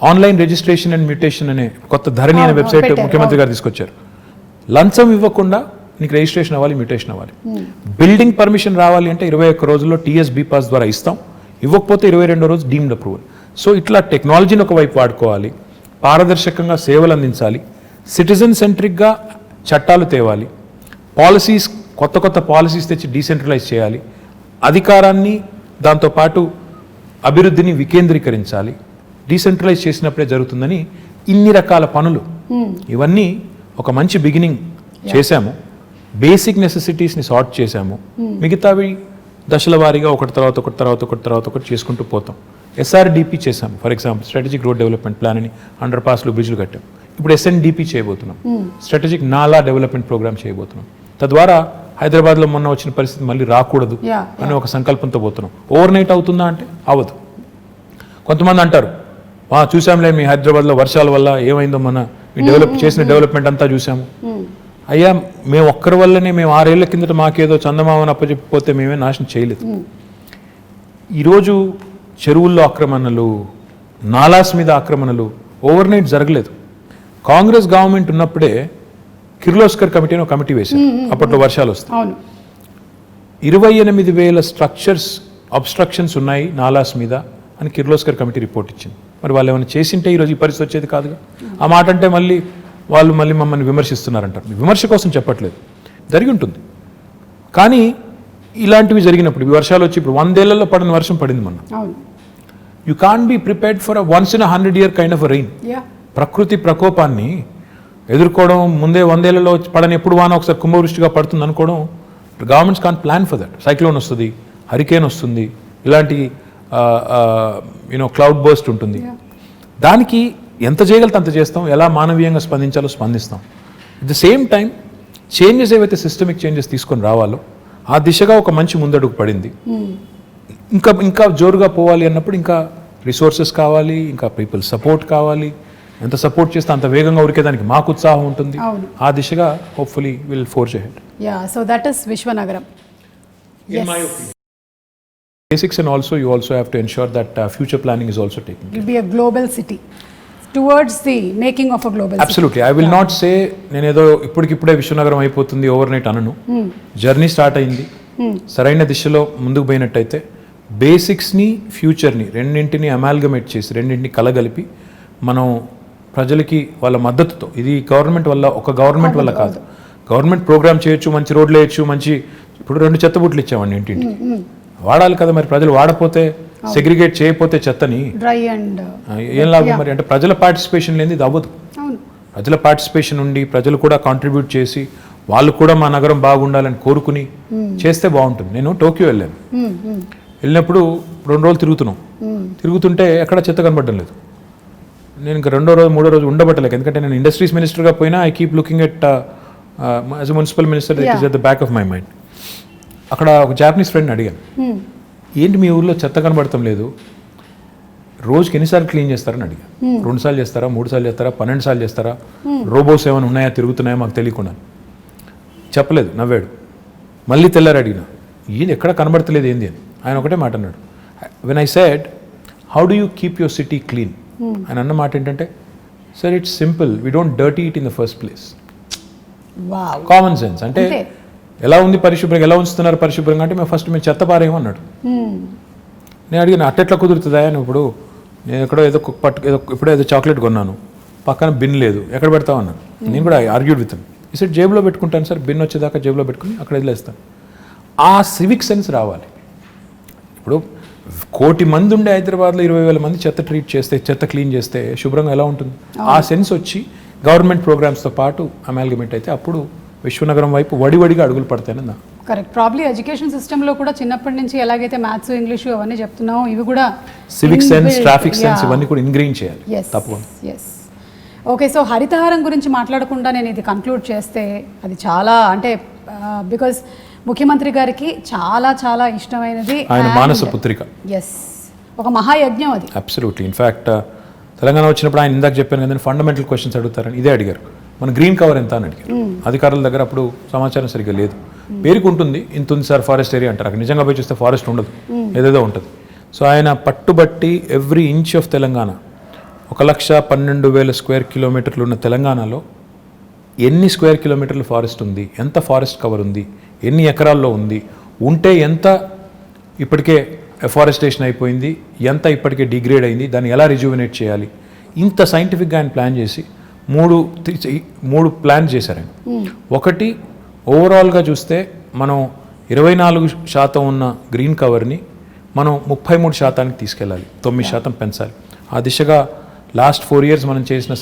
ఆన్లైన్ రిజిస్ట్రేషన్ అండ్ మ్యూటేషన్ అనే కొత్త ధరణి అనే వెబ్సైట్ ముఖ్యమంత్రి గారు తీసుకొచ్చారు. లంచం ఇవ్వకుండా నీకు రిజిస్ట్రేషన్ అవ్వాలి, మ్యూటేషన్ అవ్వాలి. బిల్డింగ్ పర్మిషన్ రావాలి అంటే 21 రోజుల్లో TSB పాస్ ద్వారా ఇస్తాం, ఇవ్వకపోతే 22వ రోజు డీమ్డ్ అప్రూవల్. సో ఇట్లా టెక్నాలజీని ఒకవైపు వాడుకోవాలి, పారదర్శకంగా సేవలు అందించాలి, సిటిజన్ సెంట్రిక్గా చట్టాలు తేవాలి, పాలసీస్ కొత్త పాలసీస్ తెచ్చి డీసెంట్రలైజ్ చేయాలి, అధికారాన్ని దాంతోపాటు అభివృద్ధిని వికేంద్రీకరించాలి. డీసెంట్రలైజ్ చేసినప్పుడే జరుగుతుందని ఇన్ని రకాల పనులు, ఇవన్నీ ఒక మంచి బిగినింగ్ చేశాము. బేసిక్ నెసెసిటీస్ని సార్ట్ చేశాము, మిగతావి దశల వారీగా ఒకటి చేసుకుంటూ పోతాం. SRDP చేశాము, for example strategic road development plan అని, అండర్ పాస్లు, బ్రిడ్జ్లు కట్టాం. ఇప్పుడు SNDP చేయబోతున్నాం, స్ట్రాటజిక్ నాలా డెవలప్మెంట్ ప్రోగ్రామ్ చేయబోతున్నాం. తద్వారా హైదరాబాద్లో మొన్న వచ్చిన పరిస్థితి మళ్ళీ రాకూడదు అనే ఒక సంకల్పంతో పోతున్నాం. ఓవర్ నైట్ అవుతుందా అంటే అవ్వదు. కొంతమంది అంటారు, చూసాంలే మీ హైదరాబాద్లో వర్షాల వల్ల ఏమైందో, మన చేసిన డెవలప్మెంట్ అంతా చూసాము. అయ్యా, మేము ఒక్కరి వల్లనే, మేము 6 ఏళ్ల కిందట మాకేదో చందమామని అప్పచెప్పిపోతే మేమే నాశనం చేయలేదు. ఈరోజు చెరువుల్లో ఆక్రమణలు, నాలాస్ మీద ఆక్రమణలు ఓవర్ నైట్ జరగలేదు. కాంగ్రెస్ గవర్నమెంట్ ఉన్నప్పుడే కిర్లోస్కర్ కమిటీ అని ఒక కమిటీ వేశారు, అప్పట్లో వర్షాలు వస్తాయి. 28,000 స్ట్రక్చర్స్ అబ్స్ట్రక్షన్స్ ఉన్నాయి నాలాస్ మీద అని కిర్లోస్కర్ కమిటీ రిపోర్ట్ ఇచ్చింది. మరి వాళ్ళు ఏమైనా చేసింటే ఈరోజు ఈ పరిస్థితి వచ్చేది కాదుగా. ఆ మాట అంటే మళ్ళీ మమ్మల్ని విమర్శిస్తున్నారంటారు. విమర్శ కోసం చెప్పట్లేదు, జరిగి ఉంటుంది. కానీ ఇలాంటివి జరిగినప్పుడు వర్షాలు వచ్చి ఇప్పుడు 100 ఏళ్లలో పడిన వర్షం పడింది మొన్న. You can't be prepared for a once in 100 year kind of rain. ప్రకృతి ప్రకోపాన్ని ఎదుర్కోవడం, ముందే 100 ఏళ్లలో పడని ఎప్పుడు వాన ఒకసారి కుంభవృష్టిగా పడుతుంది అనుకోవడం, governments can't plan for that. Cyclone వస్తుంది, హరికేన్ వస్తుంది, ఇలాంటి క్లౌడ్ బర్స్ట్ ఉంటుంది. దానికి ఎంత చేయగలితే అంత చేస్తాం, ఎలా మానవీయంగా స్పందించాలో స్పందిస్తాం. At the same time changes ఏవైతే సిస్టమిక్ చేంజెస్ తీసుకొని రావాలో ఆ దిశగా ఒక మంచి ముందడుగు పడింది. ఇంకా జోరుగా పోవాలి అన్నప్పుడు ఇంకా రిసోర్సెస్ కావాలి, ఇంకా పీపుల్ సపోర్ట్ కావాలి. ఎంత సపోర్ట్ చేస్తే అంత వేగంగా ఉరికేదానికి మాకు ఉత్సాహం ఉంటుంది. ఆ దిశగా hopefully will forge ahead. So that is విశ్వనగరం. In my opinion. Basics, and also you also have to ensure that future planning is also taken. It will be a global city towards the making of a global Absolutely. city. I will not say నేనేదో ఇప్పటికిప్పుడే విశ్వనగరం అయిపోతుంది ఓవర్ నైట్ అనను. జర్నీ స్టార్ట్ అయింది, సరైన దిశలో ముందుకు పోయినట్టయితే బేసిక్స్ని ఫ్యూచర్ని రెండింటిని అమాల్గమేట్ చేసి రెండింటిని కలగలిపి మనం ప్రజలకి వాళ్ళ మద్దతుతో, ఇది గవర్నమెంట్ వల్ల ఒక గవర్నమెంట్ వల్ల కాదు, గవర్నమెంట్ ప్రోగ్రామ్ చేయొచ్చు, మంచి రోడ్లు వేయచ్చు, మంచి ఇప్పుడు 2 చెత్తబుట్లు ఇచ్చామండి ఇంటింటికి, వాడాలి కదా మరి. ప్రజలు వాడపోతే, సెగ్రిగేట్ చేయకపోతే చెత్తని డ్రై అండ్ ఏం లాభం మరి? అంటే ప్రజల పార్టిసిపేషన్ లేని ఇది అవ్వదు. ప్రజల పార్టిసిపేషన్ ఉండి ప్రజలు కూడా కాంట్రిబ్యూట్ చేసి వాళ్ళు కూడా మా నగరం బాగుండాలని కోరుకుని చేస్తే బాగుంటుంది. నేను టోక్యో వెళ్ళాను, వెళ్ళినప్పుడు 2 రోజులు తిరుగుతుంటే ఎక్కడ చెత్త కనబడడం లేదు. నేను ఇంకా 2వ రోజు 3వ రోజు ఉండబట్టలేక, ఎందుకంటే నేను ఇండస్ట్రీస్ మినిస్టర్గా పోయినా I keep looking at as a municipal minister, it is at the back of my mind. అక్కడ ఒక జాపనీస్ ఫ్రెండ్ అడిగాను, ఏంటి మీ ఊర్లో చెత్త కనబడటం లేదు, రోజుకి ఎన్నిసార్లు క్లీన్ చేస్తారని అడిగాను. 2 సార్లు చేస్తారా, 3 సార్లు చేస్తారా, 12 సార్లు చేస్తారా, రోబోస్ ఏమైనా ఉన్నాయా, తిరుగుతున్నాయా మాకు తెలియకుండా. చెప్పలేదు, నవ్వాడు. మళ్ళీ తెల్లారు అడిగిన, ఏది ఎక్కడ కనబడతలేదు ఏంది అని. ఆయన ఒకటే మాట అన్నాడు, when I said how do you keep your city clean, ఆయన అన్న మాట ఏంటంటే, sir it's simple, we don't dirty it in the first place. Common sense. అంటే ఎలా ఉంది పరిశుభ్రంగా, ఎలా ఉంచుతున్నారు పరిశుభ్రంగా అంటే మేము చెత్త పారేమో అన్నాడు. నేను అడిగిన, అట్టెట్లా కుదురుతుందా అని. ఇప్పుడు నేను ఎక్కడో ఇప్పుడో ఏదో చాక్లెట్ కొన్నాను, పక్కన బిన్ లేదు, ఎక్కడ పెడతావు అన్నాను. నేను కూడా ఆర్గ్యూడ్ విత్ ఈ సెట్ జేబులో పెట్టుకుంటాను సార్, బిన్ వచ్చేదాకా జేబులో పెట్టుకుని అక్కడ వదిలేస్తాను. ఆ సివిక్ సెన్స్ రావాలి. ఇప్పుడు 1,000,000 మంది ఉండే హైదరాబాద్లో 20,000 మంది చెత్త క్లీన్ చేస్తే శుభ్రంగా ఎలా ఉంటుంది? ఆ సెన్స్ వచ్చి గవర్నమెంట్ ప్రోగ్రామ్స్తో పాటు అమాల్గమేట్ అయితే అప్పుడు విశ్వనగరం వైపు వడివడిగా అడుగులు పడతాయని నా. కరెక్ట్. ప్రాబ్లీ ఎడ్యుకేషన్ సిస్టంలో కూడా చిన్నప్పటి నుంచి ఎలాగైతే మ్యాథ్స్, ఇంగ్లీషు అవన్నీ చెప్తున్నామో ఇవి కూడా సివిక్ సెన్స్, ట్రాఫిక్ సెన్స్ ఇవన్నీ కూడా ఇంగ్రీన్ చేయాలి తప్పకుండా. ఓకే, సో హరితహారం గురించి మాట్లాడకుండా నేను ఇది కంక్లూడ్ చేస్తే అది చాలా, అంటే బికాజ్ ముఖ్యమంత్రి గారికి చాలా చాలా ఇష్టమైనది ఆయన మానస పుత్రిక. ఒక మహాయజ్ఞం అది. అబ్సల్యూట్లీ. ఇన్ఫ్యాక్ట్ తెలంగాణ వచ్చినప్పుడు ఆయన ఇందాక చెప్పాను కదా, ఫండమెంటల్ క్వశ్చన్స్ అడుగుతారని ఇదే అడిగారు. మన గ్రీన్ కవర్ ఎంత అని అడిగారు. అధికారుల దగ్గర అప్పుడు సమాచారం సరిగ్గా లేదు. పేరుకు ఉంటుంది, ఇంత ఉంది సార్ ఫారెస్ట్ ఏరియా అంటారు, అక్కడ నిజంగా పోయి చూస్తే ఫారెస్ట్ ఉండదు, ఏదేదో ఉంటుంది. సో ఆయన పట్టుబట్టి every inch of Telangana, 1,12,000 square కిలోమీటర్లు ఉన్న తెలంగాణలో ఎన్ని స్క్వేర్ కిలోమీటర్లు ఫారెస్ట్ ఉంది, ఎంత ఫారెస్ట్ కవర్ ఉంది, ఎన్ని ఎకరాల్లో ఉంది, ఉంటే ఎంత ఇప్పటికే ఎఫారెస్టేషన్ అయిపోయింది, ఎంత ఇప్పటికే డిగ్రేడ్ అయింది, దాన్ని ఎలా రిజ్యూవినేట్ చేయాలి, ఇంత సైంటిఫిక్గా ఆయన ప్లాన్ చేసి మూడు ప్లాన్ చేశారు ఆయన. ఒకటి, ఓవరాల్గా చూస్తే మనం 24% ఉన్న గ్రీన్ కవర్ని మనం 33% తీసుకెళ్ళాలి, 9% పెంచాలి. ఆ దిశగా లాస్ట్ 4 years మనం చేసిన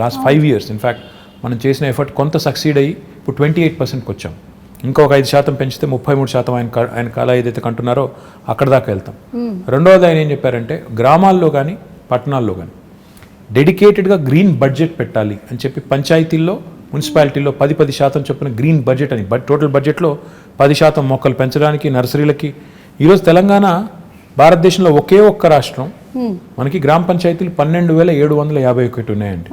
లాస్ట్ 5 years ఇన్ఫ్యాక్ట్ మనం చేసిన ఎఫర్ట్ కొంత సక్సీడ్ అయ్యి ఇప్పుడు 28%కి వచ్చాం. ఇంకా ఒక 5% పెంచితే 33% ఆయన కళ ఏదైతే కంటున్నారో అక్కడ దాకా వెళ్తాం. రెండవది ఆయన ఏం చెప్పారంటే, గ్రామాల్లో కానీ పట్టణాల్లో కానీ డెడికేటెడ్గా గ్రీన్ బడ్జెట్ పెట్టాలి అని చెప్పి పంచాయతీల్లో, మున్సిపాలిటీల్లో 10% చొప్పున గ్రీన్ బడ్జెట్ అని, టోటల్ బడ్జెట్లో 10% మొక్కలు పెంచడానికి, నర్సరీలకి. ఈరోజు తెలంగాణ భారతదేశంలో ఒకే ఒక్క రాష్ట్రం, మనకి గ్రామ పంచాయతీలు 12,751 ఉన్నాయండి.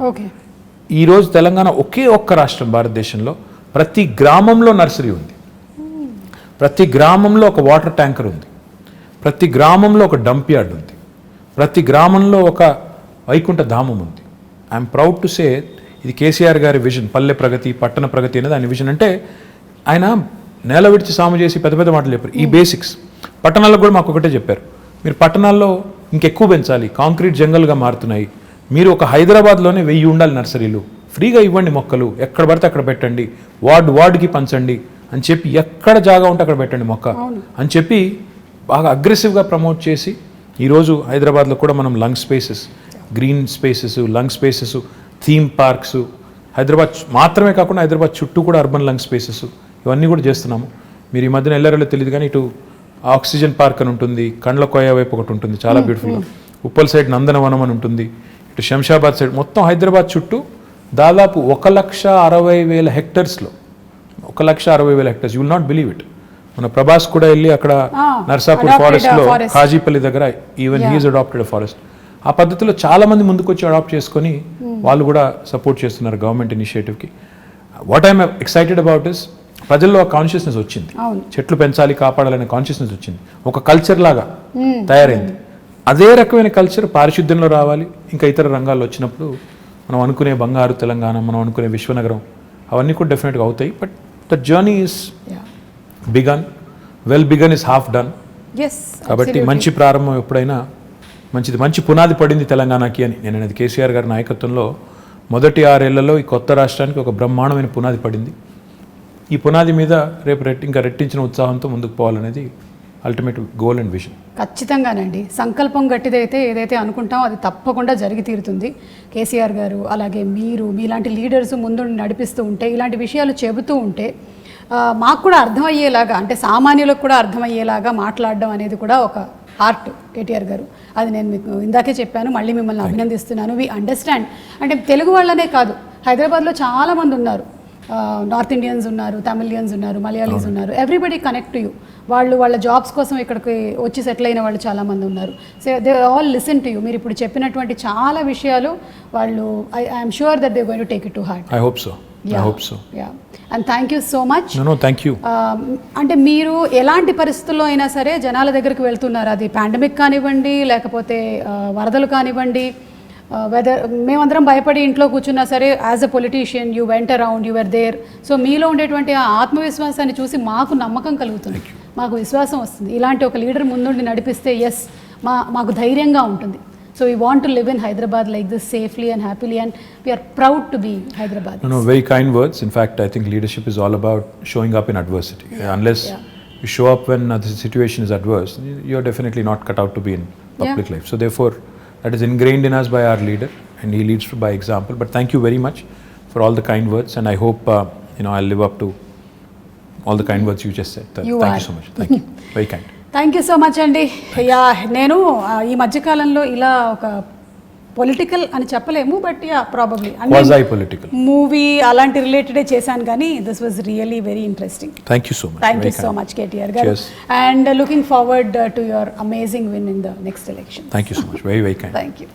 ఈరోజు తెలంగాణ ఒకే ఒక్క రాష్ట్రం భారతదేశంలో, ప్రతి గ్రామంలో నర్సరీ ఉంది, ప్రతి గ్రామంలో ఒక వాటర్ ట్యాంకర్ ఉంది, ప్రతి గ్రామంలో ఒక డంప్ యార్డ్ ఉంది, ప్రతి గ్రామంలో ఒక వైకుంఠ ధామం ఉంది. ఐఎమ్ ప్రౌడ్ టు సే ఇది కేసీఆర్ గారి విజన్, పల్లె ప్రగతి పట్టణ ప్రగతి అనేది ఆయన విజన్. అంటే ఆయన నేల విడిచి సాము చేసి పెద్ద పెద్ద మాటలు చెప్పారు. ఈ బేసిక్స్ పట్టణాల్లో కూడా మాకు ఒకటే చెప్పారు, మీరు పట్టణాల్లో ఇంకెక్కువ పెంచాలి, కాంక్రీట్ జంగల్గా మారుతున్నాయి, మీరు ఒక హైదరాబాద్లోనే 1000 ఉండాలి నర్సరీలు, ఫ్రీగా ఇవ్వండి మొక్కలు, ఎక్కడ పడితే అక్కడ పెట్టండి, వార్డుకి పంచండి అని చెప్పి, ఎక్కడ జాగా ఉంటే అక్కడ పెట్టండి మొక్క అని చెప్పి బాగా అగ్రెసివ్గా ప్రమోట్ చేసి ఈరోజు హైదరాబాద్లో కూడా మనం lung spaces, green spaces, lung spaces, theme parks, Hyderabad మాత్రమే కాకుండా హైదరాబాద్ చుట్టూ కూడా అర్బన్ లంగ్ స్పేసెస్ ఇవన్నీ కూడా చేస్తున్నాము. మీరు ఈ మధ్యన వెళ్ళారో తెలియదు కానీ ఇటు ఆక్సిజన్ పార్క్ అని ఉంటుంది, కండ్ల కోయ వైపు ఒకటి ఉంటుంది చాలా బ్యూటిఫుల్గా, ఉప్పల్ సైడ్ నందనవనం అని ఉంటుంది, ఇటు శంషాబాద్ సైడ్, మొత్తం హైదరాబాద్ చుట్టూ దాదాపు 1,60,000 హెక్టర్స్లో 1,60,000 hectares. You will not believe it. మన ప్రభాస్ కూడా వెళ్ళి అక్కడ నర్సాపూర్ ఫారెస్ట్లో కాజీపల్లి దగ్గర ఈవెన్ హీఈస్ అడాప్టెడ్ ఫారెస్ట్. ఆ పద్ధతిలో చాలా మంది ముందుకు వచ్చి అడాప్ట్ చేసుకొని వాళ్ళు కూడా సపోర్ట్ చేస్తున్నారు గవర్నమెంట్ ఇనిషియేటివ్కి. What I'm excited about is ప్రజల్లో ఆ కాన్షియస్నెస్ వచ్చింది, చెట్లు పెంచాలి కాపాడాలనే కాన్షియస్నెస్ వచ్చింది, ఒక కల్చర్ లాగా తయారైంది. అదే రకమైన కల్చర్ పారిశుద్ధ్యంలో రావాలి, ఇంకా ఇతర రంగాల్లో వచ్చినప్పుడు మనం అనుకునే బంగారు తెలంగాణ, మనం అనుకునే విశ్వనగరం అవన్నీ కూడా డెఫినెట్గా అవుతాయి. But the journey is begun, well begun is half done. కాబట్టి మంచి ప్రారంభం ఎప్పుడైనా మంచిది, మంచి పునాది పడింది తెలంగాణకి అని నేను అనేది. కేసీఆర్ గారి నాయకత్వంలో మొదటి 6 ఏళ్లలో ఈ కొత్త రాష్ట్రానికి ఒక బ్రహ్మాండమైన పునాది పడింది. ఈ పునాది మీద రేపు ఇంకా రెట్టించిన ఉత్సాహంతో ముందుకు పోవాలనేది అల్టిమేట్ గోల్ అండ్ విజన్. ఖచ్చితంగానండి, సంకల్పం గట్టిదైతే ఏదైతే అనుకుంటామో అది తప్పకుండా జరిగి తీరుతుంది. కేసీఆర్ గారు అలాగే మీలాంటి లీడర్స్ ముందు నడిపిస్తూ ఉంటే, ఇలాంటి విషయాలు చెబుతూ ఉంటే మాకు కూడా అర్థమయ్యేలాగా, అంటే సామాన్యులకు కూడా అర్థమయ్యేలాగా మాట్లాడడం అనేది కూడా ఒక ఆర్ట్ కేటీఆర్ గారు. అది నేను మీకు ఇందాకే చెప్పాను, మళ్ళీ మిమ్మల్ని అభినందిస్తున్నాను. We understand. అంటే తెలుగు వాళ్ళనే కాదు, హైదరాబాద్లో చాలామంది ఉన్నారు, నార్త్ ఇండియన్స్ ఉన్నారు, తమిళియన్స్ ఉన్నారు, మలయాళీస్ ఉన్నారు, ఎవ్రీబడి కనెక్ట్ టు యూ. వాళ్ళ జాబ్స్ కోసం ఇక్కడికి వచ్చి సెటిల్ అయిన వాళ్ళు చాలామంది ఉన్నారు. So they all listen to you. మీరు ఇప్పుడు చెప్పినటువంటి చాలా విషయాలు వాళ్ళు, I'm sure that they going to take it to heart. I hope so. Yeah, and thank you so much. No thank you. అంటే మీరు ఎలాంటి పరిస్థితుల్లో అయినా సరే జనాల దగ్గరికి వెళ్తున్నారు, అది పాండమిక్ కానివ్వండి, లేకపోతే వరదలు కానివ్వండి, వెదర్ మేమందరం భయపడి ఇంట్లో కూర్చున్నా సరే, as a politician you went around, you were there. So మీలో ఉండేటువంటి ఆ ఆత్మవిశ్వాసాన్ని చూసి మాకు నమ్మకం కలుగుతుంది, మాకు విశ్వాసం వస్తుంది. ఇలాంటి ఒక లీడర్ ముందుండి నడిపిస్తే ఎస్ మాకు ధైర్యంగా ఉంటుంది. So we want to live in Hyderabad like this safely and happily, and we are proud to be Hyderabad. No, very kind words. In fact, I think leadership is all about showing up in adversity. Unless you show up when the situation is adverse, you're definitely not cut out to be in public life. So therefore, that is ingrained in us by our leader, and he leads by example. But thank you very much for all the kind words, and I hope I'll live up to all the kind words you just said. Thank you so much. Thank you. Very kind. Thank you so much అండి. యా, నేను ఈ మధ్యకాలంలో ఇలా ఒక పొలిటికల్ అని చెప్పలేము, బట్ యా ప్రాబబ్లీ మూవీ అలాంటి రిలేటెడే చేశాను, కానీ this was really very interesting. Thank you so much KTR garu, and looking forward to your amazing win in the next election. Thank you so much. Very very kind. Thank you.